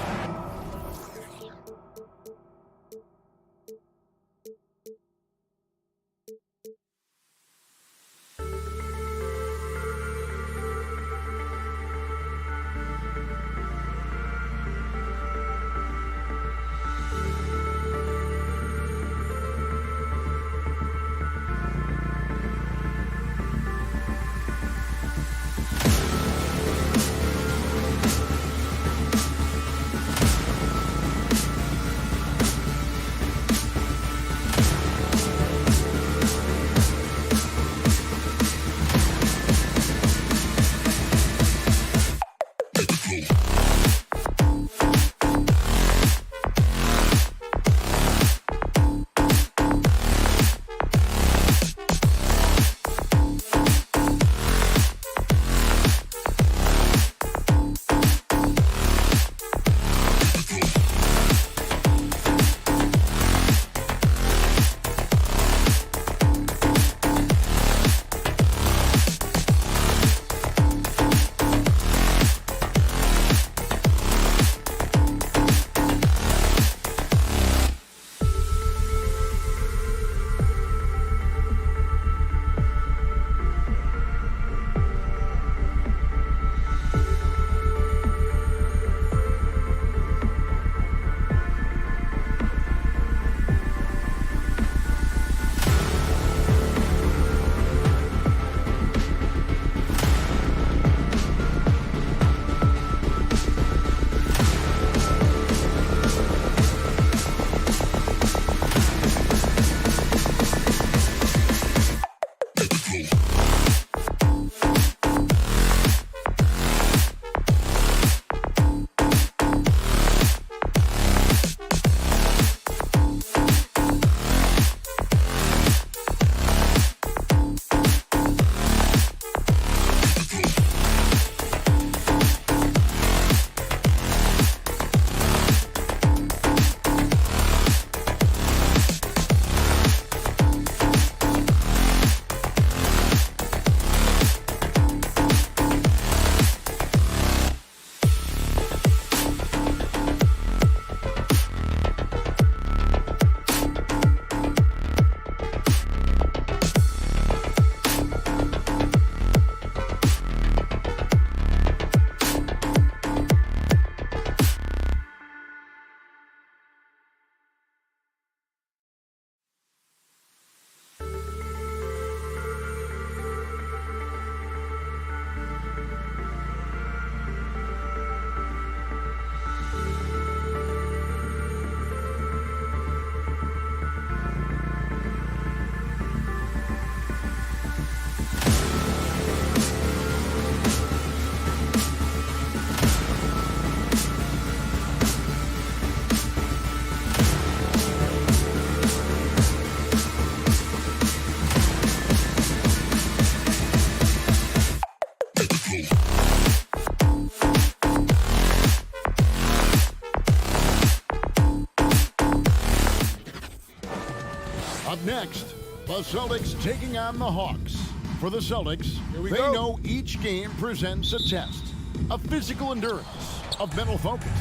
Up next, the Celtics taking on the Hawks. For the Celtics, they know each game presents a test of physical endurance, of mental focus,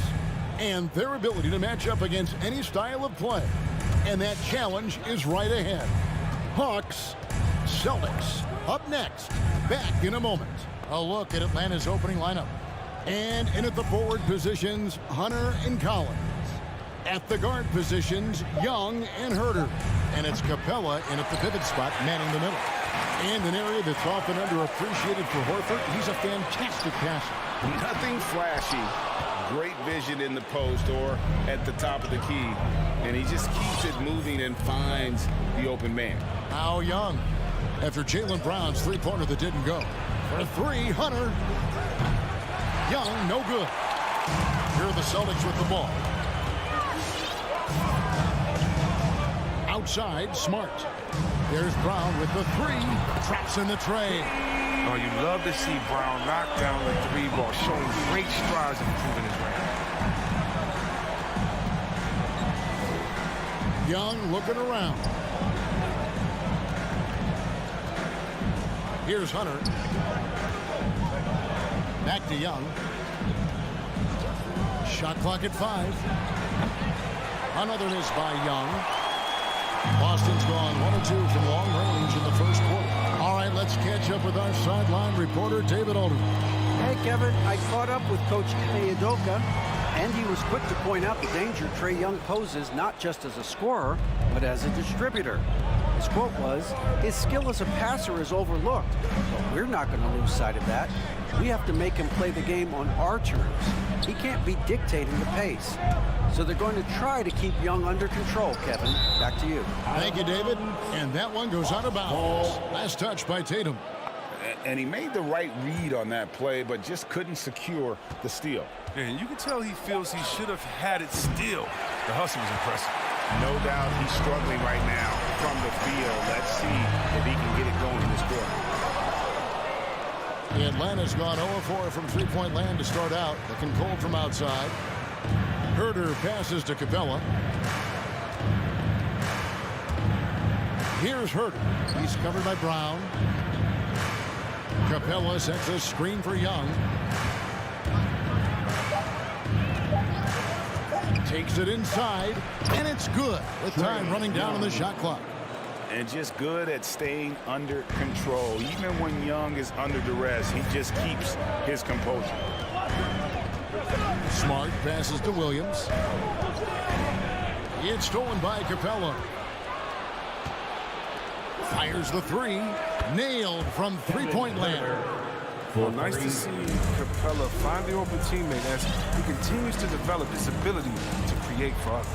and their ability to match up against any style of play. And that challenge is right ahead. Hawks, Celtics, up next. Back in a moment. A look at Atlanta's opening lineup. And in at the forward positions, Hunter and Collins. At the guard positions, Young and Herter. And it's Capella in at the pivot spot, manning the middle. And an area that's often underappreciated for Horford, he's a fantastic passer. Nothing flashy. Great vision in the post or at the top of the key. And he just keeps it moving and finds the open man. Now Young, after Jaylen Brown's three-pointer that didn't go. For three, Hunter. Young, no good. Here are the Celtics with the ball. Outside, Smart. There's Brown with the three. Traps in the tray. Oh, you love to see Brown knock down the three ball, showing great strides in improving his range. Young looking around. Here's Hunter. Back to Young. Shot clock at 5. Another miss by Young. Boston's gone 1 of 2 from long range in the first quarter. All right, let's catch up with our sideline reporter, David Alderman. Hey, Kevin, I caught up with Coach Udoka, and he was quick to point out the danger Trae Young poses not just as a scorer, but as a distributor. His quote was, "His skill as a passer is overlooked, but we're not going to lose sight of that. We have to make him play the game on our terms. He can't be dictating the pace." So they're going to try to keep Young under control, Kevin. Back to you. Thank you, David. And that one goes out of bounds. Last touch by Tatum. And he made the right read on that play, but just couldn't secure the steal. Yeah, you can tell he feels he should have had it still. The hustle was impressive. No doubt he's struggling right now from the field. Let's see if he can get it going in this quarter. Atlanta's gone 0-4 from three-point land to start out. Looking cold from outside. Herter passes to Capella. Here's Herter. He's covered by Brown. Capella sets a screen for Young. Takes it inside, and it's good with time running down on the shot clock. And just good at staying under control. Even when Young is under duress, he just keeps his composure. Smart passes to Williams. It's stolen by Capella. Fires the three. Nailed from three-point land. Well, nice to see Capella find the open teammate as he continues to develop his ability to create for others.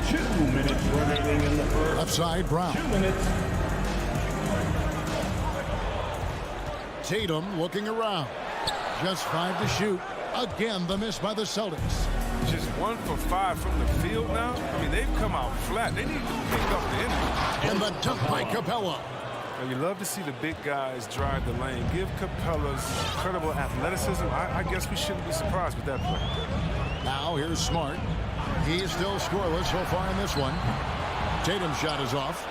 2 minutes remaining in the first. Left side, Brown. 2 minutes. Tatum looking around. Just 5 to shoot. Again, the miss by the Celtics. Just 1 for 5 from the field now. I mean, they've come out flat. They need to pick up the energy. And the dunk by Capella. And you love to see the big guys drive the lane. Give Capella's incredible athleticism. I guess we shouldn't be surprised with that play. Now here's Smart. He is still scoreless so far in this one. Tatum's shot is off.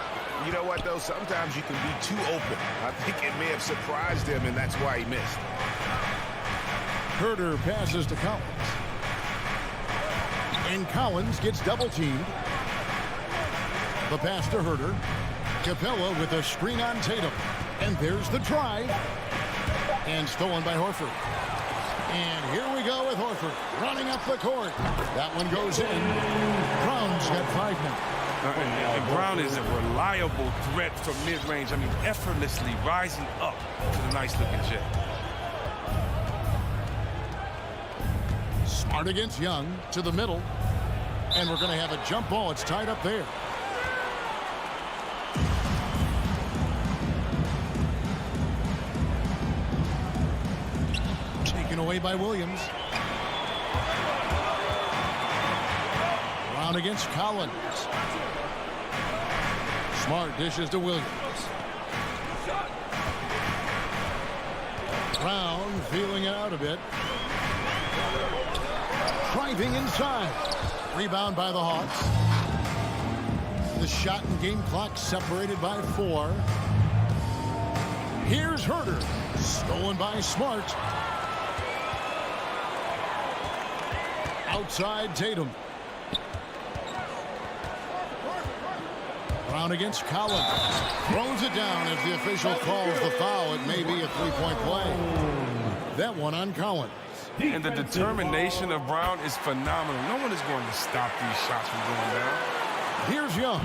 You know what, though? Sometimes you can be too open. I think it may have surprised him, and that's why he missed. Herter passes to Collins. And Collins gets double-teamed. The pass to Herter. Capella with a screen on Tatum. And there's the drive. And stolen by Horford. And here we go with Horford running up the court. That one goes in. Brown's got 5 now. And Brown is a reliable threat from mid-range. I mean, effortlessly rising up to the nice-looking J. Smart against Young to the middle. And we're going to have a jump ball. It's tied up there. Taken away by Williams. Brown against Collins. Smart dishes to Williams. Brown feeling out a bit. Driving inside. Rebound by the Hawks. The The shot and game clock separated by 4. Here's Herder. Stolen by Smart. Outside Tatum. Brown against Collins. Throws it down as the official calls the foul. It may be a three-point play. That one on Collins. And the determination of Brown is phenomenal. No one is going to stop these shots from going down. Here's Young.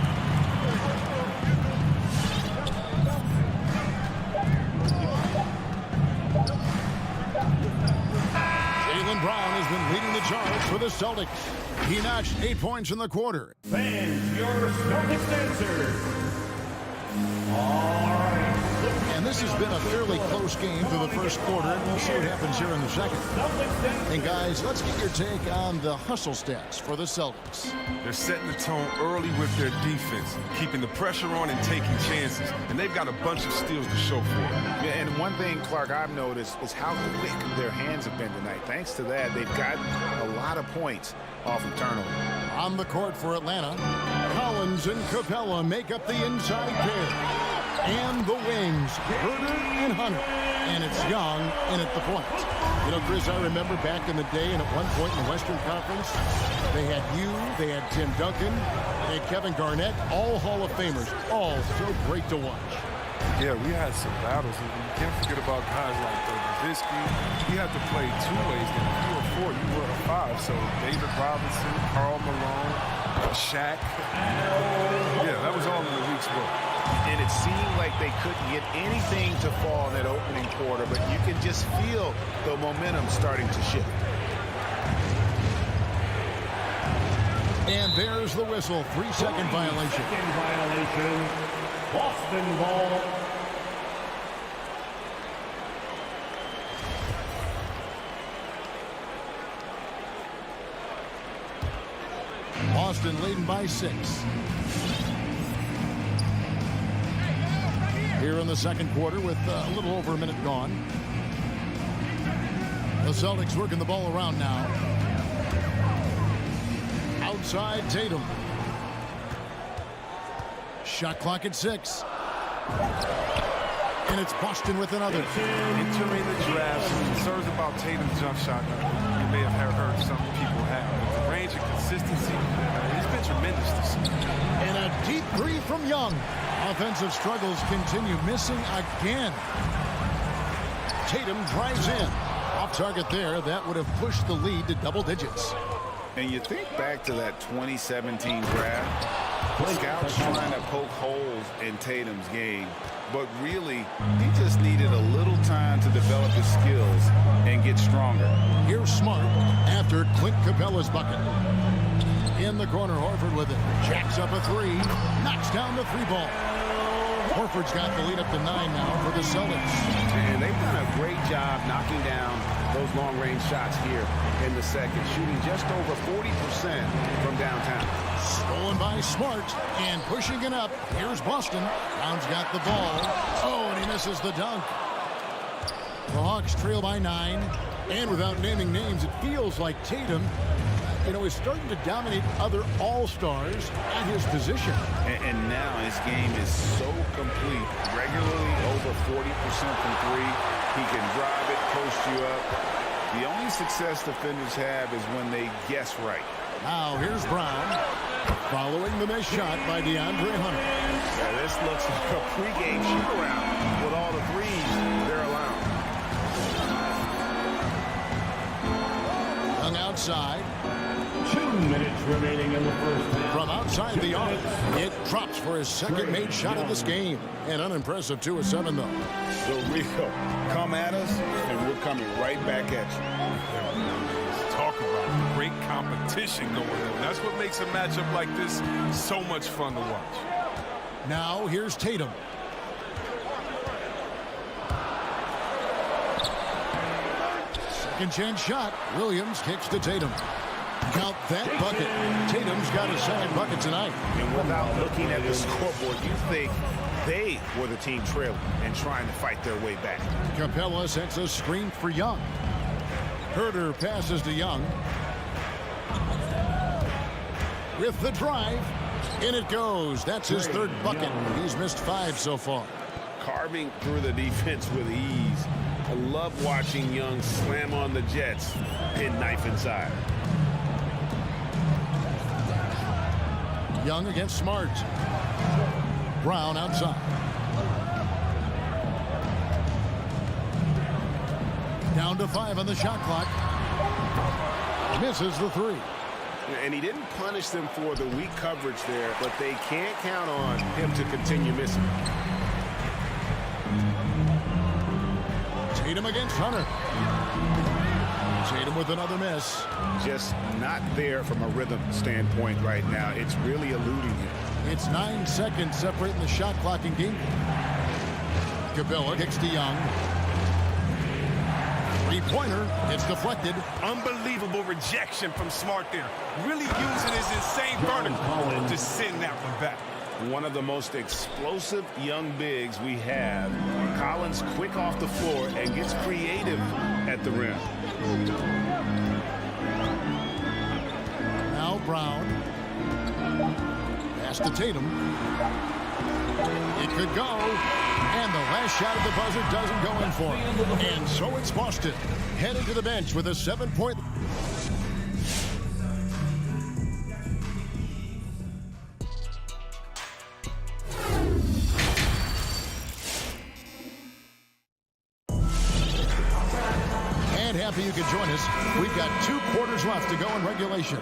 Jaylen Brown has been leading the charge for the Celtics. He notched 8 points in the quarter. Fans, your Celtics answer. All right. And this has been a fairly close game through the first quarter, and we'll see what happens here in the second. And guys, let's get your take on the hustle stats for the Celtics. They're setting the tone early with their defense, keeping the pressure on and taking chances. And they've got a bunch of steals to show for it. Yeah, and one thing, Clark, I've noticed is how quick their hands have been tonight. Thanks to that, they've gotten a lot of points off of turnover. On the court for Atlanta, Collins and Capella make up the inside pair. And the wings, Herder and Hunter. And it's Young in at the point. You know, Chris, I remember back in the day, and at one point in the Western Conference, they had you, they had Tim Duncan, they had Kevin Garnett, all Hall of Famers, all so great to watch. Yeah, we had some battles, and you can't forget about guys like Nowitzki. You had to play 2 ways. If you were 4, you were a 5. So David Robinson, Karl Malone, Shaq. Yeah, that was all in the week's book. And it seemed like they couldn't get anything to fall in that opening quarter, but you can just feel the momentum starting to shift. And there's the whistle. 3-second violation. Second violation. Boston ball. Boston leading by 6. Here in the second quarter with a little over a minute gone. The Celtics working the ball around now. Outside Tatum. Shot clock at 6. And it's Boston with another. Entering the draft, some concerns about Tatum's jump shot. You may have heard some people have. But the range of consistency, it's been tremendous to see. And a deep three from Young. Offensive struggles continue, missing again. Tatum drives in. Off target there. That would have pushed the lead to double digits. And you think back to that 2017 draft, scouts trying to poke holes in Tatum's game, but really, he just needed a little time to develop his skills and get stronger. Here's Smart after Clint Capella's bucket. In the corner, Horford with it. Jacks up a 3. Knocks down the 3-ball. Horford's got the lead up to 9 now for the Celtics. And they've done a great job knocking down those long-range shots here in the second, shooting just over 40% from downtown. Stolen by Smart and pushing it up. Here's Boston. Brown's got the ball. Oh, and he misses the dunk. The Hawks trail by 9. And without naming names, it feels like Tatum, you know, is starting to dominate other all-stars at his position. And now his game is so complete. Regularly over 40% from 3. He can drive it, post you up. The only success defenders have is when they guess right. Now here's Brown following the missed shot by DeAndre Hunter. Yeah, this looks like a pregame shoot-around with all the threes they're allowing. Hung outside. 2 minutes remaining in the first half. From outside the arc, it drops for his second made shot of this game. An unimpressive 2 of 7, though. The real come at us, and we're coming right back at you. Talk about great competition going on. That's what makes a matchup like this so much fun to watch. Now here's Tatum. Second chance shot. Williams kicks to Tatum. Count that bucket. Tatum's got a second bucket tonight. And without looking at the scoreboard, you think they were the team trailing and trying to fight their way back. Capella sets a screen for Young. Herder passes to Young. With the drive, In it goes. That's his third bucket. He's missed 5 so far. Carving through the defense with ease. I love watching Young slam on the Jets. Pin knife inside. Young against Smart. Brown outside. Down to 5 on the shot clock. Misses the 3. And he didn't punish them for the weak coverage there, but they can't count on him to continue missing. Tatum against Hunter. Tatum with another miss. Just not there from a rhythm standpoint right now. It's really eluding him. It's 9 seconds separating the shot clock and game. Cabela kicks to Young. Three-pointer. It's deflected. Unbelievable rejection from Smart there. Really using his insane vertical to send that one back. One of the most explosive young bigs we have. Collins quick off the floor and gets creative at the rim. Now Brown. Pass to Tatum. It could go. And the last shot at the buzzer doesn't go in for him. And so it's Boston heading to the bench with a 7-point. And happy you could join us. We've got 2 quarters left to go in regulation.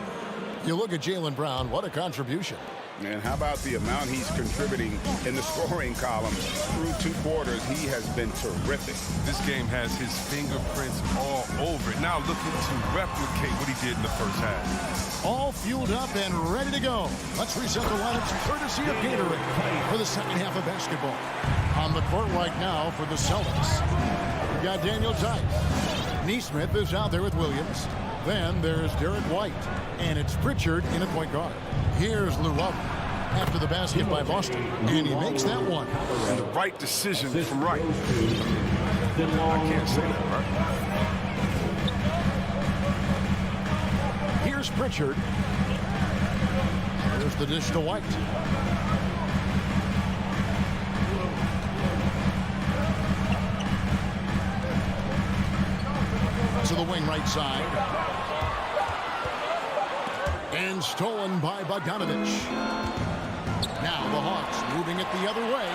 You look at Jaylen Brown, what a contribution. And how about the amount he's contributing in the scoring column? Through 2 quarters, he has been terrific. This game has his fingerprints all over it. Now looking to replicate what he did in the first half. All fueled up and ready to go. Let's reset the lineups courtesy of Gatorade for the second half of basketball. On the court right now for the Celtics, we got Daniel Tice. Neesmith is out there with Williams. Then there's Derek White. And it's Pritchard in at point guard. Here's Lou Love after the basket by Boston. And he makes that one. And the right decision from Wright. I can't say that, right? Here's Pritchard. There's the dish to White. To the wing right side. And stolen by Bogdanovich. Now the Hawks moving it the other way.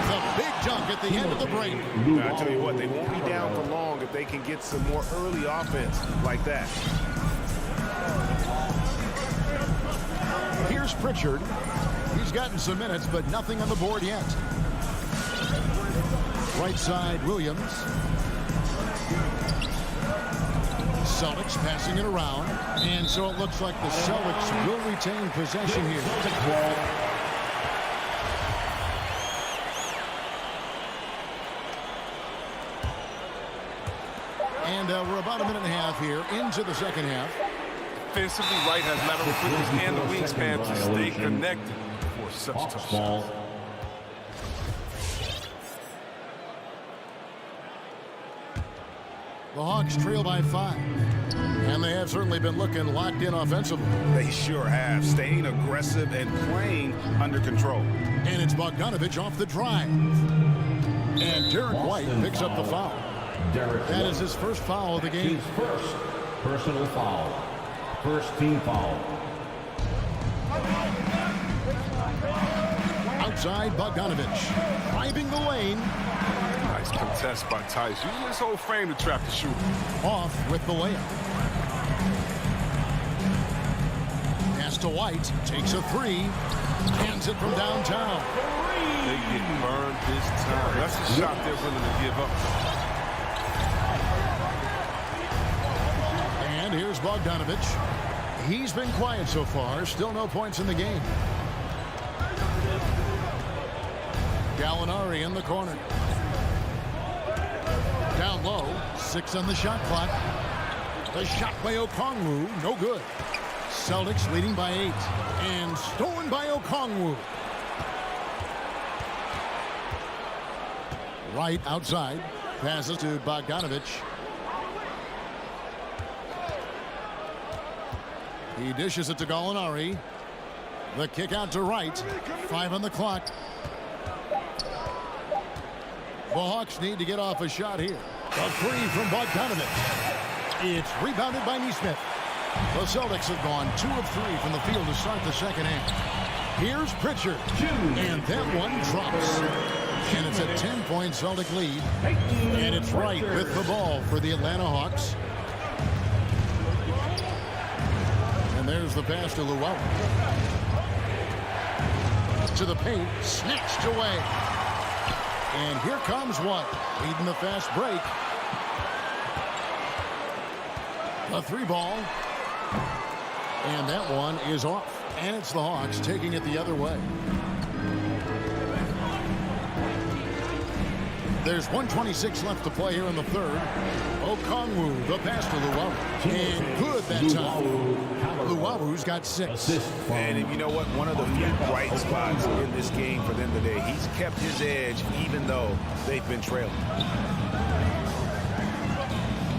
The big dunk at the end of the break. I tell you what, they won't be down for long if they can get some more early offense like that. Here's Pritchard. He's gotten some minutes, but nothing on the board yet. Right side, Williams. Celtics passing it around. And so it looks like the Celtics will retain possession here. And we're about a minute and a half here into the second half. Defensively, Wright has lateral quickness and the wingspan to stay connected for such tough shots. The Hawks trail by 5. And they have certainly been looking locked in offensively. They sure have. Staying aggressive and playing under control. And it's Bogdanovich off the drive. And Derek White picks up the foul. That is his first foul of the game. His first personal foul. First team foul. Outside Bogdanovich. Driving the lane. Nice contest by Tice. Using his whole frame to trap the shooter. Off with the layup. Pass to White. Takes a 3. Hands it from downtown. They get burned this time. That's a shot they're willing to give up. And here's Bogdanovich. He's been quiet so far. Still no points in the game. Gallinari in the corner. Down low. 6 on the shot clock. The shot by Okongwu. No good. Celtics leading by 8. And stolen by Okongwu. Right outside. Passes to Bogdanovich. He dishes it to Gallinari. The kick out to right. 5 on the clock. The Hawks need to get off a shot here. A three from Bogdanovich. It's rebounded by Neesmith. The Celtics have gone 2 of 3 from the field to start the second half. Here's Pritchard. And that one drops. And it's a 10-point Celtic lead. And it's Wright with the ball for the Atlanta Hawks. And there's the pass to Luau. To the paint. Snatched away. And here comes one. Leading the fast break. A 3-ball. And that one is off. And it's the Hawks taking it the other way. There's 1:26 left to play here in the third. Okongwu, the pass to Luau. And good that time. Luau's got 6. And you know what? One of the few bright spots in this game for them today. He's kept his edge even though they've been trailing.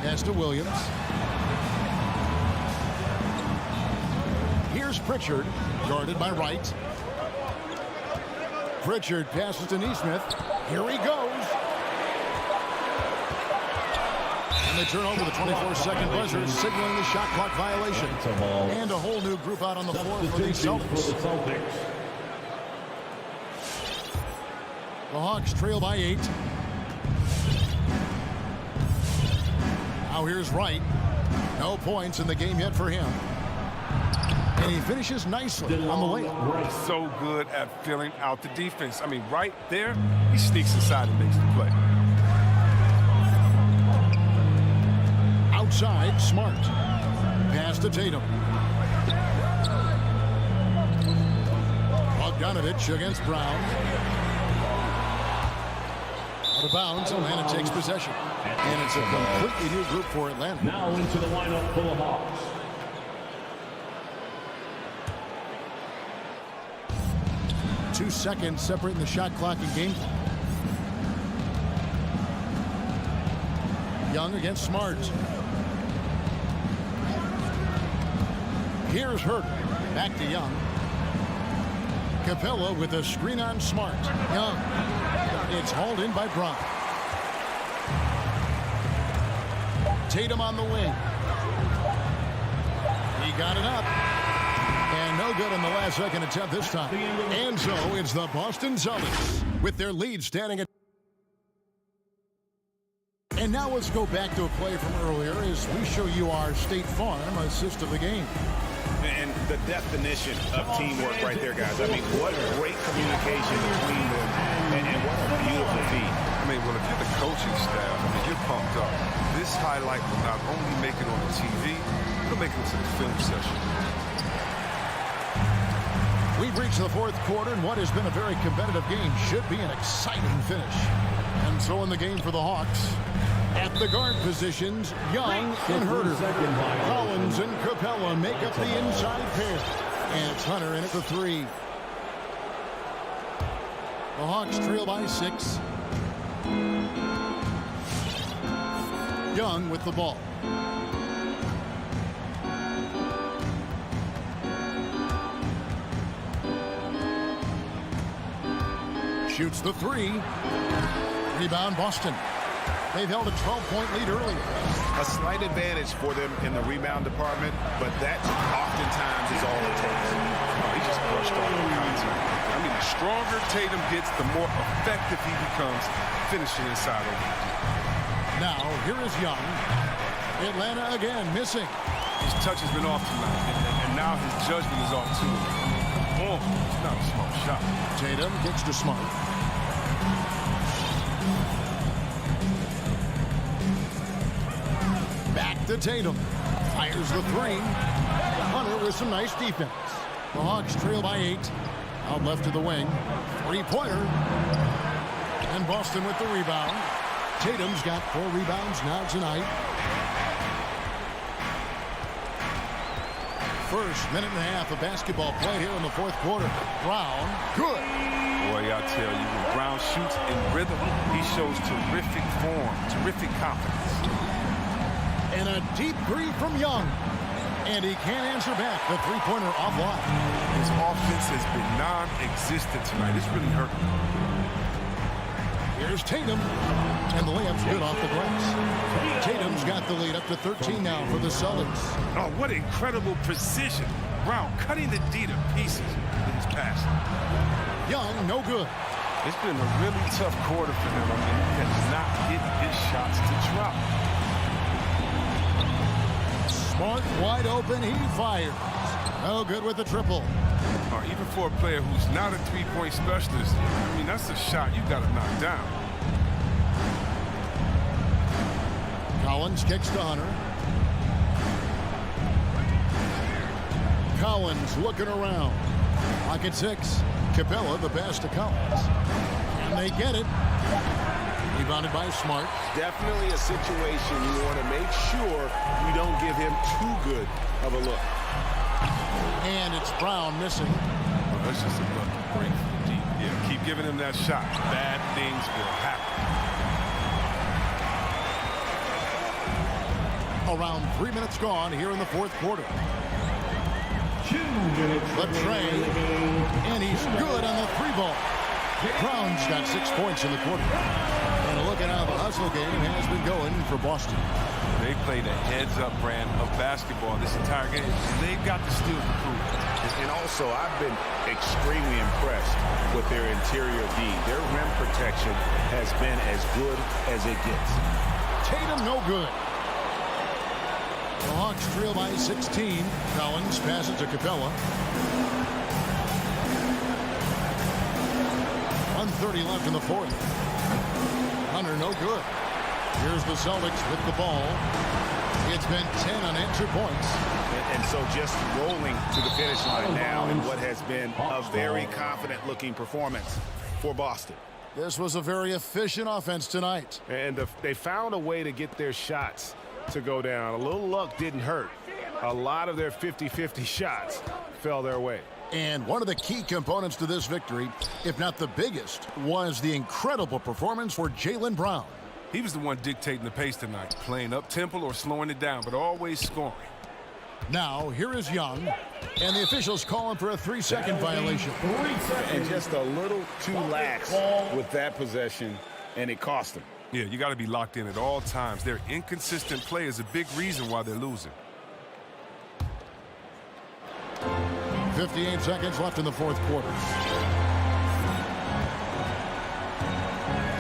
Pass to Williams. Here's Pritchard, guarded by Wright. Pritchard passes to Neesmith. Here he goes. And they turn over the 24-second buzzer, signaling the shot clock violation. And a whole new group out on the floor for the Celtics. The Hawks trail by 8. Now here's Wright. No points in the game yet for him. And he finishes nicely on the layup. So good at filling out the defense. I mean, right there, he sneaks inside and makes the play. Outside, Smart. Pass to Tatum. Bogdanovich against Brown. Out of bounds, Atlanta takes possession. And it's a completely new group for Atlanta. Now into the lineup for the Hawks. Two seconds separating the shot clock and game clock. Young against Smart. Here's Hurt. Back to Young. Capella with a screen on Smart. Young. It's hauled in by Brown. Tatum on the wing. He got it up. And no good on the last second attempt this time. And so it's the Boston Celtics with their lead standing at. And now let's go back to a play from earlier as we show you our State Farm assist of the game. And the definition of teamwork right there, guys. I mean, what great communication between them, and what a beautiful feed. I mean, well, if you're the coaching staff, I mean, you're pumped up. This highlight will not only make it on the TV, it'll make it into the film session. We've reached the fourth quarter, and what has been a very competitive game should be an exciting finish. And so in the game for the Hawks, at the guard positions, Young and Herter. Collins and Capella make up the inside pair. And it's Hunter in at the 3. The Hawks trail by 6. Young with the ball. Shoots the 3. Rebound Boston. They've held a 12-point lead earlier. A slight advantage for them in the rebound department, but that oftentimes is all it takes. He just brushed off the contact. I mean, the stronger Tatum gets, the more effective he becomes finishing inside of him. Now, here is Young. Atlanta again missing. His touch has been off tonight, and now his judgment is off too. Oh, it's not a smart shot. Tatum gets to Smart. Back to Tatum. Fires the 3. Hunter with some nice defense. The Hawks trail by 8. Out left to the wing. 3-pointer. And Boston with the rebound. Tatum's got 4 rebounds now tonight. First minute and a half of basketball play here in the fourth quarter. Brown, good. Boy, I tell you, when Brown shoots in rhythm, he shows terrific form, terrific confidence. And a deep 3 from Young. And he can't answer back. The three-pointer offline. His offense has been non-existent tonight. It's really hurt. Here's Tatum. And the layup's good off the glass. Tatum's got the lead up to 13 now for the Celtics. Oh, what incredible precision. Brown cutting the D to pieces with his pass. Young, no good. It's been a really tough quarter for him. I mean, he has not hit his shots to drop. Smart, wide open, he fires. No good with the triple. Even for a player who's not a three-point specialist, I mean, that's a shot you got to knock down. Collins kicks to Hunter. Collins looking around. Pocket 6. Capella, the pass to Collins. And they get it. Rebounded by Smart. Definitely a situation you want to make sure you don't give him too good of a look. And it's Brown missing. Well, that's just a lucky break for the deep. Yeah, keep giving him that shot. Bad things will happen. Around 3 minutes gone here in the fourth quarter. The tray, and he's good on the three ball. Brown's got 6 points in the quarter. And look at how the hustle game has been going for Boston. They played a heads-up brand of basketball this entire game. They've got the steal to prove it. And also, I've been extremely impressed with their interior D. Their rim protection has been as good as it gets. Tatum, no good. The Hawks trail by 16. Collins passes to Capella. 1:30 left in the fourth. Hunter, no good. Here's the Celtics with the ball. It's been 10 unanswered points. And so just rolling to the finish line now in what has been a very confident-looking performance for Boston. This was a very efficient offense tonight. And they found a way to get their shots to go down. A little luck didn't hurt. A lot of their 50-50 shots fell their way. And one of the key components to this victory, if not the biggest, was the incredible performance for Jaylen Brown. He was the one dictating the pace tonight, playing up-tempo or slowing it down, but always scoring. Now, here is Young, and the officials call him for a 3-second violation. And just a little too lax with that possession, and it cost him. Yeah, you got to be locked in at all times. Their inconsistent play is a big reason why they're losing. 58 seconds left in the fourth quarter.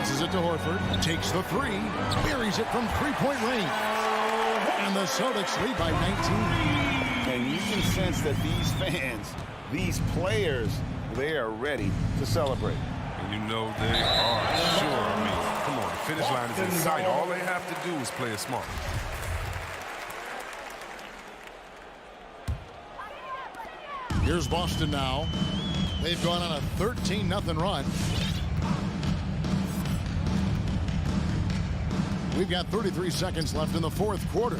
This is it to Horford. Takes the three. Buries it from three-point range. And the Celtics lead by 19. And you can sense that these fans, these players, they are ready to celebrate. And you know they are sure. I mean, come on, the finish line is in sight. All they have to do is play it smart. Here's Boston now. They've gone on a 13-0 run. We've got 33 seconds left in the fourth quarter.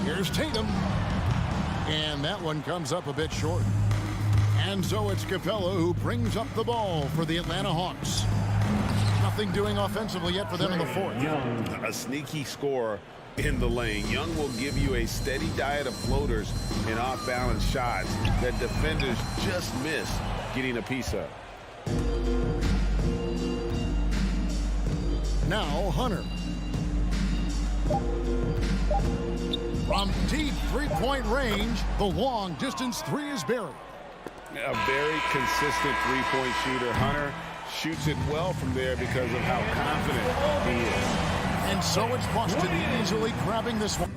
Here's Tatum. And that one comes up a bit short. And so it's Capella who brings up the ball for the Atlanta Hawks. Nothing doing offensively yet for them in the fourth. A sneaky scorer in the lane. Young will give you a steady diet of floaters and off-balance shots that defenders just miss getting a piece of. Now Hunter. From deep three-point range, the long-distance three is buried. A very consistent three-point shooter. Hunter shoots it well from there because of how confident he is. And so it's Boston easily grabbing this one.